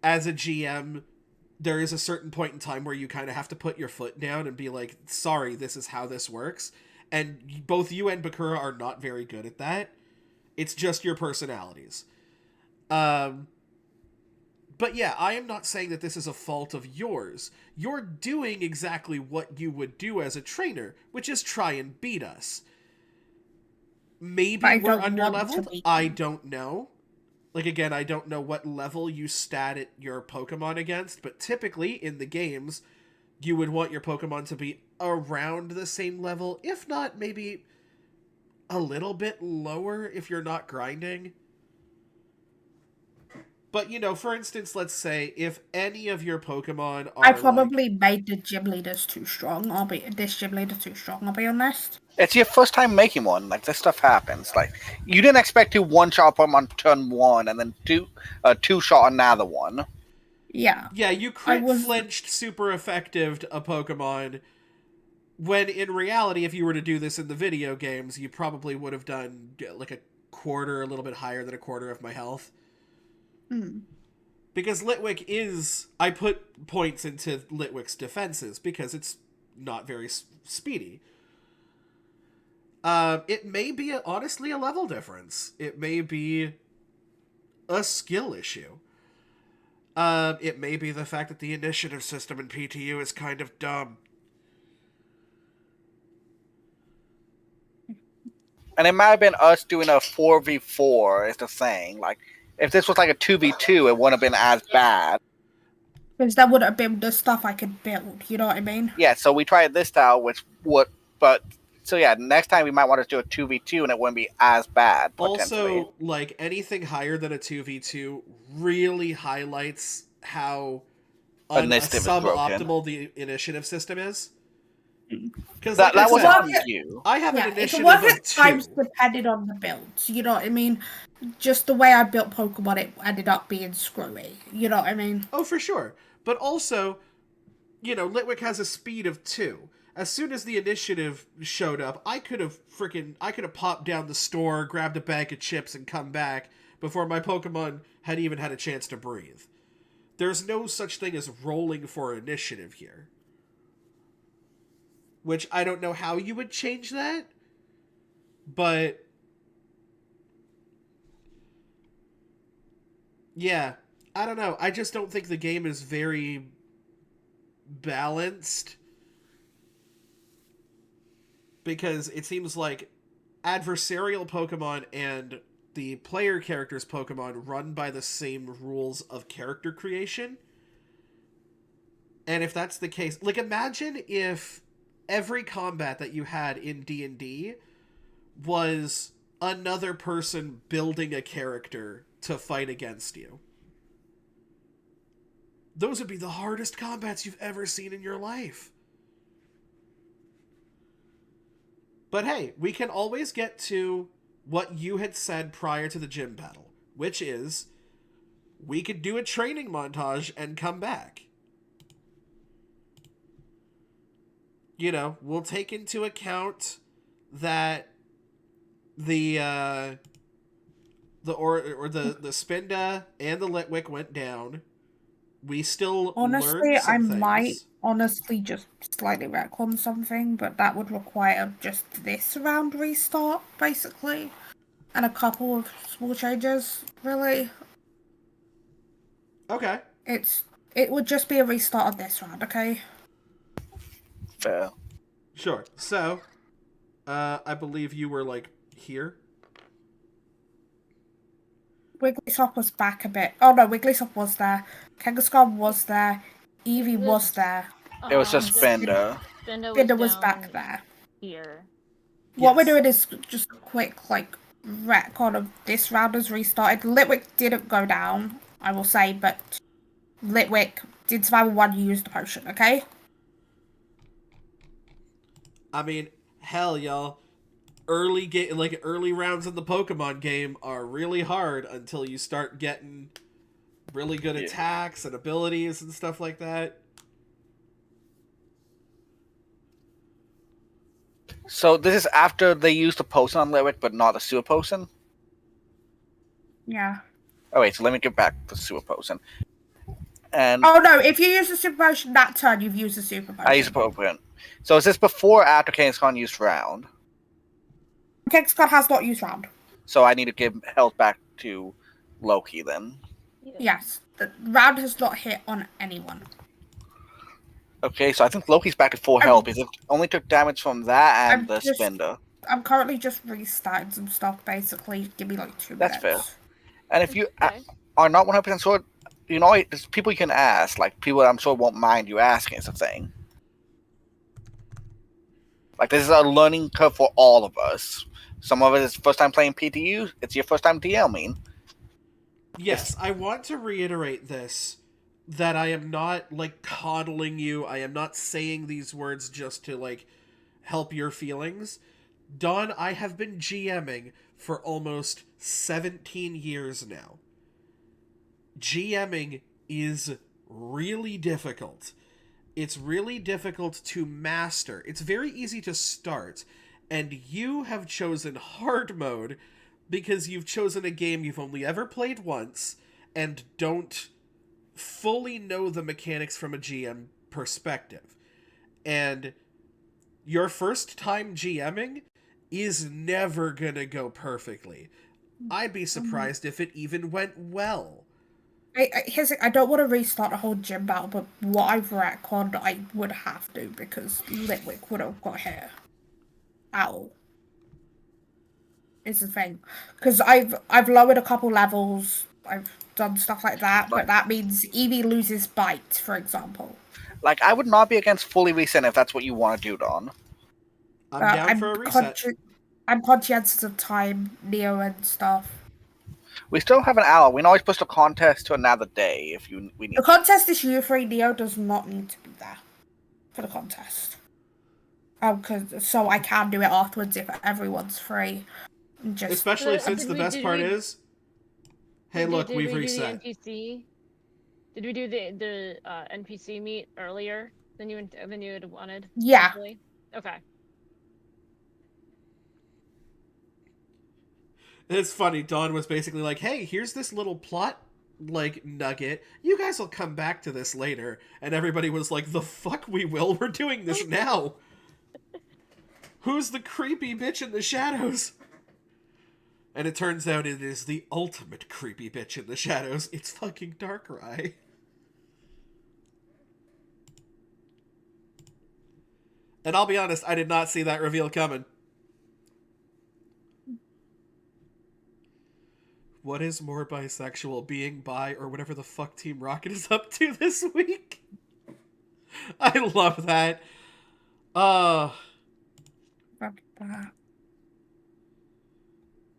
as a GM, there is a certain point in time where you kind of have to put your foot down and be like, sorry, this is how this works. And both you and Bakura are not very good at that. It's just your personalities. But yeah, I am not saying that this is a fault of yours. You're doing exactly what you would do as a trainer, which is try and beat us. Maybe we're underleveled? I don't know. Again, I don't know what level you stat at your Pokemon against, but typically in the games, you would want your Pokemon to be around the same level, if not maybe a little bit lower if you're not grinding. But, for instance, let's say if any of your Pokemon are I probably made the gym leaders too strong. I'll be honest. It's your first time making one. This stuff happens. You didn't expect to one-shot Pokemon turn 1 and then two-shot another one. Yeah. Yeah, you flinched super effective a Pokemon, when in reality, if you were to do this in the video games, you probably would have done a quarter, a little bit higher than a quarter of my health. Because Litwick I put points into Litwick's defenses because it's not very speedy. It may be honestly a level difference. It may be a skill issue. It may be the fact that the initiative system in PTU is kind of dumb. And it might have been us doing a 4v4 is the thing. If this was a 2v2, it wouldn't have been as bad. Because that wouldn't have been the stuff I could build, you know what I mean? Yeah, so we tried this style, next time we might want to do a 2v2 and it wouldn't be as bad, potentially. Also, anything higher than a 2v2 really highlights how suboptimal the initiative system is. Because that was you. I have an initiative of 2. Times depended on the builds, you know what I mean? Just the way I built Pokemon, it ended up being screwy, you know what I mean? Oh, for sure. But also, Litwick has a speed of 2. As soon as the initiative showed up, I could have popped down the store, grabbed a bag of chips, and come back before my Pokemon had even had a chance to breathe. There's no such thing as rolling for initiative here. Which I don't know how you would change that, but yeah, I don't know. I just don't think the game is very balanced, because it seems like adversarial Pokemon and the player character's Pokemon run by the same rules of character creation. And if that's the case, imagine if every combat that you had in D&D was another person building a character to fight against you. Those would be the hardest combats you've ever seen in your life. But hey, we can always get to what you had said prior to the gym battle, which is we could do a training montage and come back. We'll take into account that the Spinda and the Litwick went down. We still honestly, I things. might honestly just slightly retcon something, but that would require just this round restart, basically, and a couple of small changes, really. Okay. It would just be a restart of this round, okay? Fair. Sure. So, I believe you were here. Wigglytuff was back a bit. Oh no, Wigglytuff was there. Kangaskhan was there. Eevee was there. It was just Spinda. Spinda was back there. Here. What we're doing is just a quick retcon of this round has restarted. Litwick didn't go down. I will say, but Litwick did survival 1, you used the potion, okay? I mean, hell, y'all. Early rounds in the Pokemon game are really hard until you start getting really good attacks and abilities and stuff like that. So this is after they used the potion on Lyric, but not the sewer potion? Yeah. Oh wait, so let me get back the sewer potion. And Oh no, if you use the super potion that turn, you've used the super potion. I use appropriate. So is this before or after Kangaskhan used round? Kangaskhan has not used round. So I need to give health back to Loki then. Yes. The round has not hit on anyone. Okay, so I think Loki's back to full health because it only took damage from that and the Spinda. I'm currently just restarting some stuff, basically. Give me like 2 minutes. That's fair. And if you Okay. are not 100% sure, you know, there's people you can ask. Like, people I'm sure won't mind you asking is a thing. Like, this is a learning curve for all of us. Some of it is first time playing PTU. It's your first time DMing. Yes, I want to reiterate this, that I am not, like, coddling you. I am not saying these words just to, like, help your feelings. Dawn, I have been GMing for almost 17 years now. GMing is really difficult. It's really difficult to master. It's very easy to start, and you have chosen hard mode because you've chosen a game you've only ever played once and don't fully know the mechanics from a GM perspective. And your first time GMing is never gonna go perfectly. I'd be surprised if it even went well. I don't want to restart the whole gym battle, but what I've retconned, I would have to because Litwick would have got hit. At all. Is the thing. Because I've lowered a couple levels, I've done stuff like that, but that means Eevee loses bite, for example. Like, I would not be against fully reset if that's what you want to do, Don. I'm down for a reset. I'm conscientious of time, Neo, and stuff. We still have an hour. We can always push the contest to another day if we need. The contest is you free. Neo does not need to be there for the contest. So I can do it afterwards if everyone's free. Just Especially since the best part is, hey, look, we've Did we reset. do the NPC? Did we do the NPC meet earlier than you had wanted? Yeah. Initially? Okay. It's funny, Dawn was basically like, hey, here's this little plot, like, nugget. You guys will come back to this later. And everybody was like, the fuck we will? We're doing this now. Who's the creepy bitch in the shadows? And it turns out it is the ultimate creepy bitch in the shadows. It's fucking Darkrai. And I'll be honest, I did not see that reveal coming. What is more bisexual, being bi or whatever the fuck Team Rocket is up to this week? I love that.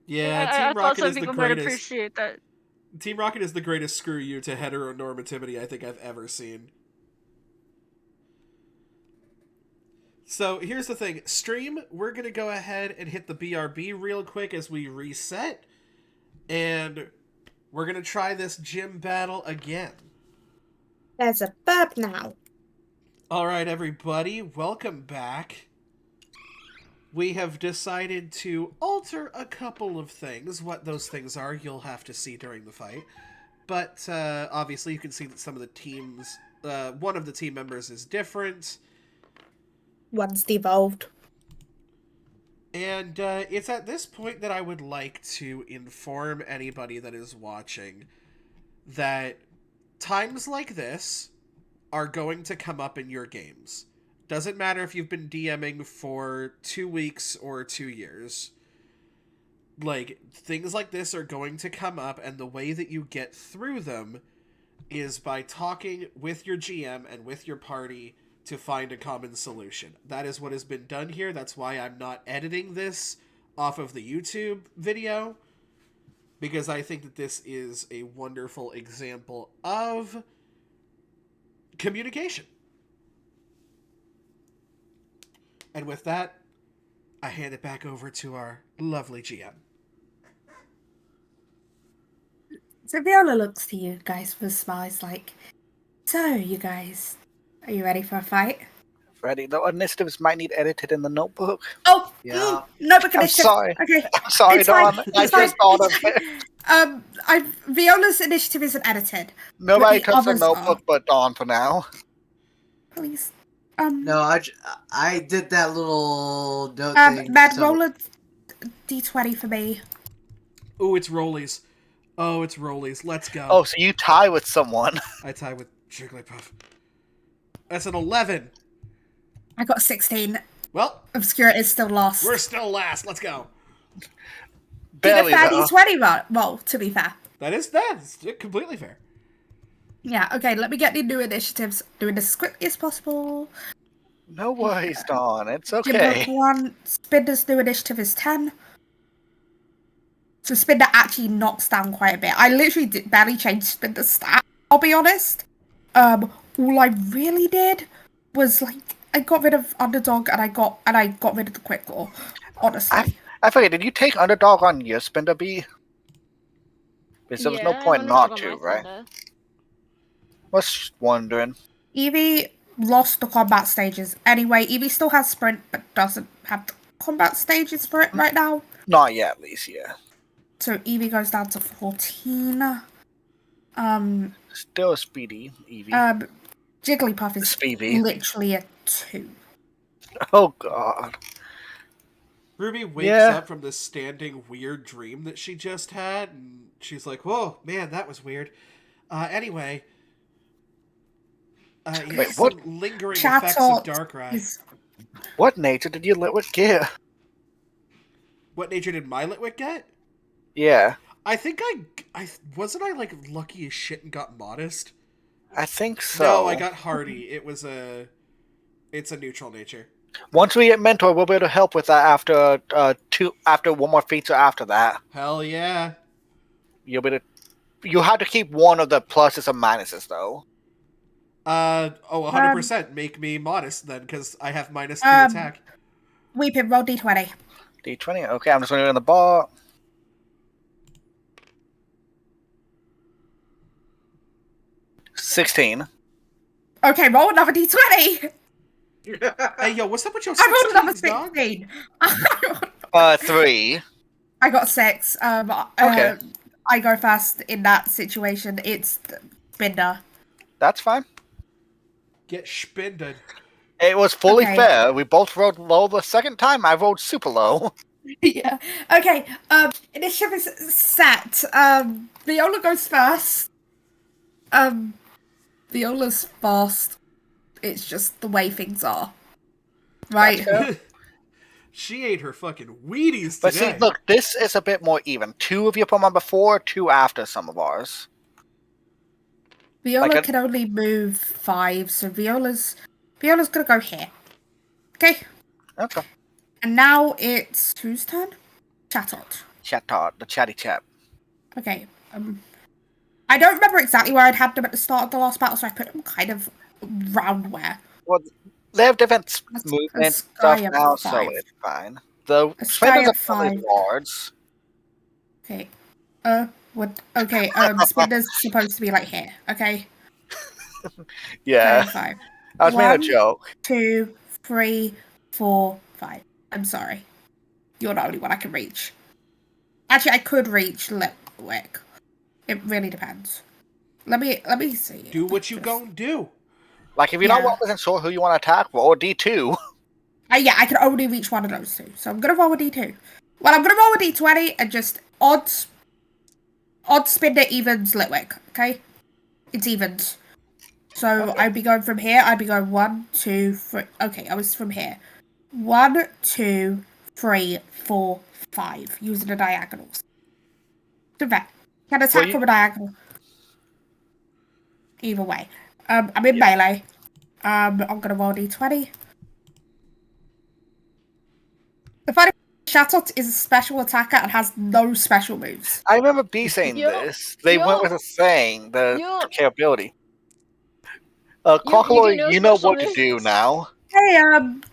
Yeah, Team Rocket is the greatest. Appreciate that. Team Rocket is the greatest screw you to heteronormativity I think I've ever seen. So here's the thing. Stream, we're going to go ahead and hit the BRB real quick as we reset. And we're going to try this gym battle again. There's a burp now. Alright, everybody. Welcome back. We have decided to alter a couple of things. What those things are, you'll have to see during the fight. But obviously you can see that some of the teams... one of the team members is different. One's devolved. And it's at this point that I would like to inform anybody that is watching that times like this are going to come up in your games. Doesn't matter if you've been DMing for 2 weeks or 2 years. Like, things like this are going to come up, and the way that you get through them is by talking with your GM and with your party to find a common solution. That is what has been done here. That's why I'm not editing this off of the YouTube video. because I think that this is a wonderful example of communication. And with that, I hand it back over to our lovely GM. So Viola looks to you guys with smiles like, so you guys, are you ready for a fight? Ready? The initiatives might need edited in the notebook. Oh, Yeah. notebook I'm initiative. sorry. Okay, I'm sorry, it's fine. Dawn. I It's fine. just thought of It's it. fine. Viola's initiative isn't edited. Nobody the touched the others notebook are. but Dawn for now. Please. No, I did that little note thing. Mad, So roll a d20 for me. Ooh, it's rollies. Oh, it's rollies. Let's go. Oh, so you tie with someone. I tie with Jigglypuff. That's an 11. I got 16. Well, Obscura is still lost. we're still last. Let's go. Did a Barely, fair though. d20 roll, to be fair. That's completely fair. Yeah, okay, let me get the new initiatives. Doing this as quickly as possible. No worries, Dawn. It's Jim okay. Hook 1. Spinder's new initiative is 10. So Spinder actually knocks down quite a bit. I literally barely changed Spinder's stat, I'll be honest. All I really did was like I got rid of Underdog and I got rid of the Quick Law. Honestly. I forget, did you take Underdog on your Spinda B? Because there was no Yeah, point I'm not underdog to, on my right? Spinda. Was just wondering. Evie lost the combat stages. Anyway, Evie still has sprint but doesn't have the combat stages for it right now. Not yet, at least, yeah. So Evie goes down to 14. Still a speedy, Evie. Jigglypuff is Speedy. literally a 2. Oh, God. Ruby wakes Yeah. up from this standing weird dream that she just had, and she's like, whoa, man, that was weird. Anyway. Wait, what? Some lingering effects of Darkrai. is What nature did you Litwick get? What nature did my Litwick get? Yeah, I think I wasn't I like lucky as shit and got modest. I think so. No, I got hardy. It's a neutral nature. Once we get mentor, we'll be able to help with that after one more feature after that. Hell yeah. You'll be able to, you have to keep one of the pluses and minuses though. 100%. Make me modest then, because I have -2 attack. Weeping, roll d20. D20. Okay, I'm just going to go in the bar. $16. Okay, roll another d20. Hey, yo, what's up with your I rolled another 16s, dog? 3. I got 6. Okay. I go fast in that situation. It's Spinder. That's fine. Get spinded. It was fully Okay. fair. We both rolled low the second time. I rolled super low. Yeah. Okay. Initiative is set. Viola goes first. Viola's fast. It's just the way things are. Right. That's fair. She ate her fucking Wheaties But today. see, look, this is a bit more even. 2 of your Pokemon before, 2 after some of ours. Viola Like can only move 5, so Viola's gonna go here. Okay. Okay. And now it's whose turn? Chatot. Chatot, the chatty chap. Okay. I don't remember exactly where I'd had them at the start of the last battle, so I put them kind of round where. Well, they have different A movement sky stuff of now, so 5. it's fine. The A sky Spinders of are probably 5. large. Okay. What? Okay. Spinder's supposed to be like here. Okay. Yeah, Sky of 5. I was making a 1, joke. 2, 3, 4, 5. I'm sorry. You're the only one I can reach. Actually, I could reach Litwick. It really depends. Let me see. Do what you gon' do. Like, if you're Yeah. not 100% sure who you want to attack, roll D2. Yeah, I can only reach one of those two. So I'm gonna roll a d2. Well, I'm gonna roll a d20 and just odd Spinder evens Litwick. Okay, it's evens. So Okay. I'd be going from here. I'd be going 1, 2, 3. Okay, I was from here. 1, 2, 3, 4, 5. Using the diagonals. So that can attack from a diagonal. Either way. I'm in melee. I'm gonna roll d20. The funny Chatot is a special attacker and has no special moves. I remember B saying Yo, this. They yo, went with a saying, the yo. capability. You Crocoloid, get no you know special what to do moves. now. Hey,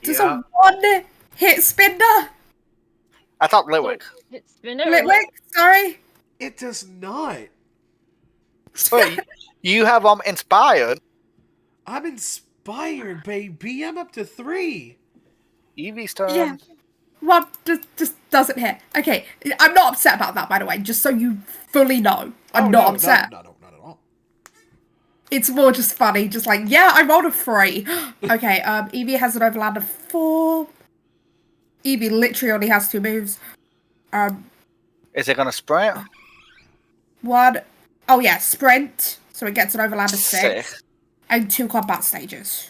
does Yeah. a 1 hit Spinner? I thought Litwick. Hit spin it or Litwick, sorry. It does not. Wait, you have inspired. I'm inspired, baby. I'm up to 3. Evie's turn. Yeah. One just doesn't hit. Okay, I'm not upset about that, by the way, just so you fully know. I'm not upset. Not at all. It's more just funny, just like, yeah, I rolled a 3. Okay, Evie has an overland of 4. Evie literally only has 2 moves. Is it gonna sprint? 1. Oh yeah, sprint. So it gets an overland of 6. 6. And 2 combat stages.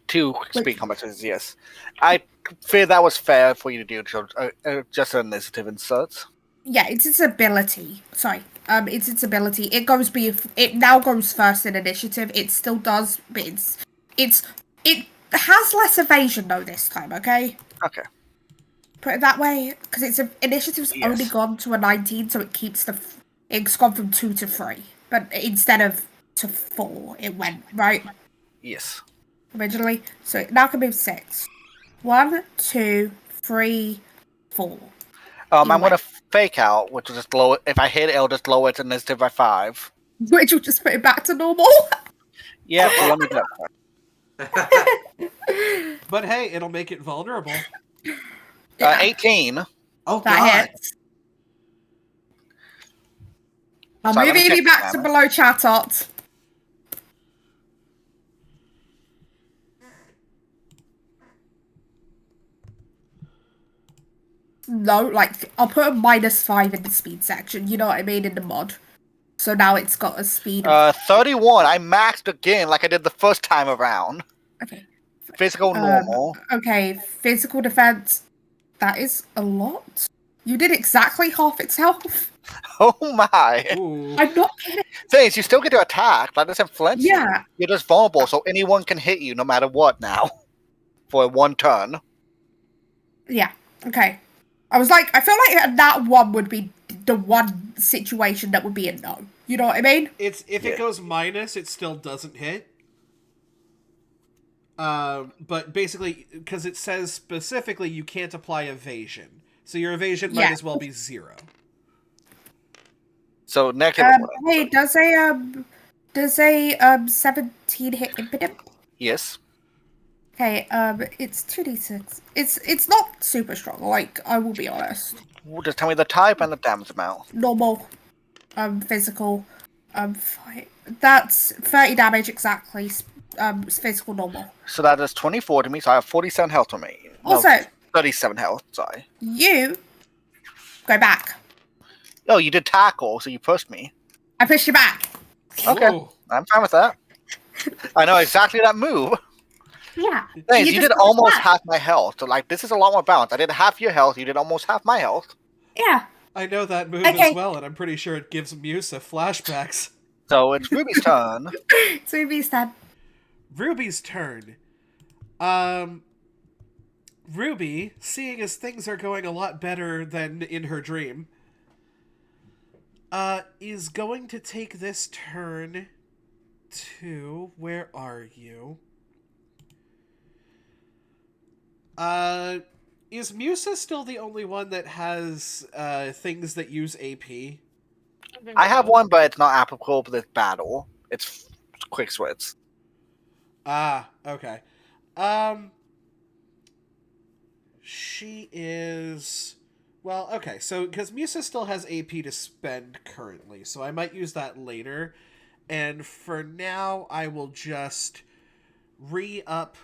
2 speed combat stages, yes. I fear that was fair for you to do, just an initiative insert. Yeah, it's its ability. Sorry. It's its ability. It now goes first in initiative. It still does, but it has less evasion though this time, okay? Okay. Put it that way, because initiative's Yes. only gone to a 19, so it keeps it's gone from 2 to 3. But instead of to 4, it went, right? Yes. Originally. So it now can move 6. 1, 2, 3, 4. I'm Anyway. gonna fake out, which will just lower. If I hit it, it'll just lower its initiative by 5. Which will just put it back to normal. Yeah, let me do that. But hey, it'll make it vulnerable. 18. Oh That god. hits. I'm Sorry, let me moving you check back the to damage. below Chatot. No, like, I'll put a -5 in the speed section, you know what I mean, in the mod. So now it's got a speed of... 31. I maxed again, like I did the first time around. Okay. Physical normal. Okay, physical defense. That is a lot. You did exactly half its health. Oh my! Ooh. I'm not kidding. Things you still get to attack. That doesn't flinch. you. Yeah. You're just vulnerable, so anyone can hit you no matter what now. For 1 turn. Yeah, okay. I feel like that one would be the one situation that would be a no. You know what I mean? If Yeah. it goes minus, it still doesn't hit. But basically, because it says specifically you can't apply evasion, so your evasion might Yeah. as well be 0. So negative 1. Hey, does a 17 hit impotent? Yes. Okay, it's 2d6. It's not super strong, like, I will be honest. Just tell me the type and the damage amount. Normal, physical, that's 30 damage exactly, physical normal. So that is 24 to me, so I have 47 health to me. No, Also, 37 health, sorry. you go back. Oh, you did tackle, so you pushed me. I push you back. Okay. Whoa. I'm fine with that. I know exactly that move. Yeah. Thanks, you just did push almost back. half my health. So, like, this is a lot more balanced. I did half your health, you did almost half my health. Yeah. I know that move Okay. as well, and I'm pretty sure it gives Musa flashbacks. So it's Ruby's turn. So Ruby's turn. Ruby's turn. Ruby, seeing as things are going a lot better than in her dream, is going to take this turn to... Where are you? Is Musa still the only one that has, things that use AP? I have one, but it's not applicable for this battle. It's quick switch. Ah, okay. She is... Well, okay, so, because Musa still has AP to spend currently, so I might use that later. And for now, I will just re-up,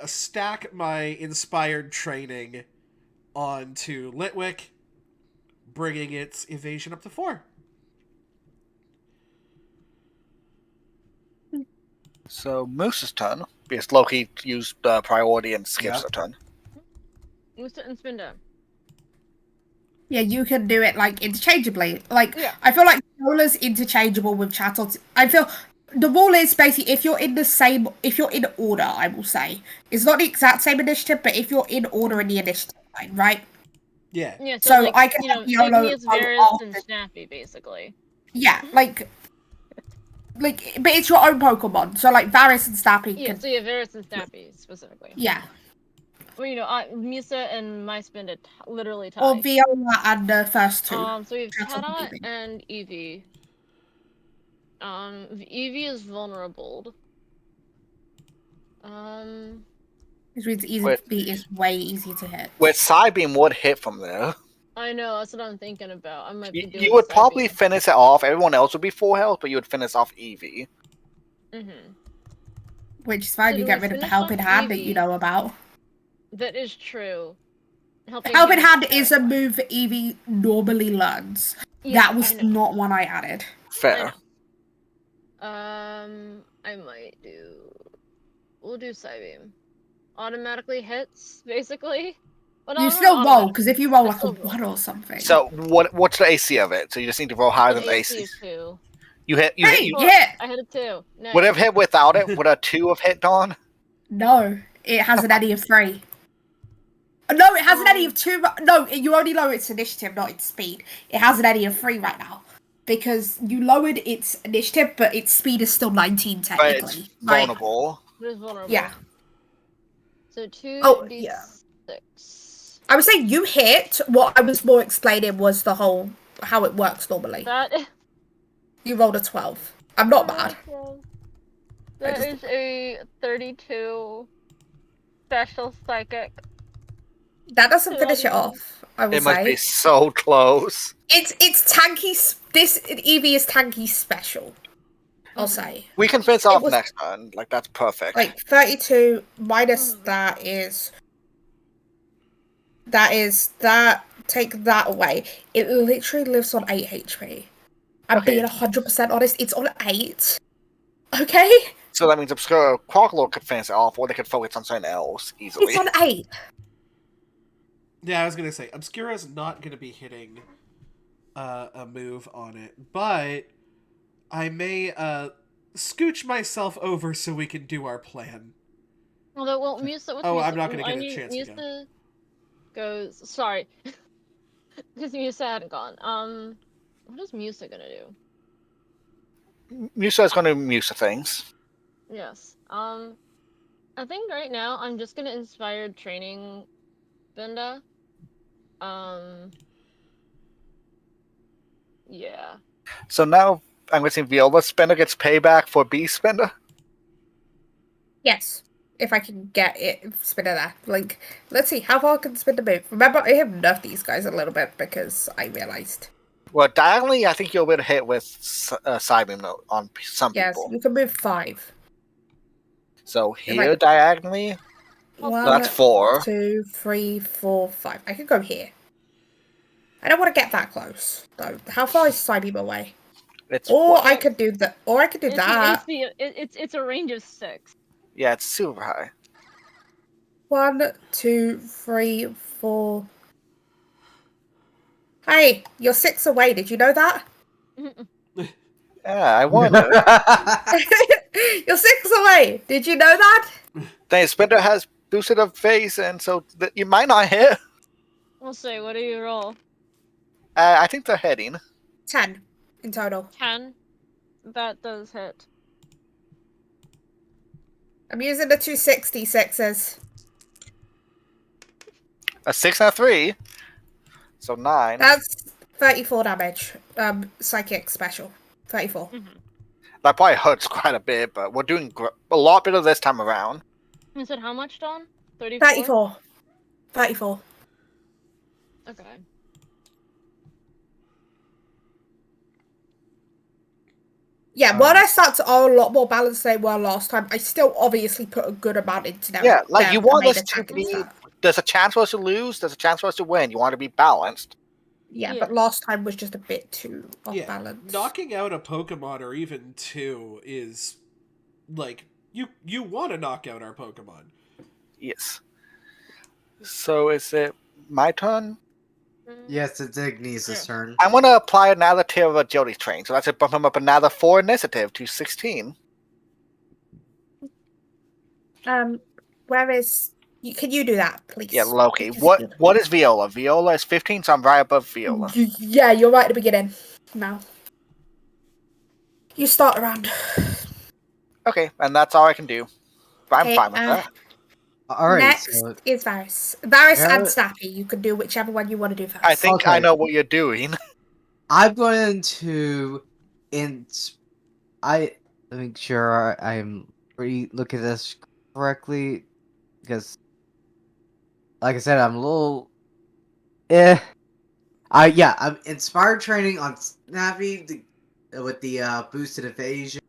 stack my inspired training onto Litwick, bringing its evasion up to 4. So Moose's turn, because Loki used priority and skips Yep. her turn. Musa and Spinda. Yeah, you can do it like interchangeably. Like Yeah. I feel like Rola's interchangeable with Chatot. I feel the rule is basically if you're in order, I will say. It's not the exact same initiative, but if you're in order in the initiative line, right? Yeah. Yeah, So like, I can have YOLO Igneous, go Varus, off. and Snappy, basically. Yeah, like, but it's your own Pokemon. So like Varus and Snappy Yeah, can. so yeah, Varus and Snappy, specifically. Yeah, Well, Musa and my Spinda literally or tie. Viola and the first two. So we have That's what I'm Chatot leaving. and Eevee. Eevee is vulnerable. Which means easy With- to beat is way easier to hit. With Psybeam would hit from there. I know, that's what I'm thinking about. I might be doing You would a probably Psybeam. finish it off. Everyone else would be full health, but you would finish off Eevee. Which is fine, So you do get we rid of the finish off helping hand that you Eevee? know about. That is true. The helping hand is is a move that Eevee normally learns. Yeah, That was I know. not one I added. Fair. I might do. We'll do Psybeam. Automatically hits, basically. But You still roll, because if you roll like a 1 or something. So what's the AC of it? So you just need to roll higher than the AC. is 2. You hit. You Hey, hit. you hit! I hit a 2. Nice. Would it have hit without it? Would a 2 have hit, Dawn? No, it has an eddy of 3. No, it has an eddy of 2. No, you only lower its initiative, not its speed. It has an eddy of 3 right now. Because you lowered its initiative, but its speed is still 19 But technically. it's vulnerable. It is vulnerable. Yeah. So 2d6. Oh, yeah. I was saying you hit. What I was more explaining was the whole how it works normally. That You rolled a 12. I'm not mad. That is a 32 special psychic. That doesn't finish it off, I will It must be say. so close. It's tanky. This Eevee is tanky special. I'll say. We can finish off was- next turn. Like that's perfect. Like 32 minus that is. Take that away. It literally lives on 8 HP. I'm Okay. being 100% honest. It's on 8. Okay? So that means Obscura Quackler could finish it off, or they could focus on something else easily. It's on 8. Yeah, I was gonna say Obscura's not gonna be hitting a move on it, but I may scooch myself over so we can do our plan. Although, well, Musa. What's Oh, Musa? I'm not gonna I get a need chance Musa again. goes. Sorry, because Musa hadn't gone. What is Musa gonna do? Musa is going to Musa things. Yes. I think right now I'm just gonna inspired training Binda. Yeah. So now I'm guessing Viola Spender gets payback for B Spender. Yes. If I can get it, Spinner there. Like, let's see, how far can Spinner move? Remember, I have nerfed these guys a little bit because I realised. Well, diagonally, I think you'll be able to hit with Psybeam on some Yes, people. you can move 5. So If here, I- diagonally, 1, that's 4. 2, 3, 4, 5. I could go here. I don't want to get that close, though. How far is Psybeam away? It's Or what? I could do that. Or I could do that. It's a range of 6. Yeah, it's super high. 1, 2, 3, 4. Hey, you're 6 away. Did you know that? Yeah, I wonder. You're 6 away. Did you know that? Then Spender has boosted up face, and so you might not hit. We'll see. What do you roll? I think they're heading. 10 in total. 10. That does hit. I'm using the 266s. A 6 and a 3. So 9. That's 34 damage. Psychic special. 34. That probably hurts quite a bit, but we're doing a lot better this time around. You said how much, Dawn? 34? 34. 34. Okay. Yeah, when I start to are a lot more balanced than they were last time, I still obviously put a good amount into them. Yeah, like you want main us to attack and be. stuff. There's a chance for us to lose. There's a chance for us to win. You want to be balanced. Yeah, Yeah. but last time was just a bit too off Yeah, balance. knocking out a Pokemon or even 2 is like you want to knock out our Pokemon. Yes. So is it my turn? Yes, it's Ignis' Yeah. turn. I'm gonna apply another tier of agility train, so that's to bump him up another 4 initiative to 16. Where is Can you do that, please? Yeah, Loki. Just- What is Viola? Viola is 15, so I'm right above Viola. Yeah, you're right at the beginning. Now. You start around. Okay, and that's all I can do. But I'm Okay, fine with that. Alright, next so is Varys. Varys and Var- Snappy. You can do whichever one you want to do first. I think I Okay. know what you're doing. I'm going to let me make sure I'm looking at this correctly because, like I said, I'm a little I'm inspired training on Snappy with the boosted evasion,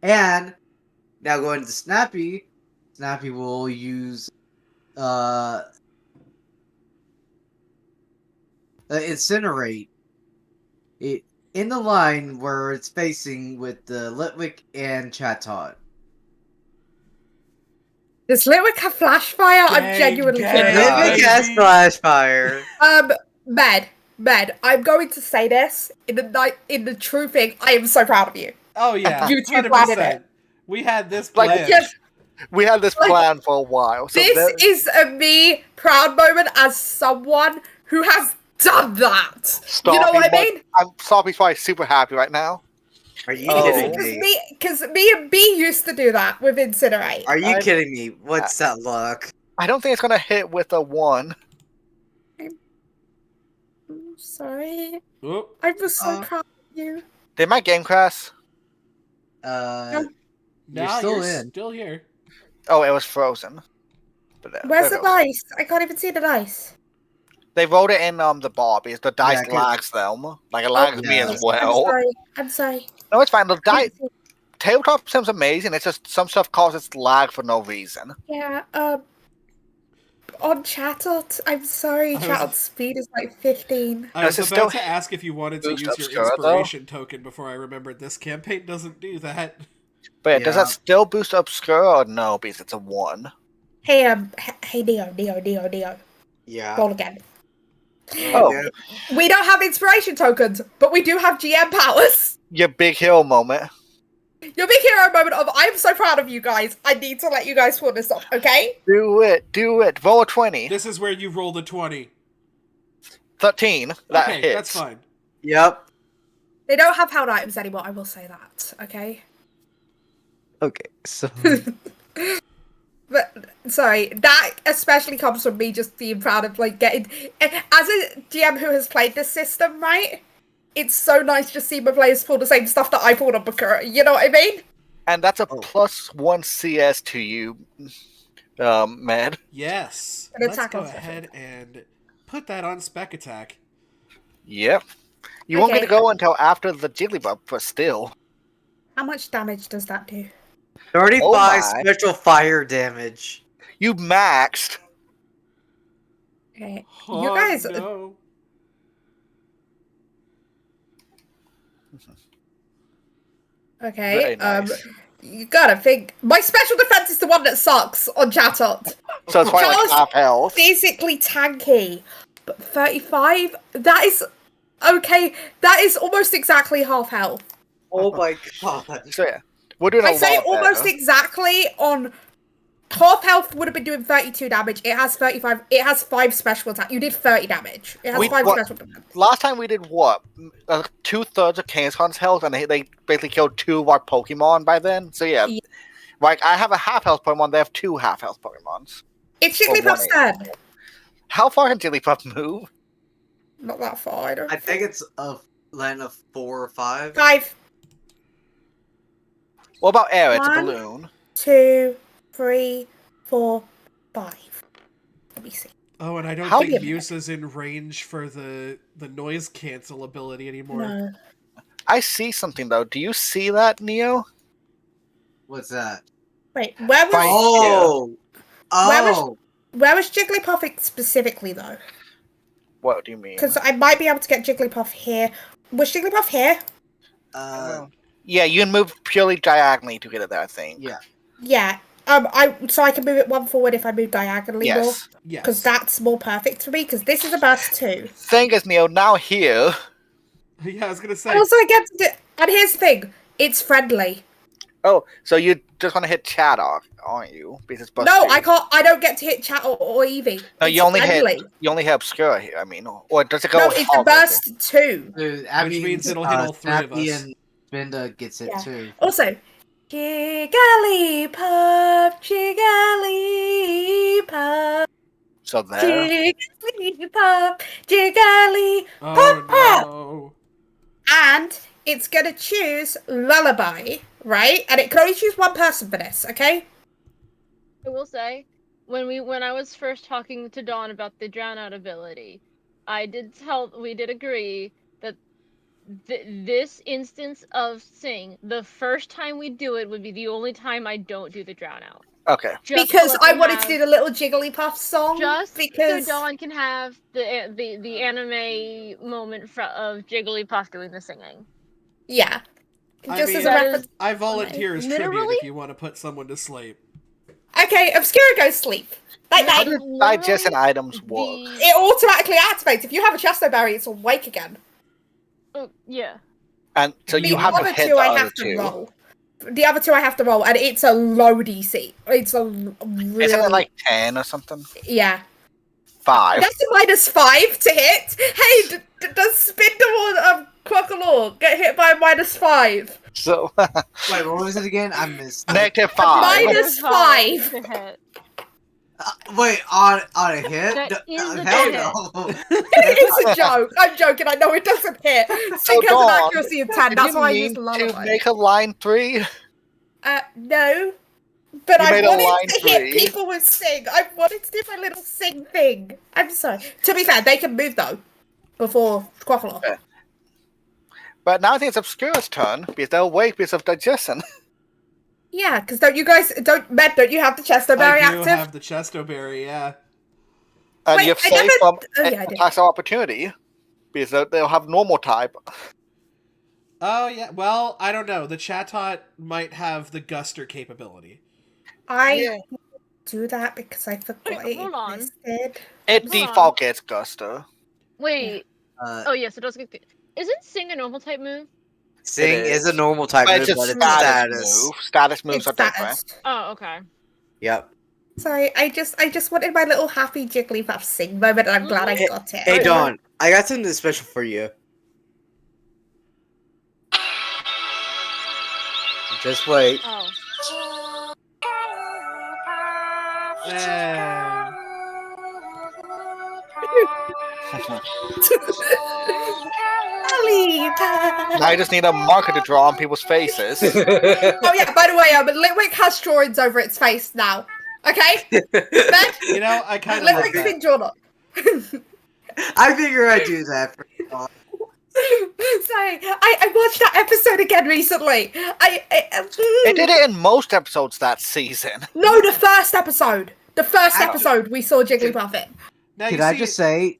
and now going to Snappy. Snappy will use incinerate it in the line where it's facing with the Litwick and Chatot. Does Litwick have flash fire? I'm Gang, genuinely gang, curious. Litwick baby. has flash fire. Med, I'm going to say this in the true thing. I am so proud of you. Oh yeah, You two 100%. planned it. We had this Like, planned. Yes, We had this plan for a while. So this there- is a me proud moment as someone who has done that. You know what I mean? Sloppy's probably super happy right now. Are you Oh. kidding me? Because me and B used to do that with Incinerate. Are you I- kidding me? What's that look? I don't think it's gonna hit with a 1. I'm sorry. Oh, I was so Uh, proud of you. Did my game crash? You're now still you're in. still here. Oh, it was frozen. But Where's there the it goes. dice? I can't even see the dice. They wrote it in the bar because the dice 'cause- lags them. Like it lags me yeah. as well. I'm sorry. No, it's fine. The dice tabletop sounds amazing. It's just some stuff causes lag for no reason. Yeah, on Chatot, I'm sorry, I was- Chatot's speed is like 15. I Does was it about still to ask if you wanted to boost use your obscura, though? inspiration token before I remembered this campaign doesn't do that. But yeah, does Yeah. that still boost obscure or no? Because it's a 1. Hey, hey, Neo. Yeah. Roll again. Oh. Yeah. We don't have inspiration tokens, but we do have GM powers. Your big hill moment. Your big hero moment of, I'm so proud of you guys. I need to let you guys pull this off, okay? Do it. Roll a 20. This is where you roll the 20. 13. That Okay, hits. that's fine. Yep. They don't have held items anymore, I will say that, okay? Okay, so But sorry, that especially comes from me just being proud of like getting as a GM who has played this system, right? It's so nice to see my players pull the same stuff that I pulled on Bakura. You know what I mean? And that's a Oh. +1 CS to you, Mad. Yes. An Let's attack go roll. ahead and put that on spec attack. Yep. You won't get Okay. to go until after the Jigglypuff, but still. How much damage does that do? 35 Oh my. special fire damage. You maxed. Okay, Oh, you guys. no. Okay, Very nice. you gotta think. My special defense is the one that sucks on Chatot. So it's probably like Charles- half health. Physically tanky, but 35. That is okay. That is almost exactly half health. Oh my god. So yeah, we're doing a I lot say almost better. exactly on half health would have been doing 32 damage. It has 35. It has 5 special attack. You did 30 damage. It has We- 5 what- special damage. Last time we did what? 2/3 of Kangaskhan's health, and they basically killed 2 of our Pokemon by then. So yeah, Yeah. like I have a half health Pokemon. They have 2 half health Pokemons. It's Or Jigglypuff's 1 turn. How far can Jigglypuff move? Not that far. I don't I think it's a line of 4 or 5. 5, What about air? It's a 1, balloon. 2, 3, 4, 5. Let me see. Oh, and I don't How- think Musa's in range for the noise cancel ability anymore. No. I see something though. Do you see that, Neo? What's that? Wait, where was Fine. Oh! Where was- Oh! where was Jigglypuff specifically though? What do you mean? Because I might be able to get Jigglypuff here. Was Jigglypuff here? Yeah, you can move purely diagonally to get it there. I think. Yeah. Yeah. So I can move it 1 forward if I move diagonally more. Yes. Yes. Because that's more perfect for me. Because this is a burst 2. Thing is, Neo, now here. Yeah, I was gonna say. And also I get to do. And here's the thing. It's friendly. Oh, so you just want to hit chat, aren't you? Because it's No, BuzzFeed. I can't. I don't get to hit chat or Eevee. No, It's you only manually. hit obscure here. I mean, or does it go No, with it's a holiday? burst 2. Dude, that Which means it'll hit all three of Snappy us. and Spinda gets it Yeah. too. Also, Jigglypuff, Jigglypuff, So there. Jigglypuff, Jigglypuff. Oh no. And it's gonna choose Lullaby, right? And it can only choose one person for this, okay? I will say, when I was first talking to Dawn about the drown out ability, we did agree that this instance of Sing, the first time we do it would be the only time I don't do the drown out. Okay. Just Because let I them wanted to have- do the little Jigglypuff song. just because so Dawn can have the anime moment of Jigglypuff doing the singing. yeah. I Just mean, as a That reference. is- I volunteer as tribute Literally? if you want to put someone to sleep. Okay, Obscura goes sleep. Night How night. does digestion items work? It automatically activates. If you have a Chesto Berry, it's awake again. Oh, yeah. And so you the have to other hit two the I other have to two. roll. The other two I have to roll, and it's a low DC. It's a really... Isn't it like 10 or something? Yeah. 5. That's a -5 to hit. Hey, does Spindle or Crocodile get hit by a -5? So Wait, what was it again? I missed. -5. -5. To hit. Wait, on a hit? That is a hell hit. no. It's a joke. I'm joking. I know it doesn't hit. Sing has an Dawn, accuracy of 10. Did That's you why I mean used to Lullaby. make a line 3? No. But You I made a wanted line to hit 3. people with Sing. I wanted to do my little Sing thing. I'm sorry. To be fair, they can move though. Before Crocodile. Yeah. But now I think it's Obscura's turn because they'll wait because of digestion. Yeah, because don't you have the Chesto Berry I do active? have the Chesto Berry, yeah. And Wait, you're I safe never- from Oh, yeah, I did. attacks of opportunity because they'll have normal type. Oh yeah, well, I don't know. The Chatot might have the Guster capability. I do that because I forgot Wait, it hold on. existed. It Hold on. default gets Guster. Wait. Uh, Oh, yes, it does get. Isn't Sing a normal type move? Sing It is a is. normal type But move, it's just but it's status status. move. Status moves It's are different. status. Oh, okay. Yep. Sorry, I just wanted my little happy Jigglypuff Sing moment, and I'm glad I got it. Hey, Dawn, I got something special for you. Just wait. Oh. Eh. Now you just need a marker to draw on people's faces. Oh yeah, by the way, Litwick has drawings over its face now. Okay? Ben? You know, I kind of like Litwick's that. been drawn up. I figure I'd do that. Sorry, I watched that episode again recently. It did it in most episodes that season. No, the first episode. The first Ow. episode we saw Jigglypuff in. Now, you Can I see- just say,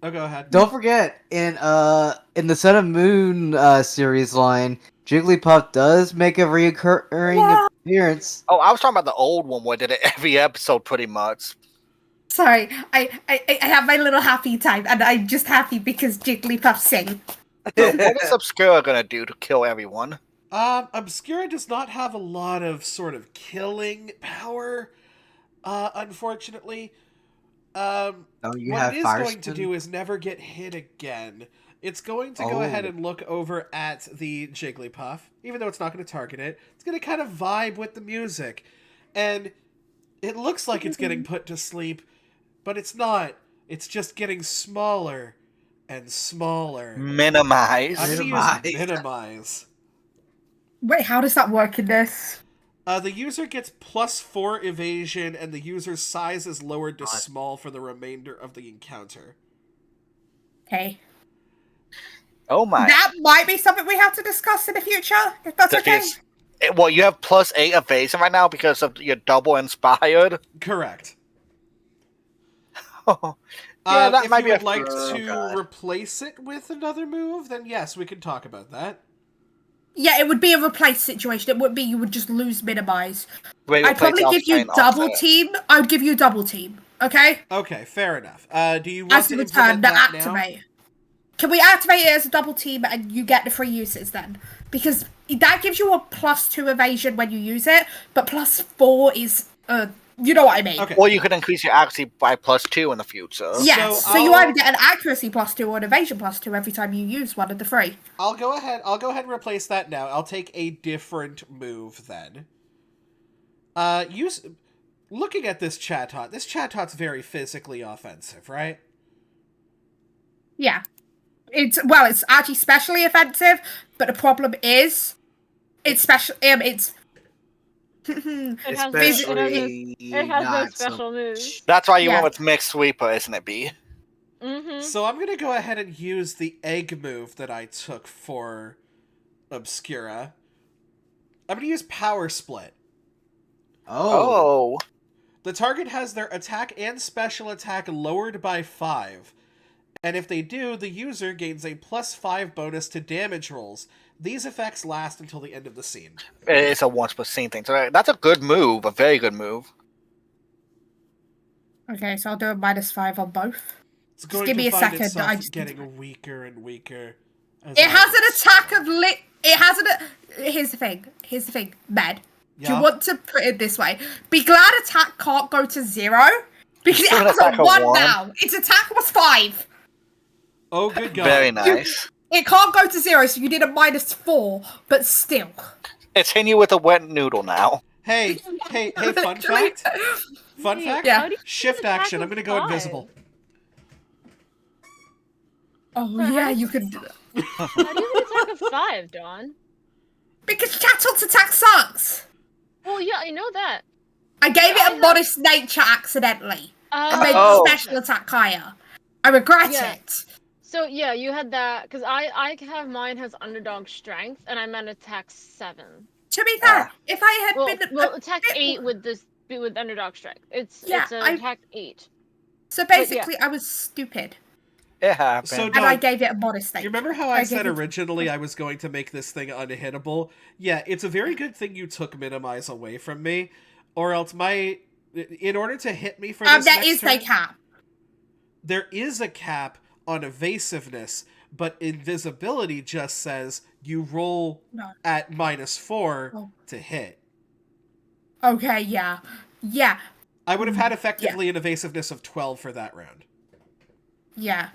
Oh, go ahead. don't forget, in the Sun and Moon series line, Jigglypuff does make a reoccurring Yeah. appearance. Oh, I was talking about the old one where it did it every episode pretty much. Sorry, I have my little happy time, and I'm just happy because Jigglypuff sing. So what is Obscura gonna do to kill everyone? Obscura does not have a lot of sort of killing power, unfortunately. Don't you What have it is Fire going to Spin? do is never get hit again. It's going to go ahead and look over at the Jigglypuff, even though it's not going to target it. It's going to kind of vibe with the music. And it looks like it's getting put to sleep, but it's not. It's just getting smaller and smaller. Minimize. I'm going to Minimize. use minimize. Wait, how does that work in this? The user gets +4 evasion, and the user's size is lowered to small for the remainder of the encounter. Okay. Oh my. That might be something we have to discuss in the future, if that's okay. Well, you have +8 evasion right now because of your double inspired. Correct. Yeah, that if might you be would a- like Oh, to God. replace it with another move, then yes, we can talk about that. Yeah, it would be a replace situation. It wouldn't be you would just lose minimize. Wait, I'd probably give you double offset. team. I would give you double team. Okay? Okay, fair enough. Do you want As to the return implement to that now? activate. Can we activate it as a double team and you get the 3 uses then? Because that gives you a +2 evasion when you use it, but +4 is, you know what I mean. Okay. Or you could increase your accuracy by +2 in the future. Yes, so you either get an accuracy +2 or an evasion +2 every time you use one of the 3. I'll go ahead and replace that now. I'll take a different move then. Looking at this Chatot's very physically offensive, right? Yeah. It's actually specially offensive, but the problem is it's special. It's It has Especially it has no not so special moves. much. That's why you Yeah. went with Mixed Sweeper, isn't it, B? Mm-hmm. So I'm gonna go ahead and use the egg move that I took for Obscura. I'm gonna use Power Split. Oh. The target has their attack and special attack lowered by 5. And if they do, the user gains a +5 bonus to damage rolls. These effects last until the end of the scene. It's a once per scene thing. So that's a good move, a very good move. okay. So I'll do a -5 on both. It's going give to me a find second, itself I just- getting weaker and weaker. It has an attack of It has an. Here's the thing, Med. Do you want to put it this way? Be glad attack can't go to 0 because it Still an has attack a of 1 1. now. Its attack was 5. Oh, good God. Very nice. It can't go to 0, so you need a -4, but still. It's hitting you with a wet noodle now. Hey, fun Literally. fact? Fun fact? Yeah. How do you Shift attack action. I'm with gonna go 5? invisible. Oh How yeah, do you could do that. How do you have an attack of 5, Dawn? Because Chatot's attack sucks. Well, yeah, I know that. I gave I it a modest nature accidentally. And made Oh. special attack higher. I regret Yeah. it. So yeah, you had that because I have mine has underdog strength and I'm at attack 7. To be fair, if I had Well, been attack bit 8 with underdog strength. It's Yeah, attack 8. So basically, I was stupid. It happened. So, And I Dawn, gave it a modest nature. you remember how I said gave it- originally I was going to make this thing unhittable? Yeah, it's a very good thing you took Minimize away from me, or else in order to hit me for this There next is turn, a cap. there is a cap on evasiveness, but invisibility just says you roll No. at -4 Oh. to hit. Okay, yeah. Yeah, I would have had effectively an evasiveness of 12 for that round. yeah.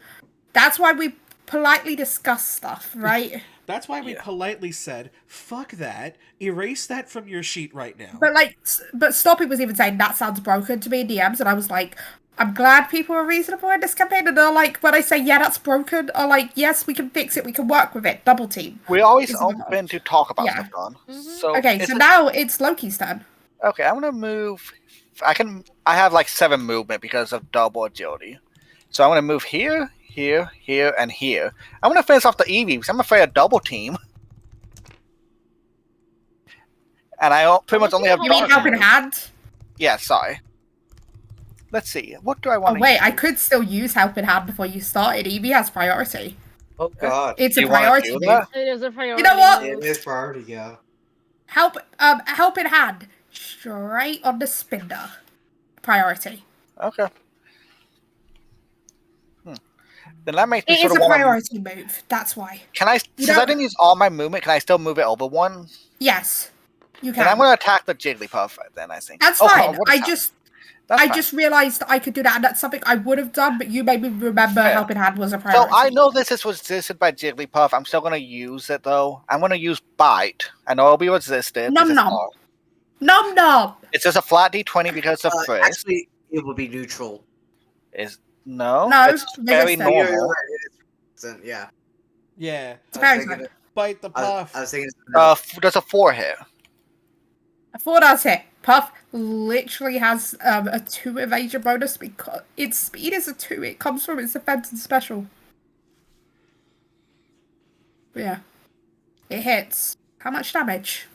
That's why we politely discuss stuff, right? That's why we politely said, fuck that, erase that from your sheet right now. But Stoppy was even saying that sounds broken to me in DMs, and I was like, I'm glad people are reasonable in this campaign, and they're like, when I say, yeah, that's broken, are like, yes, we can fix it, we can work with it, double team. We're always Is open to talk about Yeah. stuff, Dawn. Mhm. So Okay, so now it's Loki's turn. Okay, I'm gonna move. I have like 7 movement because of double agility. So I'm gonna move here, here, here, and here. I'm gonna finish off the Eevee because I'm afraid of double team. And I pretty much only have. You mean dark helping moves. hand? Yeah, sorry. Let's see. What do I Oh want? wait, I could still use helping hand before you started. Evie has priority. Oh God. It's a You wanna priority do move. that? It is a priority. know what? It move. is priority, yeah. Helping hand straight on the spinner. Priority. Okay. Then that makes me It sort is of a want to. priority move. That's why. Can I? Since I don't- didn't use all my movement, can I still move it over one? Yes, you can. Then I'm gonna attack the Jigglypuff. Then I think. That's Oh, fine. what I attack? just That's fine. realized I could do that, and that's something I would have done, but you made me remember Fair. helping hand was a So priority. I know this is resisted by Jigglypuff. I'm still gonna use it though. I'm gonna use Bite. I know it'll be resisted. Nom because nom. it's Nom nom. It's just a flat D20 because of Frisk. Actually, it will be neutral. No, No, it's very resistant. You're normal. right, it is resistant, yeah. Yeah. It's I was very thinking good. it- Bite the puff. I was thinking. Does a 4 hit? A 4 does hit. Puff literally has a 2 evasion bonus because its speed is a 2. It comes from its defense and special. Yeah. It hits. How much damage?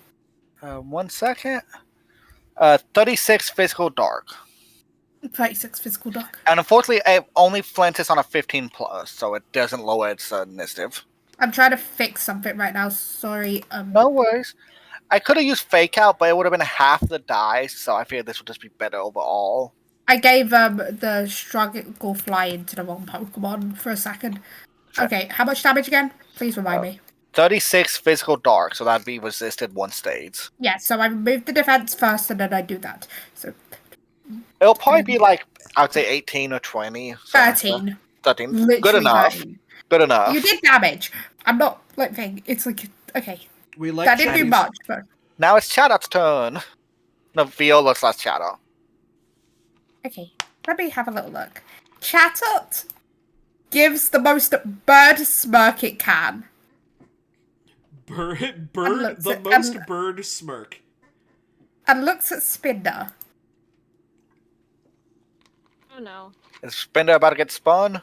1 second. 36 physical dark. 36 physical dark. And unfortunately, it only flinches on a 15 plus, so it doesn't lower its initiative. I'm trying to fix something right now. Sorry. No worries. I could have used Fake Out, but it would have been half the dice, so I figured this would just be better overall. I gave the struggle fly into the wrong Pokemon for a second. Okay, how much damage again? Please remind me. 36 physical dark, so that'd be resisted 1 stage. Yeah, so I remove the defense first and then I do that. So It'll probably be like, I would say 18 or 20. 13. 13. Literally Good enough. 13. Good enough. You did damage. I'm not like thing. It's like okay. We like That didn't do chatties. much, but Now it's Chadot's turn. No, Viola's last Chatot. okay. Let me have a little look. Chatot gives the most bird smirk it can. Bird, looks the at- most and- bird smirk. And looks at Spinder. Oh no. Is Spender about to get spun?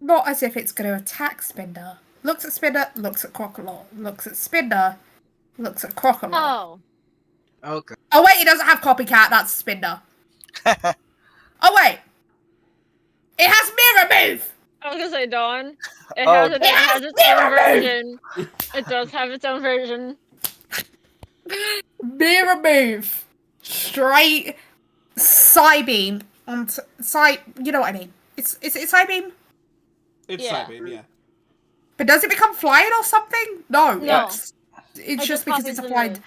Not as if it's going to attack Spinder. Looks at Spinder, looks at Crocodile. Looks at Spinder, looks at Crocodile. Oh. Okay. Oh wait, he doesn't have Copycat, that's Spinder. Oh wait. It has Mirror Move! I was gonna say Dawn. It Oh. has, it Yes, has its own mirror version. It does have its own version. Mirror Move. Straight side beam. On side, you know what I mean. It's side beam? It's Yeah. Cybeam, yeah. But does it become flying or something? No. No. It's It just just because copies it's a the flying. move.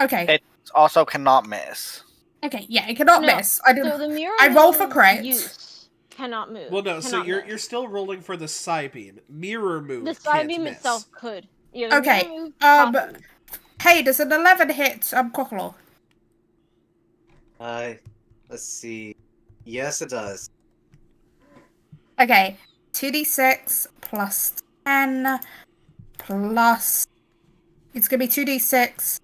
Okay. It also cannot miss. Okay, yeah, it cannot No, miss. I don't So the mirror I roll for move crit. use cannot move. Well, no, so cannot you're miss. still rolling for the Cybeam. Mirror move. The side can't beam miss. itself could. Yeah, the Okay, mirror move um, copies. Hey, does an 11 hit Crocodile? Let's see. Yes, it does. Okay, 2d6 plus 10 plus. It's gonna be 2d6.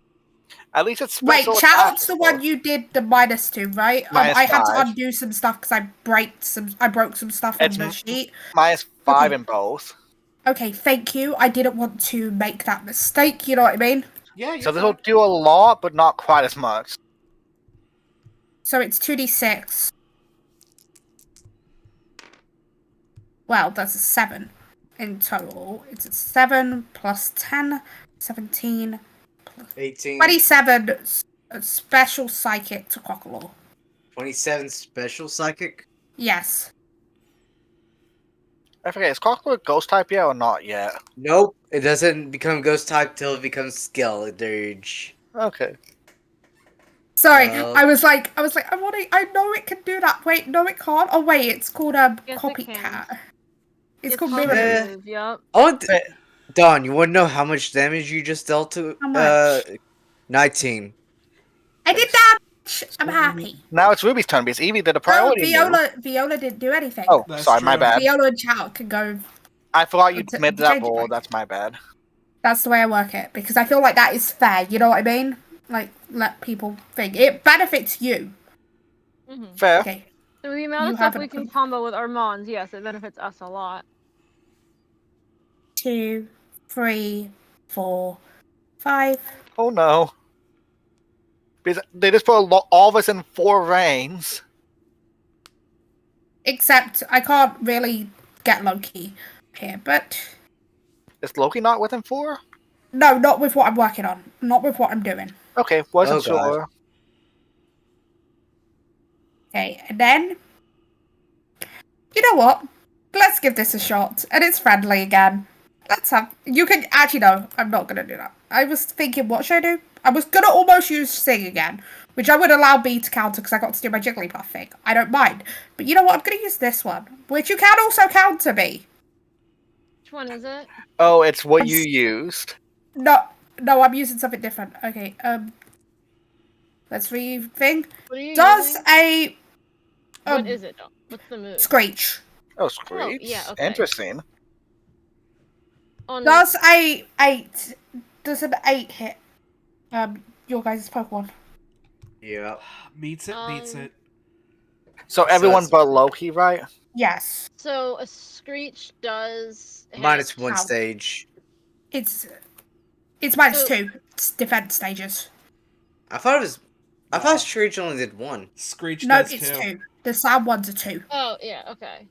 At least it's Wait, special Chatot's the attack. one you did the -2, right? Minus I had to 5. undo some stuff because I broke some stuff on It's the m- sheet. Minus 5 Okay. in both. Okay, thank you. I didn't want to make that mistake. You know what I mean? Yeah, you're So this will fine. do a lot, but not quite as much. So it's 2d6. Well, that's a 7 in total. It's a 7 plus 10, 17, 18. 27 special psychic to Crocodile. 27 special psychic. Yes. I forget, is Crocodile a ghost type yet or not yet? Nope, it doesn't become ghost type till it becomes Skeledirge. Okay. Sorry, Well- I was like, I know it can do that. Wait, no, it can't. Oh wait, it's called Yes, it copycat. It's It's called called mirror. Yeah. mirror move, yup. I want Wait. Don, you want to know how much damage you just dealt to? How much? 19. I did damage. I'm happy. Now it's Ruby's turn because Evie did a Oh, priority move. Viola didn't do anything. Oh, That's sorry, my true. bad. Viola and Chow can go. I forgot you It's a- made that change it roll. back. That's my bad. That's the way I work it because I feel like that is fair. You know what I mean? Like let people think it benefits you. Mm-hmm. Fair. Okay. So the amount You of stuff have we it. can combo with our mons, yes, it benefits us a lot. 2, 3, 4, 5. Oh no. Because they just put all of us in 4 reigns. Except I can't really get Loki here, but Is Loki not within 4? no, not with what I'm working on. Not with what I'm doing. Okay, wasn't Oh, God. sure. Okay, and then you know what? Let's give this a shot. And it's friendly again. Let's have you can actually no, I'm not gonna do that. I was thinking what should I do? I was gonna almost use Sing again, which I would allow B to counter because I got to do my Jigglypuff thing. I don't mind. But you know what? I'm gonna use this one, which you can also counter B. Which one is it? Oh, it's what you used. No, I'm using something different. Okay, let's rethink. What are you Does using? a What is it? What's the move? Screech? Oh, Screech. yeah, okay. Interesting. On Does a 8? Does an 8 hit? Your guys' Pokemon. Yeah. Meets it, beats it. So everyone it's- but Loki, right? Yes, So a screech does hit. Minus 1 How? stage. it's minus So- 2. It's defense stages. I thought Screech only did 1. Screech No, does it's too. 2. The sound ones are 2. Oh yeah, okay.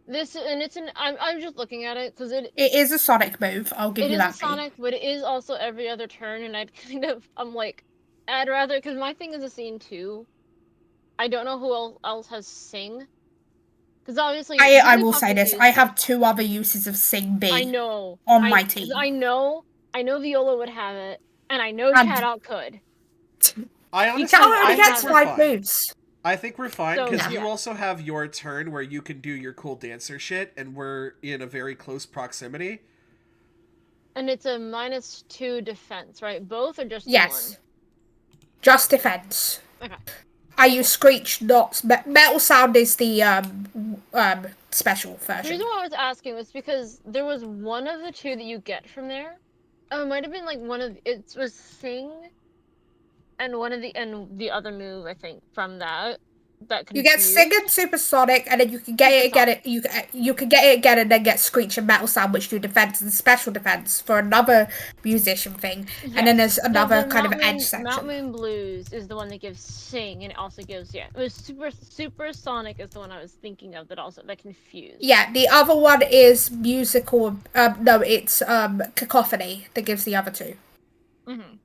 This and it's an. I'm just looking at it because It is a Sonic move. I'll give it you is that. a Sonic, but it is also every other turn, and I'm like, I'd rather because my thing is a scene too. I don't know who else has Sing, Because obviously, I Jigglypuff will say can this. use I have Mythical. 2 other uses of Sing B I know. on my team. I know Viola would have it, and I know And- Shadow could. I Because honestly, Shadow only I gets think we're 5 fine. moves. I think we're fine So, because yeah. you also have your turn where you can do your cool dancer shit, and we're in a very close proximity. And it's a -2 defense, right? Both or just the Yes. Just defense. one? Okay. I use Screech, not Metal Sound is the special The version. reason why I was asking was because there was one of the 2 that you get from there. Oh, it might have been like one of it was Sing, and the other move I think from that You get confused. Sing and Supersonic, and then you can get it again. You can get it again, and then get Screech and Metal Sound, which do defense and special defense for another musician thing. Yes. And then there's So another the kind of Mount edge Moon, section. Mount Moon Blues is the one that gives Sing, and it also gives it was Supersonic is the one I was thinking of that confused. Yeah, the other one is musical. No, it's Cacophony that gives the other 2, Mm-hmm.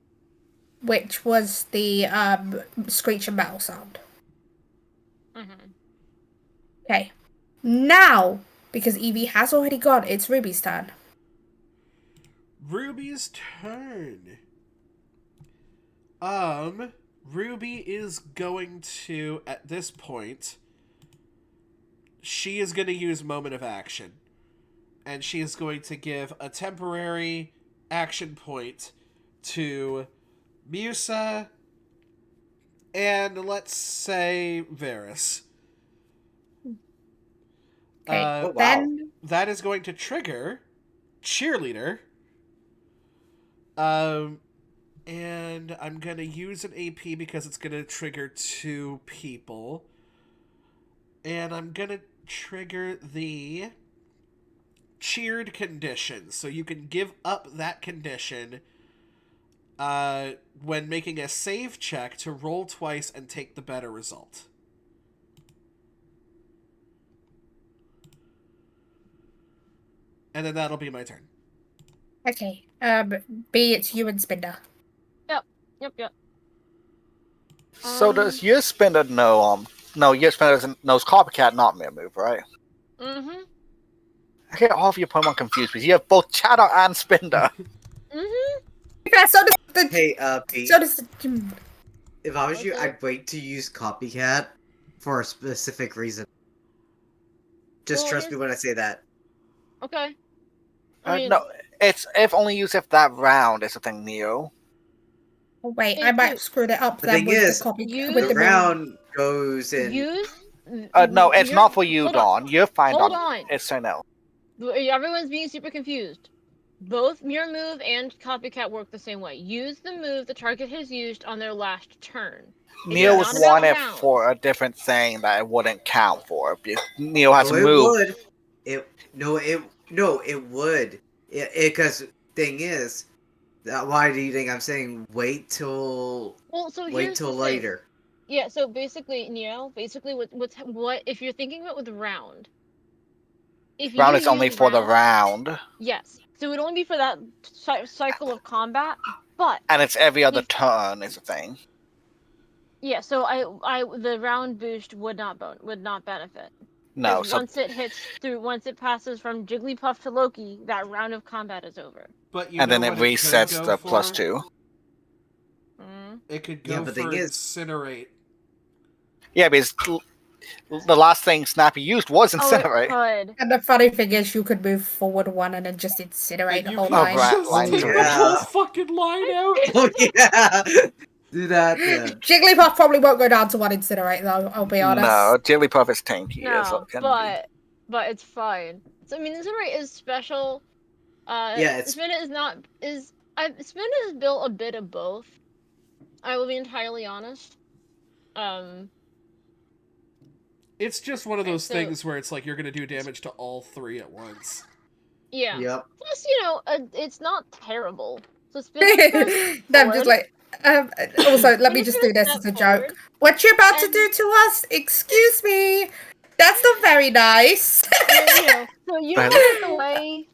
which was the Screech and Metal Sound. Mm-hmm. Okay, now because Evie has already gone, it's Ruby's turn. Ruby's turn. Ruby is going to, at this point, she is going to use Moment of Action. And she is going to give a temporary action point to Musa and, let's say, Varys. Okay, Oh, wow. then That is going to trigger Cheerleader. And I'm going to use an AP because it's going to trigger 2 people. And I'm going to trigger the cheered condition. So you can give up that condition when making a save check to roll twice and take the better result. And then that'll be my turn. okay, B, it's you and Spinder. Yep. So does your spinner know? No, your spinner knows Copycat, not Mirror Move, right? Mm-hmm. I get all of your Pokemon confused because you have both Chatter and Spinner. Mm-hmm. Yeah, so does the. Hey, Pete. So does the. If I was What's you, that? I'd wait to use Copycat for a specific reason. Just Well, trust me when I say that. Okay. I mean, No, it's if only used if that round is a thing, Neo. Oh, wait, I If might you- have screwed it up The then thing with is, the copy. you- With The the round goes in. use. No, it's you're- not for you, hold on. Dawn. You're fine, Hold Dawn. on. It's so no. Everyone's being super confused. Both Mirror Move and Copycat work the same way. Use the move the target has used on their last turn. Neo not was about wanted rounds. for a different thing that it wouldn't count for. Neo has No, a it move. would. It would. Because thing is, why do you think I'm saying wait till Well, so wait here's till the later? thing. Yeah. So basically, what if you're thinking about with round? If Round you is only use for the round, Yes. So it would only be for that cycle of combat, but and it's every other If- turn is a thing. yeah. So the round boost would not benefit. No, 'Cause so once it passes from Jigglypuff to Loki, that round of combat is over. But you and know then it what could resets go the for? +2. It could Yeah, go but for thing is- Incinerate. Yeah, because the last thing Snappy used was Oh, Incinerate. it could. And the funny thing is, you could move forward one and then just incinerate And the you whole can line. right, just line take through. the whole Yeah. fucking line out. Oh yeah, do that then. Jigglypuff probably won't go down to 1 incinerate though. I'll be honest. No, Jigglypuff is tanky as No, it can but it's fine. So I mean, Incinerate is special. Yeah, it's- Spin Spin is built a bit of both. I will be entirely honest. It's just one of those So- things where it's like you're going to do damage to all 3 at once. Yeah. Yep. Plus, it's not terrible. So spin a step No, I'm forward. just like. Also, let me I'm just gonna do this step as a forward, joke. What you about to and- do to us? Excuse me. That's not very nice. So you know what the way.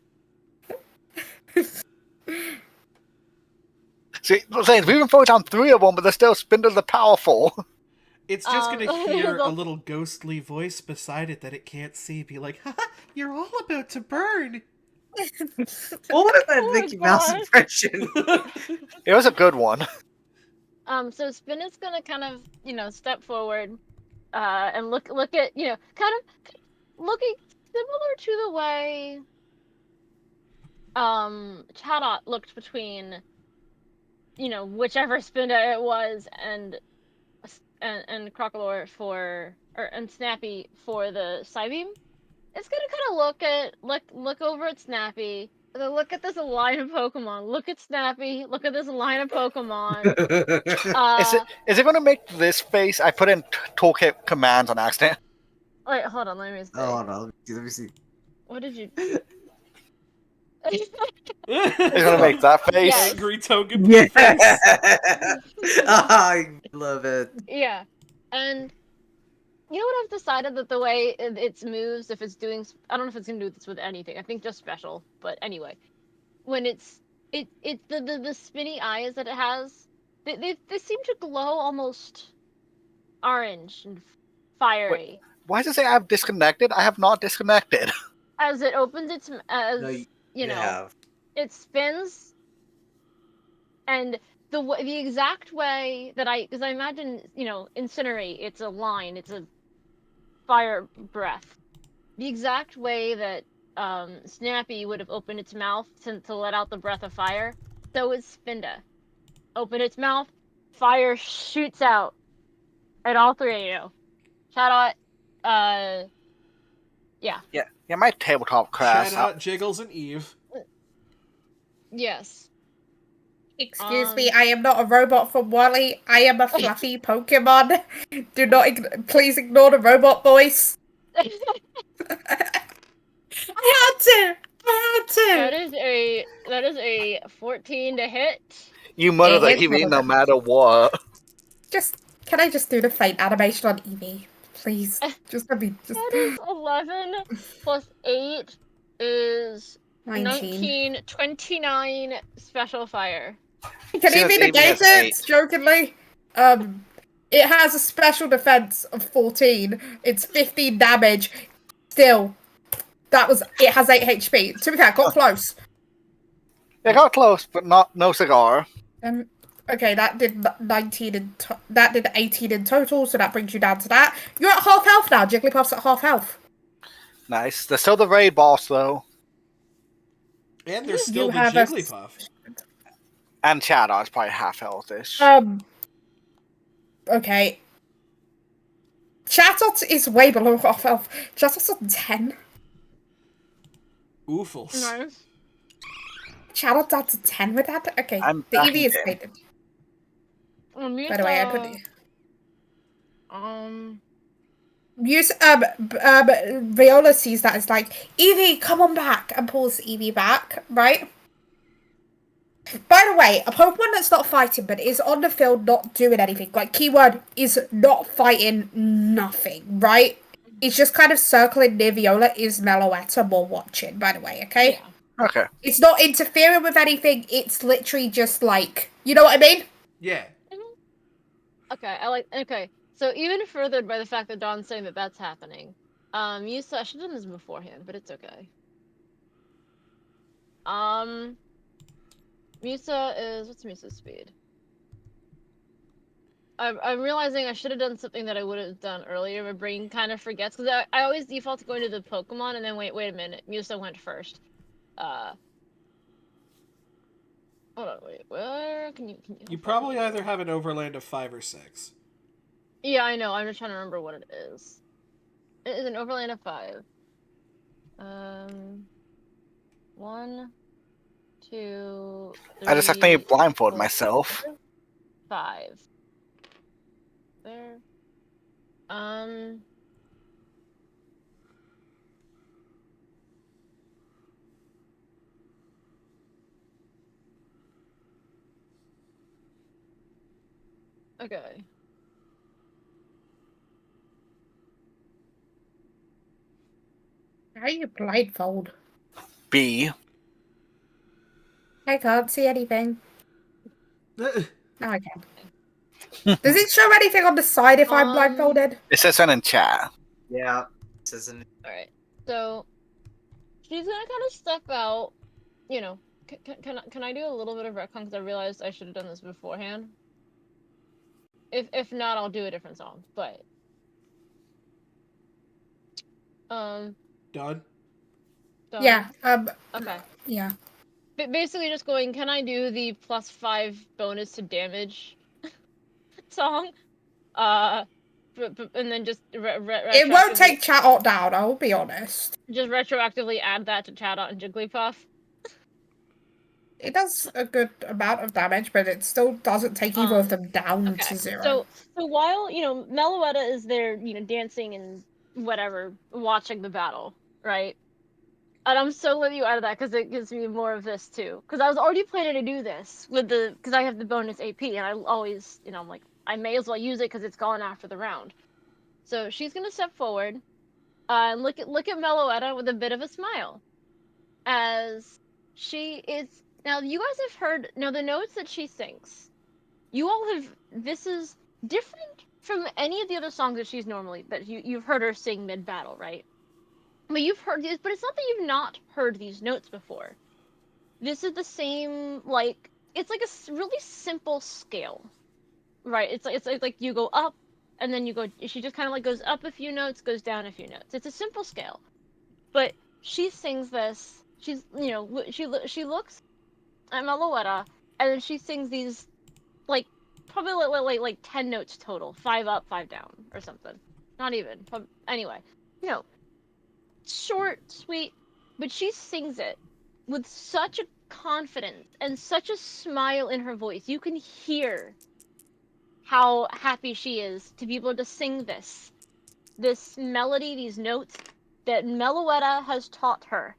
See, I'm saying we've even focused on 3 of them, but they're still Spindle the Powerful. It's just gonna hear a they'll- little ghostly voice beside it that it can't see be like, haha, you're all about to burn. What was that Oh my Mickey Mouse God. impression? It was a good one. So Spin is gonna kind of, step forward, and look at, kind of looking similar to the way Chadot looked between, whichever Spinda it was, and Crocolore and Snappy for the Psybeam. It's gonna kind of look over at Snappy. And then look at this line of Pokemon. Look at Snappy. Look at this line of Pokemon. Is it going to make this face? I put in toolkit commands on accident. Wait, hold on. Let me see. Oh no, let me see. What did you? It's going to make that face. Yes. Angry token Yeah, face. I love it. Yeah, and you know what I've decided that the way it moves, if it's doing, I don't know if it's gonna do this with anything. I think just special, but anyway, when the spinny eyes that it has, they seem to glow almost orange and fiery Why does it say I've disconnected? I have not disconnected. as it opens its No, you know have. it spins, and the exact way that because I imagine incinerate, it's a line, it's a fire breath. The exact way that Snappy would have opened its mouth to let out the breath of fire, so is Spinda. Open its mouth, fire shoots out at all three of you. Shout out, yeah. Yeah, my tabletop crashed. Shout out Jiggles and Eve. Yes. Excuse me, I am not a robot from Wally. I am a fluffy Pokemon. Do not, please ignore the robot voice. I had to. That is a 14 to hit. You murder the it's Eevee one no of them. matter what. Can I just do the faint animation on Eevee? Please. Just let me just That is 11 plus 8 is 19, 29 special fire. Can Since Eevee Eevee negate has it? 8. Jokingly. It has a special defense of 14. It's 15 damage. Still, it has 8 HP. To be fair, got close. It got close, but no cigar. Okay, that did 19 that did 18 in total, so that brings you down to that. You're at half health now. Jigglypuff's at half health. Nice. There's still the raid boss though. And there's still You the have a- Jigglypuff. And Chadon's probably half health-ish. Okay. Chatot is way below half health. Chatot's on 10. Oofles. Nice. Chatot down to 10 with that? Okay, I'm the back Eevee is in. faded. Musa, By the way, I put the... Viola sees that, it's like, Eevee, come on back, and pulls Eevee back, right? By the way, a Pokemon that's not fighting but is on the field not doing anything, like, keyword is not fighting nothing, right? It's just kind of circling near Viola is Meloetta more watching, by the way, okay? Yeah. Okay. It's not interfering with anything, it's literally just like, you know what I mean? Yeah. Okay, so even furthered by the fact that Dawn's saying that that's happening, Musa, I should have done this beforehand, but it's okay. Musa is, what's Musa's speed? I'm realizing I should have done something that I would have done earlier. My brain kind of forgets, because I always default to going to the Pokemon, and then wait a minute, Musa went first. Hold on, wait, where can you You probably either have an overland of 5 or 6. Yeah, I know. I'm just trying to remember what it is. It is an overland of 5. 1, 2, 3. I just accidentally blindfold 4, myself. 5. There. Okay. How are you blindfold? B. I can't see anything. No, I can. Does it show anything on the side if I'm blindfolded? It says that in chat. Yeah. This isn't. All right. So she's gonna kind of step out. You know, can I do a little bit of retcon because I realized I should have done this beforehand. If not, I'll do a different song. But Done. done. Yeah. Okay. Yeah. Basically, just going. Can I do the +5 bonus to damage song? And then just It won't take chat out down. I'll be honest. just retroactively add that to Chatot and Jigglypuff. It does a good amount of damage, but it still doesn't take either of them down to 0. So while Meloetta is there, dancing and whatever, watching the battle, right? And I'm so letting you out of that because it gives me more of this too. Because I was already planning to do this because I have the bonus AP, and I always, I'm like, I may as well use it because it's gone after the round. So she's gonna step forward, and look at Meloetta with a bit of a smile, as she is. Now you guys have heard the notes that she sings. You all have. This is different from any of the other songs that you've heard her sing mid battle, right? But you've heard these, but it's not that you've not heard these notes before. This is the same, it's like a really simple scale, right? It's like you go up, and then you go. She just kind of goes up a few notes, goes down a few notes. It's a simple scale, but she sings this. She's she looks at Meloetta, and then she sings these, probably like 10 notes total, 5 up, 5 down, or something. Not even. Anyway, short, sweet, but she sings it with such a confidence and such a smile in her voice. You can hear how happy she is to be able to sing this melody, these notes that Meloetta has taught her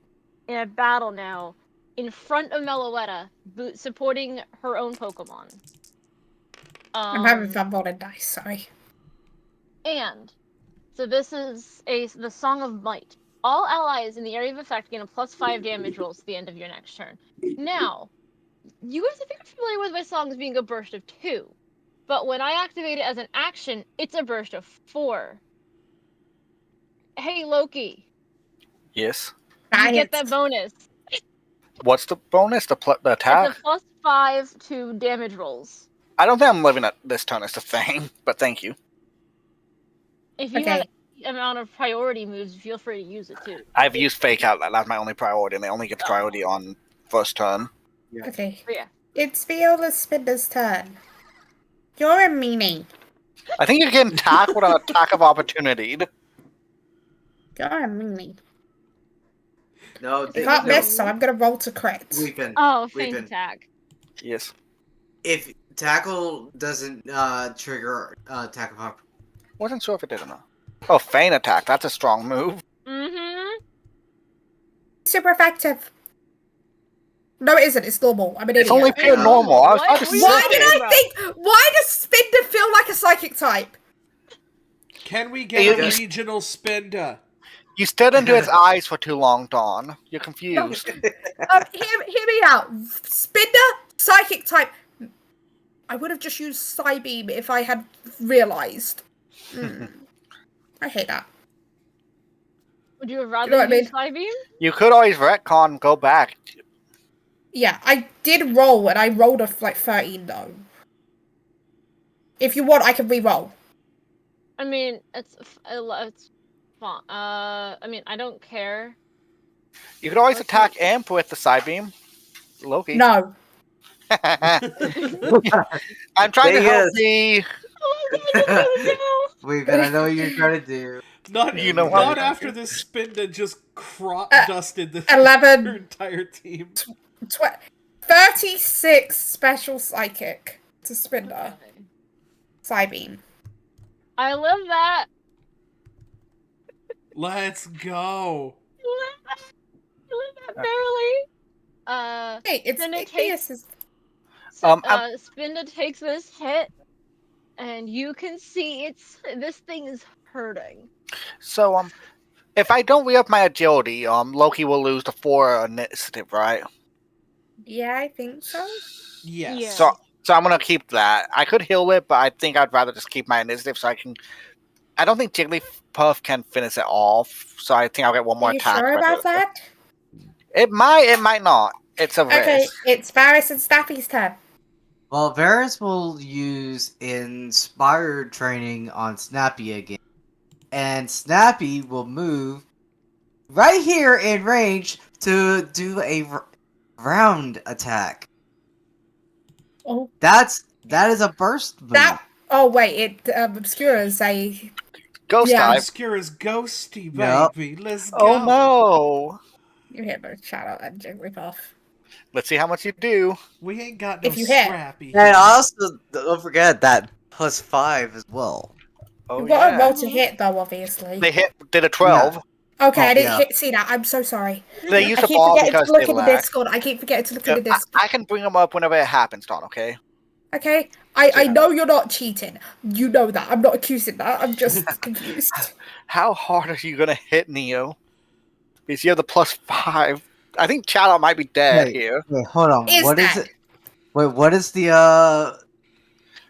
in a battle now in front of Meloetta, supporting her own Pokemon. I'm having fun rolling dice, sorry. And so this is the Song of Might. All allies in the area of effect gain a +5 damage rolls at the end of your next turn. Now, you guys, if you're familiar with my songs being a burst of 2, but when I activate it as an action, it's a burst of 4. Hey, Loki. Yes. You get that bonus. What's the bonus? The attack? It's a +5 to damage rolls. I don't think I'm living at this turn is the thing, but thank you. If you have any amount of priority moves, feel free to use it too. I've used Fake Out. That's my only priority, and they only get the priority on first turn. Yeah. Okay. Yeah. It's Viola Spinder's turn. You're a meanie. I think you can attack with an attack of opportunity. You're a meanie. No, I can't miss, so I'm gonna roll to crit. Weepin. Feint attack. Yes. If tackle doesn't trigger attack of opportunity. Wasn't sure if it did or not. Oh, feint attack. That's a strong move. Mm-hmm. Super effective. No, it isn't. It's normal. I'm an idiot. It's only pure normal. I was about to say. Why does Spinder feel like a psychic type? Can we get a regional Spinda? You stared into its eyes for too long, Dawn. You're confused. Hear me out. Spinder, psychic type. I would have just used Psybeam if I had realised. I hate that. Would you have rather use Psybeam? You could always retcon, go back. Yeah, I did roll, and I rolled a 13 though. If you want, I can re-roll. I mean, it's fun. I mean, I don't care. You could always attack Imp with the Psybeam. Loki. No. I'm trying to help the... Weepin, I know what you're trying to do. Not after this Spinda just crop-dusted the 11. your entire team. 36 special psychic to Spinder. Psybeam. I love that. Let's go. I love that barely. Hey, it's Spinda takes this hit, and you can see this thing is hurting. So, if I don't re-up my agility, Loki will lose the 4 initiative, right? Yeah, I think so. Yes. So, So I'm gonna keep that. I could heal it, but I think I'd rather just keep my initiative so I can. I don't think Jigglypuff can finish it off, so I think I'll get one Are more you attack. sure if I do about it. that? It might not. It's a Okay, risk. it's Varys and Snappy's turn. Well, Varys will use Inspired Training on Snappy again. And Snappy will move right here in range to do a round attack. Oh, That is a burst move. Oh wait, it obscures a. Ghost Yeah. dive. Obscura's ghosty, Yep. baby. Let's go. Oh no! You hit both Shadow and Jigglypuff. Let's see how much you do. We ain't got no If you hit. scrappy. And here. also, don't forget that +5 as well. Oh You've got to yeah. roll to hit though, obviously. They did a 12. Okay, I didn't yeah. see that. I'm so sorry. They I used the keep ball forgetting because to look they in the lack. Discord. I keep forgetting to look in the I Discord. can bring them up whenever it happens, Don. Okay. Okay, I know you're not cheating. You know that. I'm not accusing that. I'm just confused. How hard are you gonna hit Neo? Because you have the +5. I think Chatot might be dead here. Wait, hold on. Is What is that? it? Wait, what is the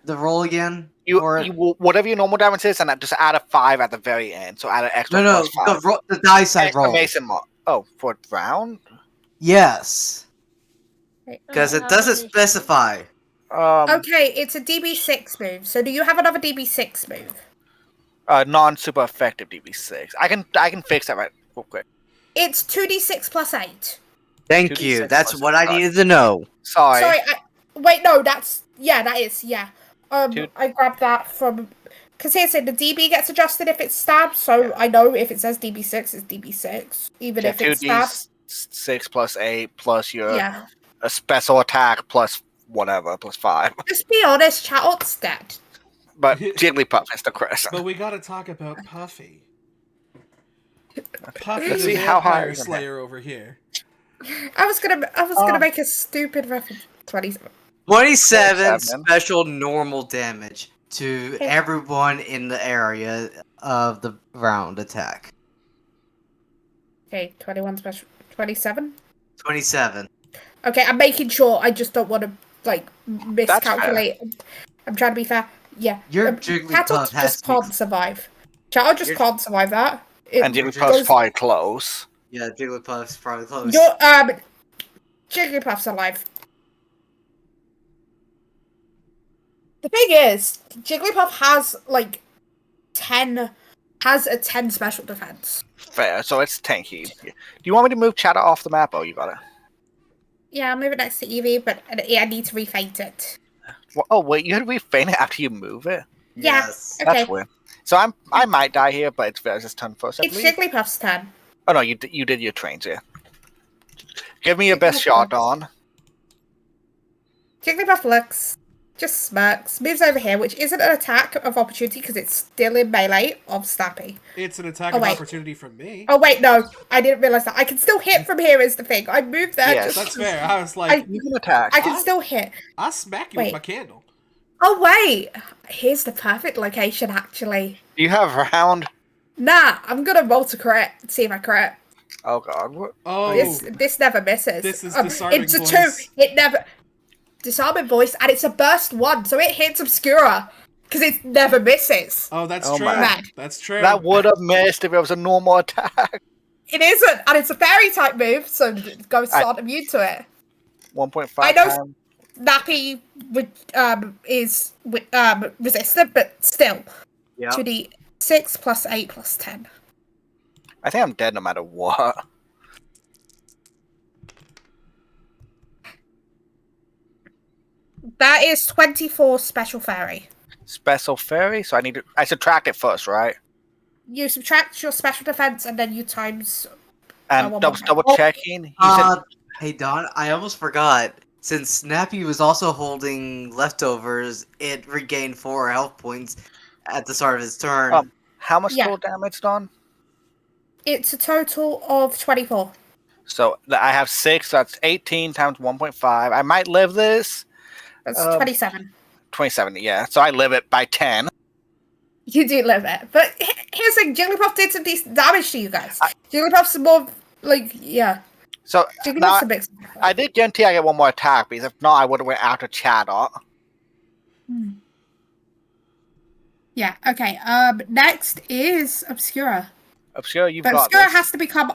roll again? You for it? will, whatever your normal damage is, and just add a 5 at the very end. So add an extra No, +5. the dice I rolled. Exclamation mark. Oh, for round? Yes, Wait, because it How doesn't many- specify. Okay, it's a DB6 move. So do you have another DB6 move? Non-super effective DB6. I can fix that right real quick. It's 2d6 plus 8. Thank 2d6 you. That's plus what I 5. needed to know. Sorry. Sorry, wait, no, that is, yeah. Two- I grabbed that from, because here's it, the DB gets adjusted if it's stabbed, so I know if it says DB6, it's DB6, even Yeah, if it's stabbed. 2d6 plus 8 plus your Yeah. a special attack plus whatever plus 5. Just be honest, Chatot's dead. But Jigglypuff is the crest. But we gotta talk about Puffy. Puffy Let's the see how high Vampire you can Slayer over here. I was gonna make a stupid reference. 27. 27 27. special normal damage to everyone in the area of the round attack. Okay, 21 special. 27? 27. Okay, I'm making sure. I just don't want to, like, miscalculate. I'm trying to be fair. Yeah. Your Jigglypuff Chatot has just to be- can't survive. Chatot just Your- can't survive that. And Jigglypuff's probably close. Yeah, Jigglypuff's probably close. Your, Jigglypuff's alive. The thing is, Jigglypuff has, like, has a 10 special defense. Fair, so it's tanky. Do you want me to move Chatot off the map? Oh, you got it. Yeah, I'm moving next to Eevee, but I need to refaint it. Oh wait, you had to refeint it after you move it. Yeah. Yes. Okay. That's weird. So I might die here, but it's Versus' turn first. I It's believe. Jigglypuff's turn. Oh no, you did your trains, yeah. Give me your best shot, Dawn. Jigglypuff looks, just smirks, moves over here, which isn't an attack of opportunity because it's still in melee of Snappy. It's an attack Oh, of wait. opportunity from me. Oh wait, no, I didn't realize that. I can still hit from here is the thing. I moved there. Yes. That's fair. I was like, You can attack. I can still hit. I'll smack you Wait. with my candle. Oh wait, here's the perfect location actually. Do you have round? Nah, I'm gonna roll to crit. See if I crit. Oh god. What? Oh, This never misses. This is disarming It's a voice. 2. It never disarming voice, and it's a burst 1, so it hits Obscura because it never misses. oh, that's Oh true. my. That's true. That would have missed if it was a normal attack. It isn't, and it's a fairy type move, so ghosts aren't immune to it. 1.5 I know- times. Nappy is resistant, but still. Yeah. 2d6 plus 8 plus 10. I think I'm dead no matter what. That is 24 special fairy. Special fairy, so I subtract it first, right? You subtract your special defense and then you times. And one double more. checking. You said Hey Don, I almost forgot. Since Snappy was also holding leftovers, it regained 4 health points at the start of his turn. how much Yeah. total damage, Don? It's a total of 24. So I have 6, so that's 18 times 1.5. I might live this. That's 27. 27, yeah. So I live it by 10. You do live it. But here's the thing, Jigglypuff did some decent damage to you guys. Jigglypuff's more, like, yeah. So now, Jigglypuff's a big. I did guarantee I get one more attack, because if not, I would have went after Chatot. Yeah, okay. Next is Obscura. Obscure, you've But got Obscura this. has to become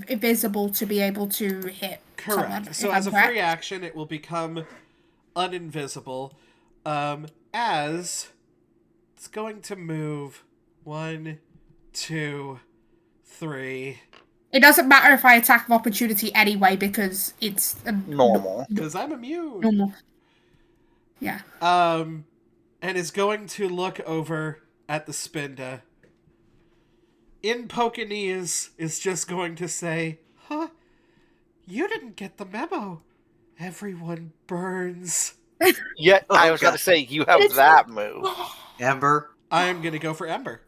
invisible to be able to hit someone, Correct. if So I'm as a correct. free action, it will become uninvisible. As it's going to move 1, 2, 3. It doesn't matter if I attack of opportunity anyway because it's Normal. Because I'm immune. normal. Yeah. And is going to look over at the Spinda. In Pokanese is just going to say, "Huh? You didn't get the memo. Everyone burns." Yeah, Oh, I was going God. to say, you have that move. Ember. I am going to go for Ember.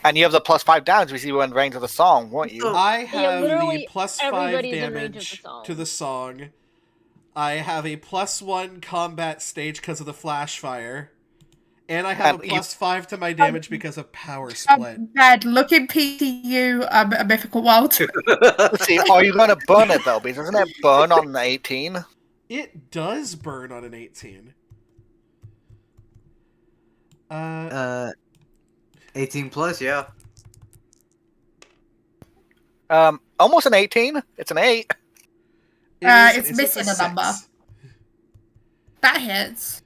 And you have the +5 damage we see when range of the song, weren't you? I have the literally +5 everybody's in range of the damage song. to the song. I have a +1 combat stage because of the flash fire. And I have And a you- +5 to my damage because of power split. Red, look in PTU, a mythical world. Let's see, are you going to burn it though? Because doesn't it burn on 18? It does burn on an 18. 18 plus, yeah. Almost an 18. It's an 8. It's It's missing a number. 6. That hits.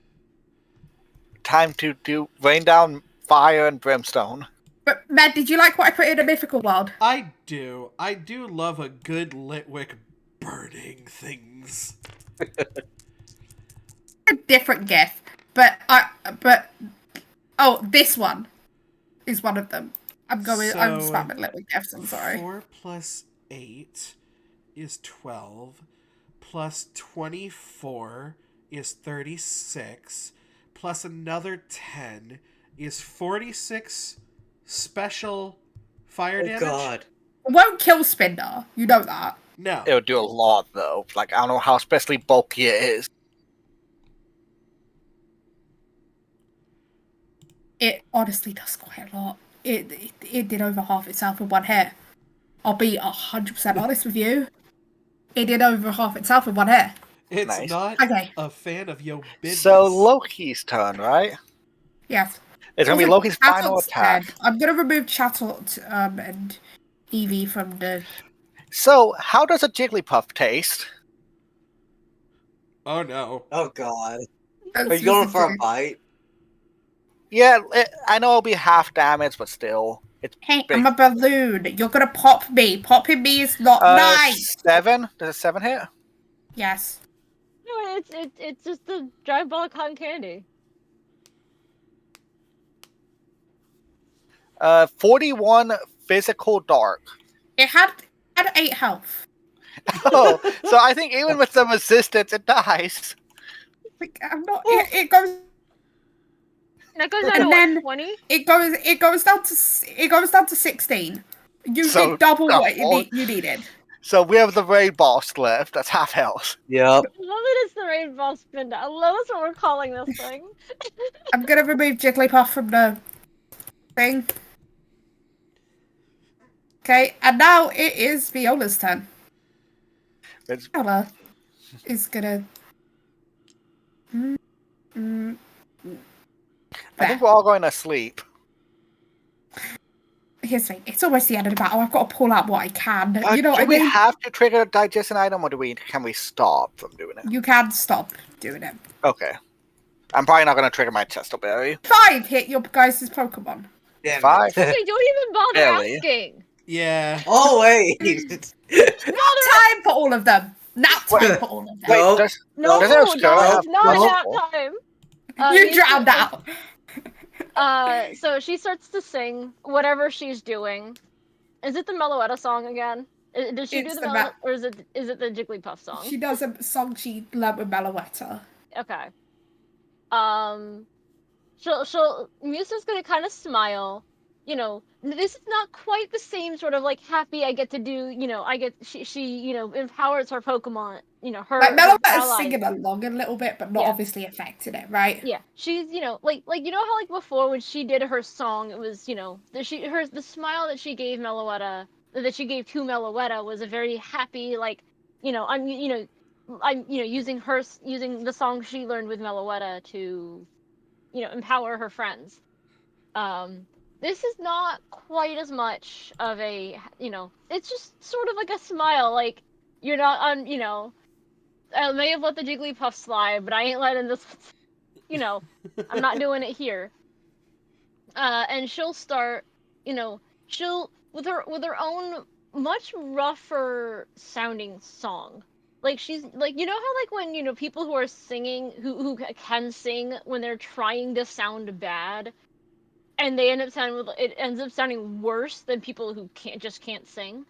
Time to do rain down fire and brimstone. But Med, did you like what I put in a mythical world? I do. I do love a good Litwick burning things. A different gift, but this one is one of them. I'm spamming little gifts. I'm sorry. 4 plus 8 is 12. Plus 24 is 36. Plus another 10 is 46 special fire damage. God. It won't kill Spinda. You know that. No. It would do a lot though. Like, I don't know how especially bulky it is. It honestly does quite a lot. It did over half itself in one hit. I'll be 100% honest with you. It did over half itself in one hit. It's Nice. not Okay. a fan of yo business. So Loki's turn, right? Yes. It's gonna be Also, Loki's final Chattel's attack. dead. I'm gonna remove Chattel and Evie from the. So, how does a Jigglypuff taste? Oh no. Oh God. That's Are you going just for a thing. bite? Yeah, I know it'll be half damage, but still, it's Hey, big. I'm a balloon. You're gonna pop me. Popping me is not nice. 7. Does a 7 hit? Yes. No, it's just a giant ball of cotton candy. 41 physical dark. It had 8 health. Oh, so I think even with some resistance, it dies. Like, I'm not. It goes. That goes down to And what, then 20? it goes down to 16. You So, did double what double. you needed. So we have the raid boss left. That's half health. Yep. I love that it's the rainbow spin. I love that's what we're calling this thing. I'm gonna remove Jigglypuff from the thing. Okay, and now it is Viola's turn. It's- Viola is gonna. I think we're all going to sleep. Here's the thing. It's almost the end of the battle. I've got to pull out what I can. You know what do I we mean? have to trigger a digestion item, or can we stop from doing it? You can stop doing it. Okay. I'm probably not going to trigger my Chesterberry. 5 hit your guys' Pokemon. Damn 5? Hey, don't even bother Barely. asking. Yeah. Oh wait. Not time for all of them. Not time for all of them. Wait, No. does, No, does it Obscura no, have it's not no. nap time. You Misa- drowned out. So she starts to sing whatever she's doing. Is it the Meloetta song again? Does she It's do the the Ma- Melo, or is it the Jigglypuff song? She does a song she learned with Meloetta. Okay. Musa's gonna kind of smile. You know, this is not quite the same sort of like happy I get to do. You know, she empowers her Pokemon. You know, her Like Meloetta's allies. singing along a little bit, but not Yeah. obviously affecting it, right? Yeah, she's like you know how like before when she did her song, it was the smile that she gave Meloetta, that she gave to Meloetta was a very happy like I'm I'm using the song she learned with Meloetta to empower her friends. This is not quite as much of a it's just sort of like a smile, like you're not on I may have let the Jigglypuff slide, but I ain't letting this I'm not doing it here. And she'll start, she'll with her own much rougher sounding song. Like she's like how like when people who are singing who can sing when they're trying to sound bad and they end up it ends up sounding worse than people who can't sing.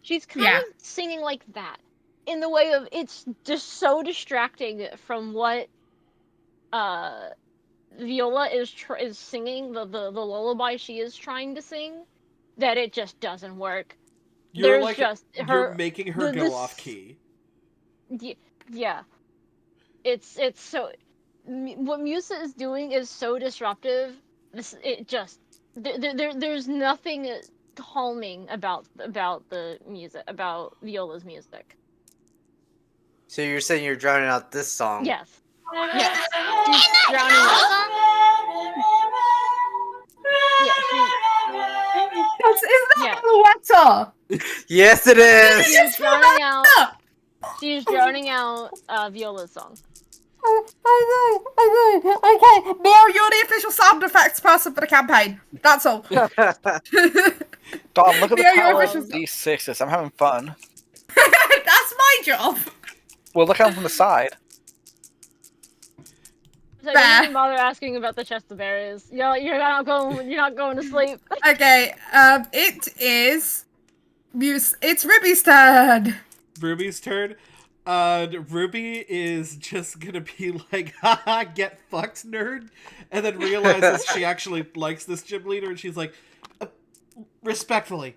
She's kind Yeah. of singing like that in the way of it's just so distracting from what uh Viola is singing the lullaby she is trying to sing that it just doesn't work. There's just you're making her go this off key. yeah. It's so what Musa is doing is so disruptive. There's nothing calming about the music, about Viola's music. So you're saying you're drowning out this song? Yes. Yes. She's drowning out. Yeah, Isn't yeah. that Meloetta? Yes, it is. She's drowning out. She's drowning out Viola's song. I know. Okay, Neil, you're the official sound effects person for the campaign. That's all. Don, look at the Leo, you're power official. of these sixes. I'm having fun. That's my job. Well, look at them from the side. So don't even bother asking about the chest of berries. You're not going to sleep. Okay, it is it's Ruby's turn. Ruby's turn. Ruby is just gonna be like, haha, get fucked, nerd. And then realizes she actually likes this gym leader, and she's like, respectfully.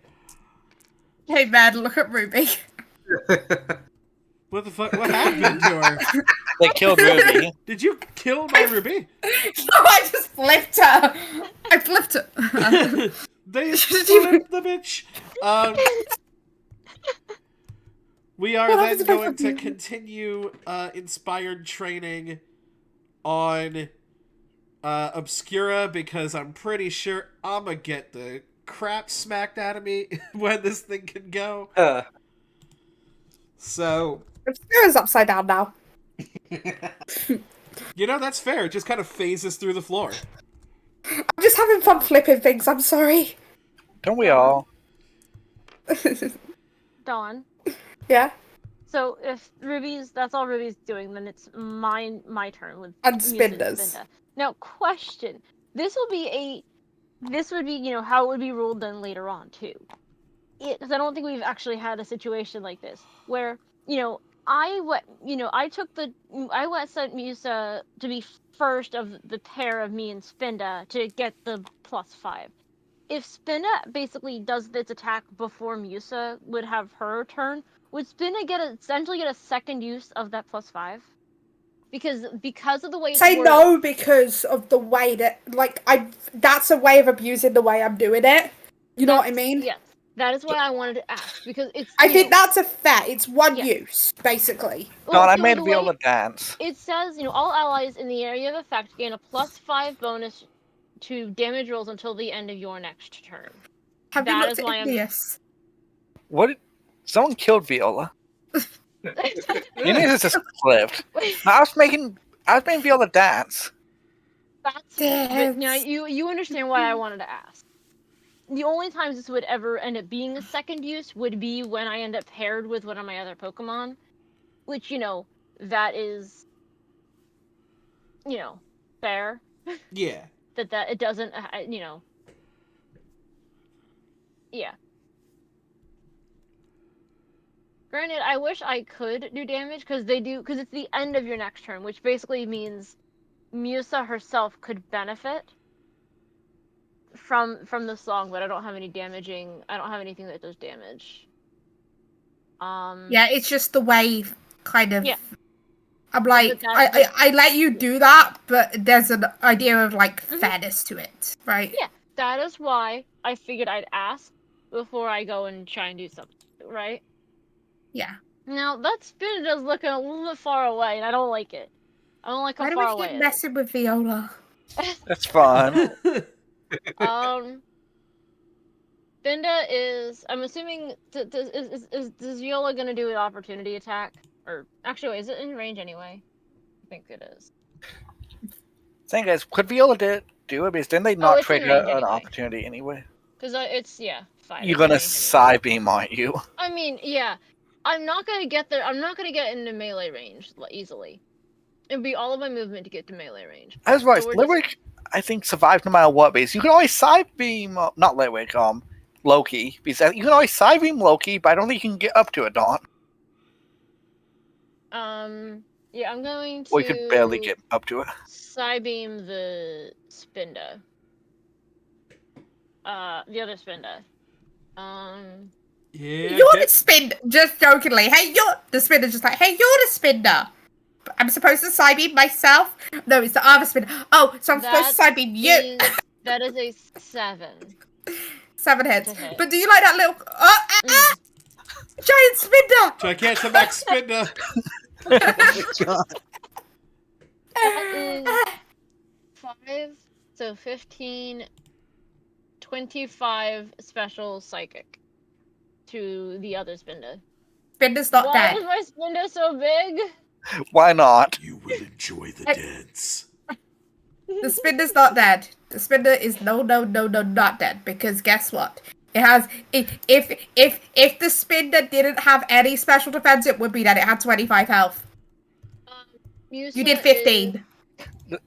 Hey, man, look at Ruby. What the fuck? What happened to her? They killed Ruby. Did you kill my Ruby? No, I just flipped her. I flipped her. They flipped the bitch. We are then going to continue inspired training on Obscura because I'm pretty sure I'm gonna get the crap smacked out of me when this thing can go. So Obscura's upside down now. that's fair. It just kind of phases through the floor. I'm just having fun flipping things. I'm sorry. Don't we all? Dawn. Yeah. So if that's all Ruby's doing, then it's my turn with And Musa Spinda's. Spinda. Now, question: This would be how it would be ruled then later on too. Because I don't think we've actually had a situation like this where I sent Musa to be first of the pair of me and Spinda to get the +5. If Spinda basically does its attack before Musa would have her turn, would Spinda essentially get a second use of that +5? Because of the way it's Say worded. no because of the way that that's a way of abusing the way I'm doing it. You know what I mean? Yes. That is why I wanted to ask, because it's I think that's a fair. It's one Yeah. use, basically. Don, I so made the Viola way dance. it says, all allies in the area of effect gain a +5 bonus to damage rolls until the end of your next turn. Have you That looked is why at I'm this? What? Someone killed Viola. You need to just flipped. No, I was making Viola dance. Now you understand why I wanted to ask. The only times this would ever end up being a second use would be when I end up paired with one of my other Pokemon, which that is fair. Yeah. that it doesn't yeah. Granted, I wish I could do damage because it's the end of your next turn, which basically means Musa herself could benefit from the song, but I don't have anything that does damage. Yeah, it's just the way, kind of. Yeah. I'm like, I let you do that, but there's an idea of fairness to it, right? Yeah, that is why I figured I'd ask before I go and try and do something, right? Yeah. Now that Spinda's looking a little bit far away, and I don't like it. I don't like how Why do far we away keep it is. messing with Viola? That's fun. Spinda is. I'm assuming. Is Viola gonna do an opportunity attack? Or actually, wait, is it in range anyway? I think it is. Thing is, could Viola do it? Because then they not it's in trigger range an anyway. opportunity anyway. Because it's fine. You're it's in gonna range side beam, aren't you? anyway. I mean, yeah. I'm not gonna get there. I'm not gonna get into melee range easily. It'd be all of my movement to get to melee range. That's right. So we're Lyric, I think, survives no matter what. Because you can always side beam, not Lyric, Loki. Because you can always side beam Loki, but I don't think you can get up to it, Dawn. Yeah, I'm going to. Or you could barely get up to it. Psybeam the Spinda. The other Spinda. Yeah, You're the spin, just jokingly. Hey, you're the spinner. Just like, hey, you're the spinner. I'm supposed to side beam myself. No, it's the other spinner. Oh, so I'm supposed to side beam you. That is a 7. 7 hits. To hit. But do you like that little giant spinner? Gigantic Max Spinda. Oh my god. That is 5, so 15, 25 special psychic to the other Spinda. Spinner's not Why dead. is my Spinda so big? Why not? You will enjoy the dance. The spinner's not dead. The spinner is no, not dead. Because guess what? It has. If the spinner didn't have any special defense, it would be dead. It had 25 health. You did 15.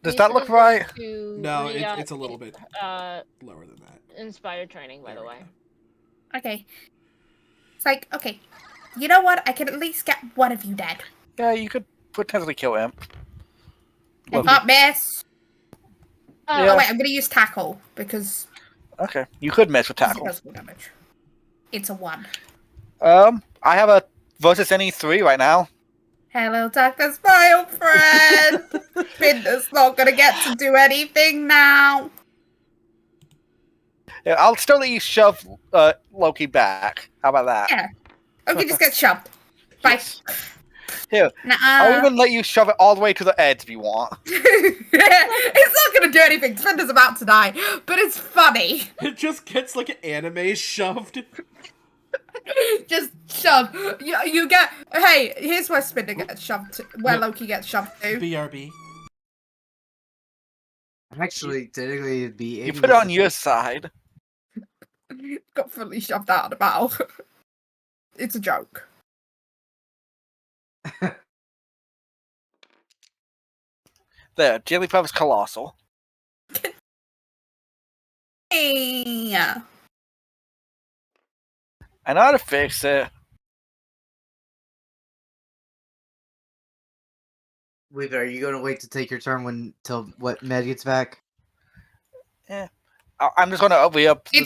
Does that look right? No, it's a little bit lower than that. Inspired training, by the way. Okay. It's like, okay. You know what? I can at least get one of you dead. Yeah, you could potentially kill him. I can't miss. Oh, Yeah. Oh wait, I'm gonna use tackle because Okay, you could mess with it tackle. does more damage. It's a 1. I have a versus any 3 right now. Hello, darkness, my old friend. Spinner's not gonna get to do anything now. Yeah, I'll still let you shove Loki back. How about that? Yeah. Okay, just get shoved. Bye. Yes. Here, Nuh-uh. I'll even let you shove it all the way to the edge if you want. It's not gonna do anything. Spinner's about to die, but it's funny. It just gets like an anime shoved. Just shove. You get. Hey, here's where Spinner gets shoved. Where Loki gets shoved to. BRB. Actually, technically, it'd be. You put it on your side. Got fully shoved out of the battle. It's a joke. There, Jigglypuff is colossal. Hey. I know how to fix it. Wait, are you gonna wait to take your turn till what Med gets back? I'm just gonna re-up the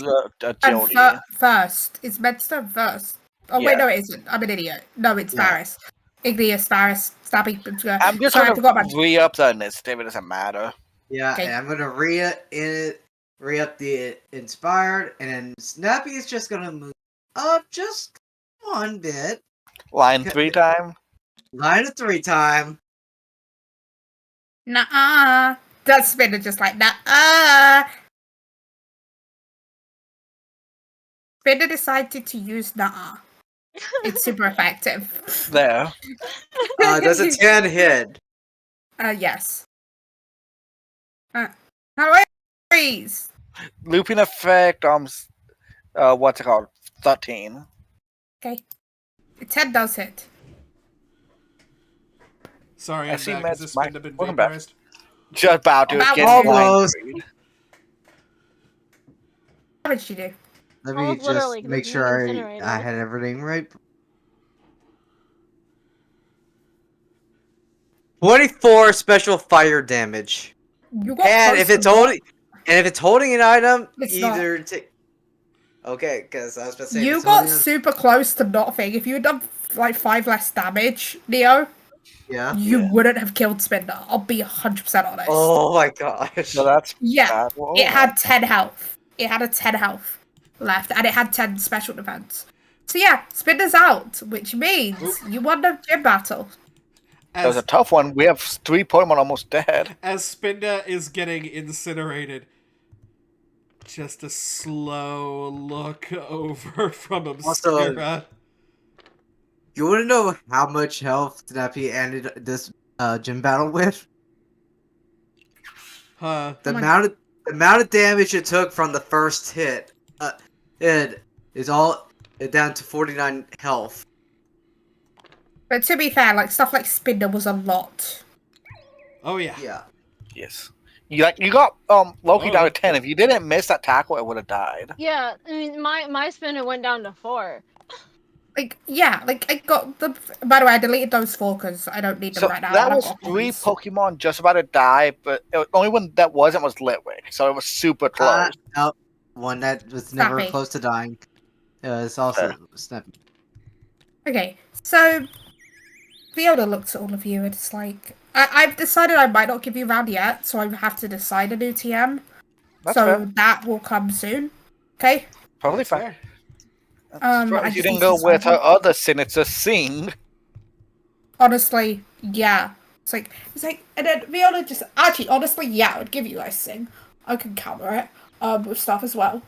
agility. First. It's meant to first. Oh, Yeah. wait, no, it isn't. I'm an idiot. No, it's Varys. Igneous Varys. Stabby. I'm just Sorry, I forgot gonna about- re-up the initiative. It doesn't matter. Yeah, Okay. and I'm gonna re-up the inspired, and then Snappy is just gonna move up just one bit. Line 3 time. Line of 3 time. Nuh-uh. That Spinner just like, nuh-uh. Spinner decided to use nuh-uh. It's super effective. There. Does a 10 hit? Yes. How freeze? Looping effect. What's it called? 13. Okay. 10 does hit. Sorry, I I'm see back. Matt's Has this mic. Spinda been Welcome back. vampirized? Just about to About get line almost. 3. How much you do? Let me Almost just literally, 'cause make it's sure being I incinerated. had everything right. 24 special fire damage. You got And close if it's to holding an item, It's either take. Okay, because I was about to say. if You it's got holding super close to nothing. If you had done like 5 less damage, Neo, Yeah. you wouldn't have killed Spinner. I'll be 100% honest. Oh my gosh. So that's Yeah, bad. Whoa. it had 10 health. It had a 10 health left, and it had 10 special defense. So yeah, Spinner's out, which means you won the gym battle. That was a As tough one. We have 3 Pokemon almost dead. as Spinda is getting incinerated, just a slow look over from Also, Obscura. you want to know how much health Snappy ended this gym battle with? Huh. The Oh my- amount of damage it took from the first hit, it is all down to 49 health. But to be fair, like stuff like Spinner was a lot. Oh yeah. Yeah. Yes. You got Loki down Oh. to 10. If you didn't miss that tackle, it would have died. Yeah, I mean, my spinner went down to 4. Like yeah, like I got the. By the way, I deleted those 4 because I don't need them So right now. that and I've was got 3 copies. Pokemon just about to die, but only one that wasn't was Litwick, so it was super close. No, one that was never Snappy. close to dying. It's also Snappy. Okay, so Fiona looks at all of you and it's like, I've decided I might not give you round yet, so I have to decide a new TM. That's so fair. that will come soon. Okay. Probably That's fine. fair. I'm I surprised you just didn't need go to with decide her one. other Senator Sing. Honestly, yeah. It's like, and then Fiona just actually, honestly, yeah, I would give you guys Sing. I can counter it with stuff as well,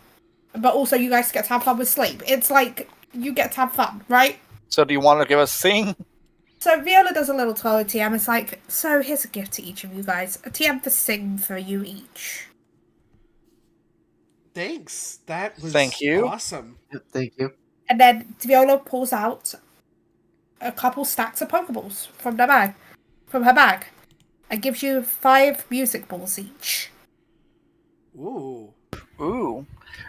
but also you guys get to have fun with sleep. It's like you get to have fun, right? So do you want to give us Sing? So Viola does a little toy TM. It's like, so here's a gift to each of you guys. A TM for Sing for you each. Thanks. That was Thank you. awesome. Yep, thank you. And then Viola pulls out a couple stacks of Pokeballs from her bag, and gives you 5 music balls each. Ooh. Ooh.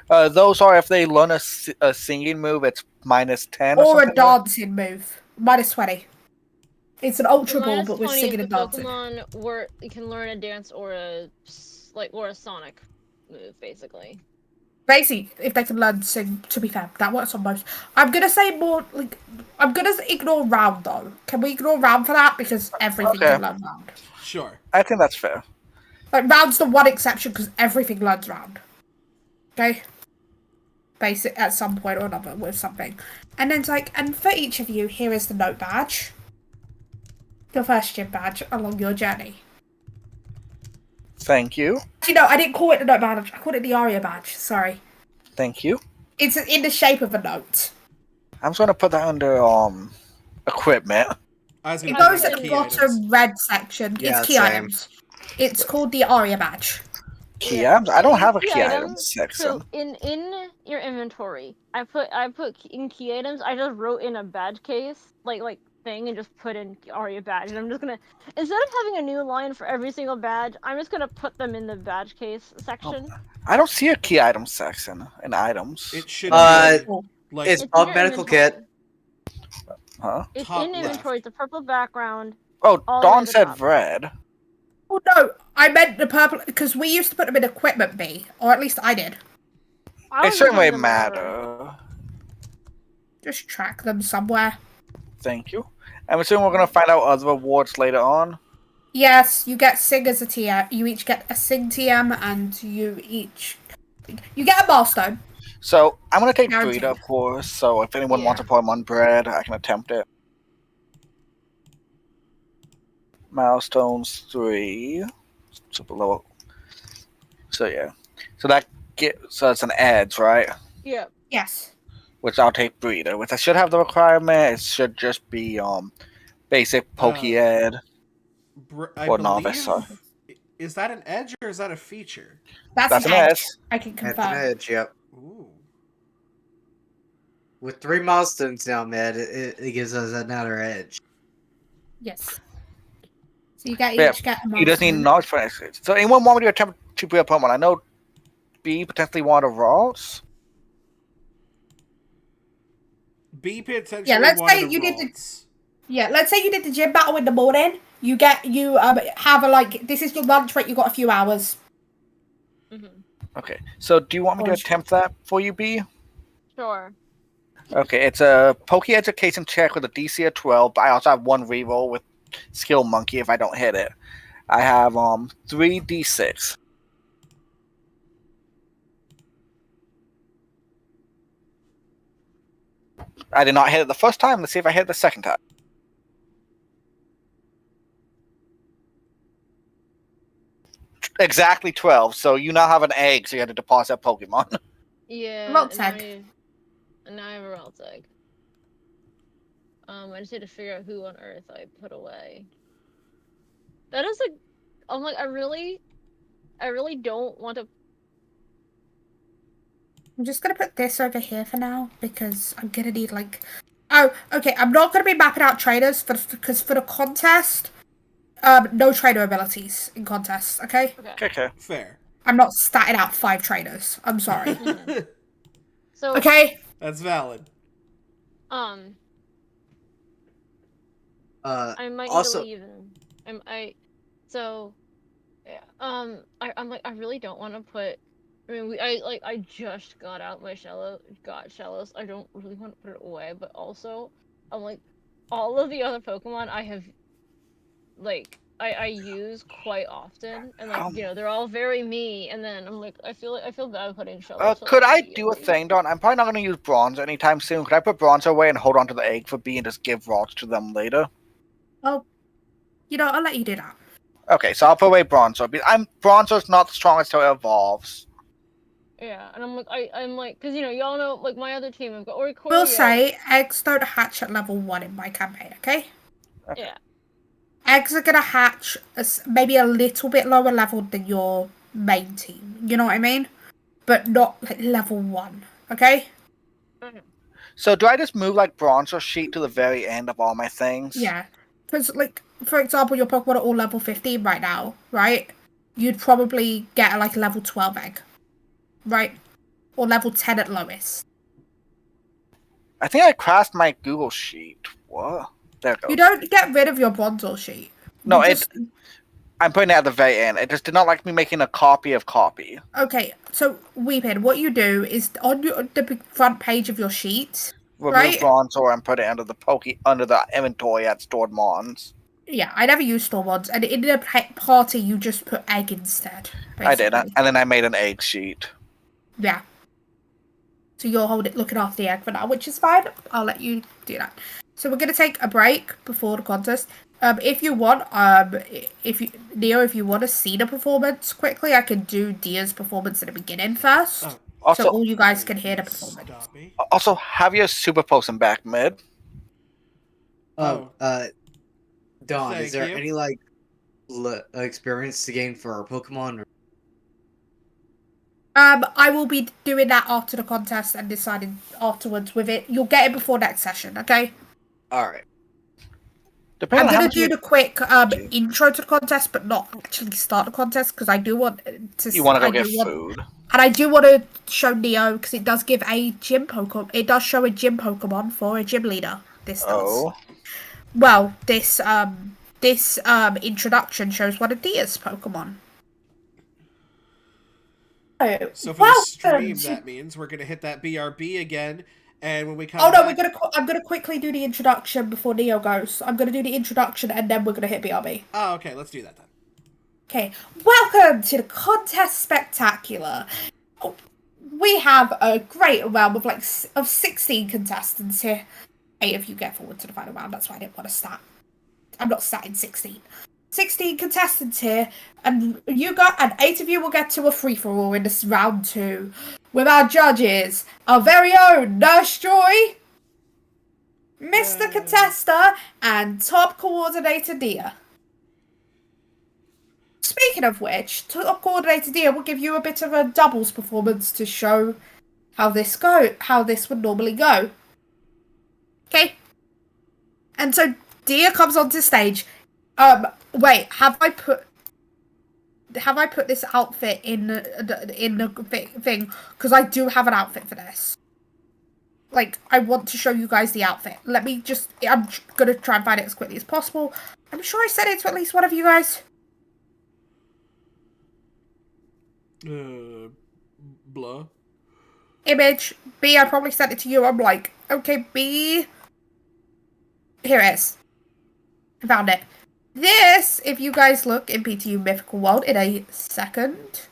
Those are if they learn a singing move, it's -10 or Or a something. dancing move. -20. It's an Ultra So Ball, minus but with 20 if singing the and dancing. Pokemon can learn a dance or a Sonic move, basically. Basically, if they can learn to sing, to be fair, that works on most. I'm gonna say more, like, I'm gonna ignore round, though. Can we ignore round for that? Because everything Okay. can learn round. Sure. I think that's fair. Like, round's the one exception, because everything learns round. Okay? Basic at some point or another with something. And then it's like, and for each of you, here is the note badge. Your first gym badge along your journey. Thank you. Actually, no, I didn't call it the note badge. I called it the Aria badge. Sorry. Thank you. It's in the shape of a note. I'm just gonna put that under equipment. I was It gonna put goes that at in the key bottom items. red section. Yeah, It's key same. items. It's called the Aria badge. Key Yeah, items? I don't in have a key key item, items section. So in your inventory, I put in key items. I just wrote in a badge case like thing and just put in Aria badge. And I'm just gonna, instead of having a new line for every single badge, I'm just gonna put them in the badge case section. I don't see a key item section in items. It should Uh, be like It's It's in called your medical inventory. kit. Huh? It's Top in left. inventory. It's a purple background. Oh, all the way Dawn at the said top. red. Oh no, I meant the purple because we used to put them in equipment B, or at least I did. I It was certainly putting them wherever. matter. Just track them somewhere. Thank you. I'm assuming we're gonna find out other rewards later on. Yes, you get Sing as a TM. You each get a Sing TM, and you get a milestone. So I'm gonna take Guaranteed. Breeder, of course. So if anyone wants Yeah. a Pokemon bread, I can attempt it. Milestones 3. Super low. So yeah. So it's an edge, right? Yeah. Yes. Which I'll take Breeder. Which I should have the requirement. It should just be basic Pokeed I or believe. novice. Sorry. Is that an edge or is that a feature? That's an edge. edge. I can At the confirm. edge, yep. Ooh. With 3 milestones now, man, it gives us another edge. Yes. So you get Yeah, each get a He doesn't need milestone. knowledge for it. So anyone want me to attempt to be a Pokemon? I know B potentially wanted Ralts. B potentially Yeah, let's wanted say a you did the Ralts. Yeah, let's say you did the gym battle in the morning. You have a this is your lunch break. You got a few hours. Hmm. Okay. So do you want me to Or- attempt that for you, B? Sure. Okay, it's a Poke Education check with a DC of 12, but I also have 1 reroll with Skill Monkey if I don't hit it. I have 3d6. I did not hit it the first time. Let's see if I hit it the second time. Exactly 12. So you now have an egg, so you had to deposit a Pokemon. Yeah, Ralt and now egg. I have a Ralt egg. I just had to figure out who on earth I put away. That is like, I'm like, I really don't want to. I'm just gonna put this over here for now because I'm gonna need like. Oh, okay. I'm not gonna be mapping out trainers because for the contest, no trainer abilities in contests. Okay. Okay. Okay. Fair. I'm not statting out 5 trainers. I'm sorry. So, Okay. That's valid. I might need to Also, leave, and so, yeah, I'm like, I really don't want to put. I mean, I just got out my shallows. I don't really want to put it away, but also, I'm like, all of the other Pokemon I have, like, I use quite often, and like, they're all very me. And then I'm like, I feel bad putting shallows Could away I do a immediately. thing, Don? I'm probably not going to use bronze anytime soon. Could I put bronze away and hold on to the egg for B and just give rods to them later? Well, I'll let you do that. Okay, so I'll put away Bronzor. Bronzor's not the strongest till it evolves. Yeah, and I'm like, because y'all know, like, my other team, I've got Will Oricorio. say eggs don't hatch at level 1 in my campaign. Okay. Okay. Yeah. Eggs are gonna hatch maybe a little bit lower level than your main team. You know what I mean? But not like level 1. Okay. So do I just move like Bronzor sheet to the very end of all my things? Yeah. Because, like, for example, your Pokemon are all level 15 right now, right? You'd probably get like a level 12 egg, right? Or level 10 at lowest. I think I crashed my Google sheet. What? There it goes. You don't get rid of your Bronzor sheet. No, You just... I'm putting it at the very end. It just did not like me making a copy of copy. Okay, so Weepin, what you do is on the front page of your sheet, Remove right? Bronzor and put it under the inventory at stored mons. Yeah, I never use store mods, and in the party you just put egg instead. Basically. I did, and then I made an egg sheet. Yeah. So you're looking after the egg for now, which is fine. I'll let you do that. So we're gonna take a break before the contest. If you want, if you want to see the performance quickly, I can do Dia's performance at the beginning first, Also, so all you guys can hear the performance. Also, have your super potion back mid. Don, Thank is there you. any like experience to gain for our Pokemon? Or... I will be doing that after the contest and deciding afterwards with it. You'll get it before next session, okay? All right. Depending I'm on how gonna much do the quick intro to the contest, but not actually start the contest because I do want to. you want to go get food. And I do want to show Neo because it does give a gym Pokemon. It does show a gym Pokemon for a gym leader. This does. Oh. Well, this introduction shows one of Dia's Pokemon. So for the stream, that means we're gonna hit that BRB again, and when we come. Oh no, back... I'm gonna quickly do the introduction before Neo goes. I'm gonna do the introduction and then we're gonna hit BRB. Oh, okay, let's do that then. Okay, welcome to the contest spectacular. We have a great realm of 16 contestants here. 8 of you get forward to the final round. That's why I didn't want to start. I'm not starting 16. 16 contestants here, and 8 of you will get to a free-for-all in this round 2 with our judges, our very own Nurse Joy, Mr. Contester, and Top Coordinator Dia. Speaking of which, Top Coordinator Dia will give you a bit of a doubles performance to show how this would normally go. Okay? And so Dia comes onto stage. Wait, have I put this outfit in the thing? Because I do have an outfit for this. Like, I want to show you guys the outfit. I'm gonna try and find it as quickly as possible. I'm sure I sent it to at least one of you guys. Blah. Image. B, I probably sent it to you. I'm like, okay, B. Here it is. I found it. This, if you guys look in PTU Mythical World in a second,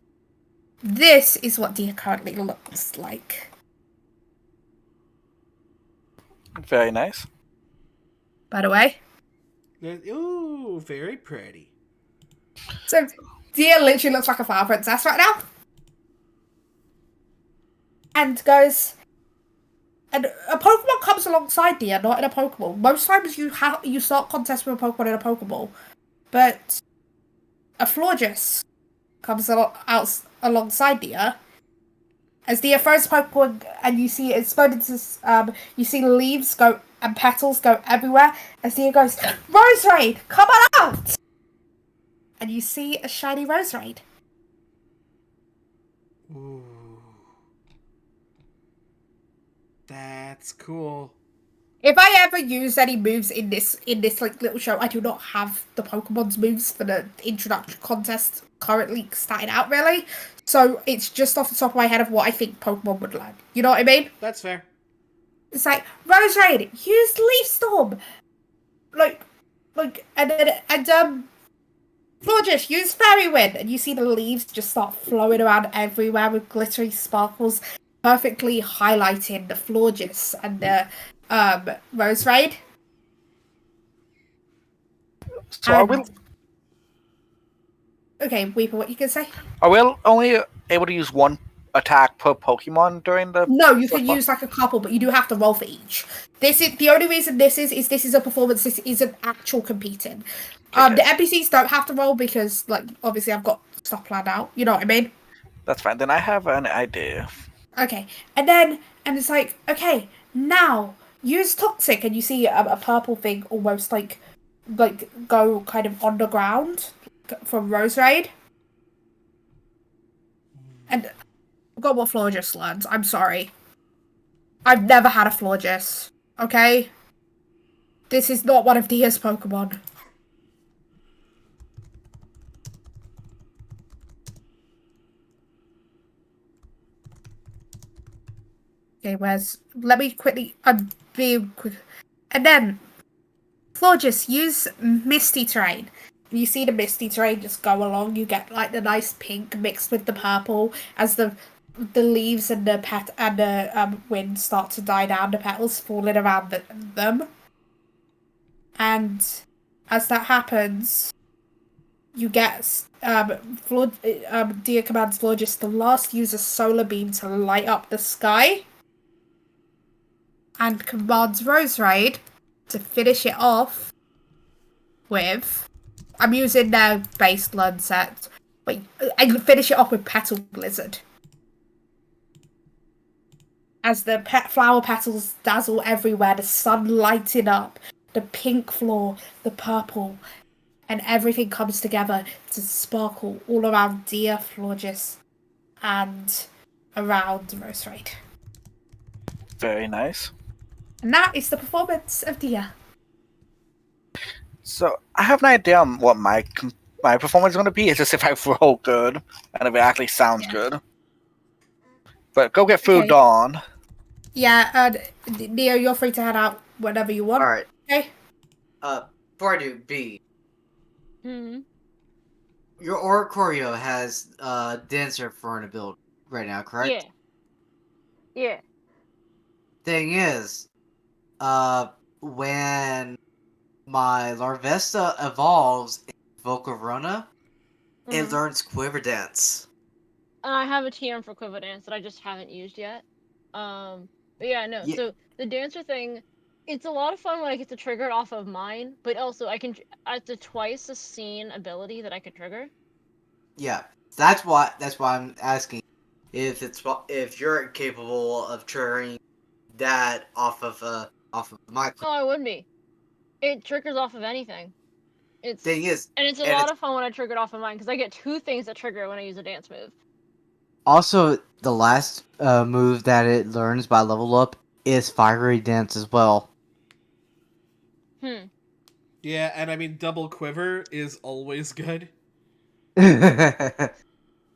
this is what Dia currently looks like. Very nice. by the way. Ooh, very pretty. So Dia literally looks like a fire princess right now. And goes, and a Pokemon comes alongside Dia, not in a Pokeball. Most times you start contests with a Pokemon in a Pokeball, but a Florges comes alongside Dia. As Dia throws Pokemon, and you see it explode into you see leaves go and petals go everywhere. As Dia goes, Roserade, come on out! And you see a shiny Roserade. Ooh. That's cool. If I ever use any moves in this like little show, I do not have the Pokemon's moves for the introduction contest currently starting out really. So it's just off the top of my head of what I think Pokemon would learn. You know what I mean? That's fair. It's like Roserade, use Leaf Storm, like, and Florges, use Fairy Wind, and you see the leaves just start flowing around everywhere with glittery sparkles, perfectly highlighting the Florges and the Roserade. So are we Okay, Weeper, what you can say? only able to use one attack per Pokemon during the? No, you can first one? use like a couple, but you do have to roll for each. This is the only reason this is a performance. This isn't actual competing. Okay. The NPCs don't have to roll because, like, obviously I've got stuff planned out. You know what I mean? That's fine. Then I have an idea. Okay, and it's like, okay, now use Toxic, and you see a purple thing almost like go kind of underground from Roserade. And I forgot what Florges learns. I'm sorry. I've never had a Florges. Okay? This is not one of Dia's Pokemon. Okay, let me quickly be quick. And then Florges, use Misty Terrain. You see the Misty Terrain just go along, you get like the nice pink mixed with the purple as the leaves and the wind start to die down, the petals falling around them. And as that happens, you get Dia commands Florges to last use a solar beam to light up the sky, and commands Roserade to finish it off with. I'm using their base learn set. Wait, and finish it off with Petal Blizzard. As the flower petals dazzle everywhere, the sun lighting up, the pink floor, the purple, and everything comes together to sparkle all around Dia, Florges, and around Roserade. Very nice. And that is the performance of Dia. So I have an idea on what my performance is going to be. It's just if I roll good and if it actually sounds good. But go get food, Okay. Dawn. Yeah, Neo, you're free to head out whenever you want. Alright. Okay. Before I do, B, Hmm. your Oricorio has Dancer for an ability right now, correct? Yeah. Yeah. Thing is, when my Larvesta evolves in Volcarona, it Mhm. learns Quiver Dance. I have a TM for Quiver Dance that I just haven't used yet. But yeah, no. Yeah. So the dancer thing, it's a lot of fun when I get to trigger it off of mine, but also it's a twice the scene ability that I can trigger. Yeah, that's why I'm asking if you're capable of triggering that off of my Oh, I would be. It triggers off of anything. It's thing is, and it's a lot of fun when I trigger it off of mine because I get two things that trigger when I use a dance move. also the last move that it learns by level up is Fiery Dance as well. Yeah, and I mean, double quiver is always good.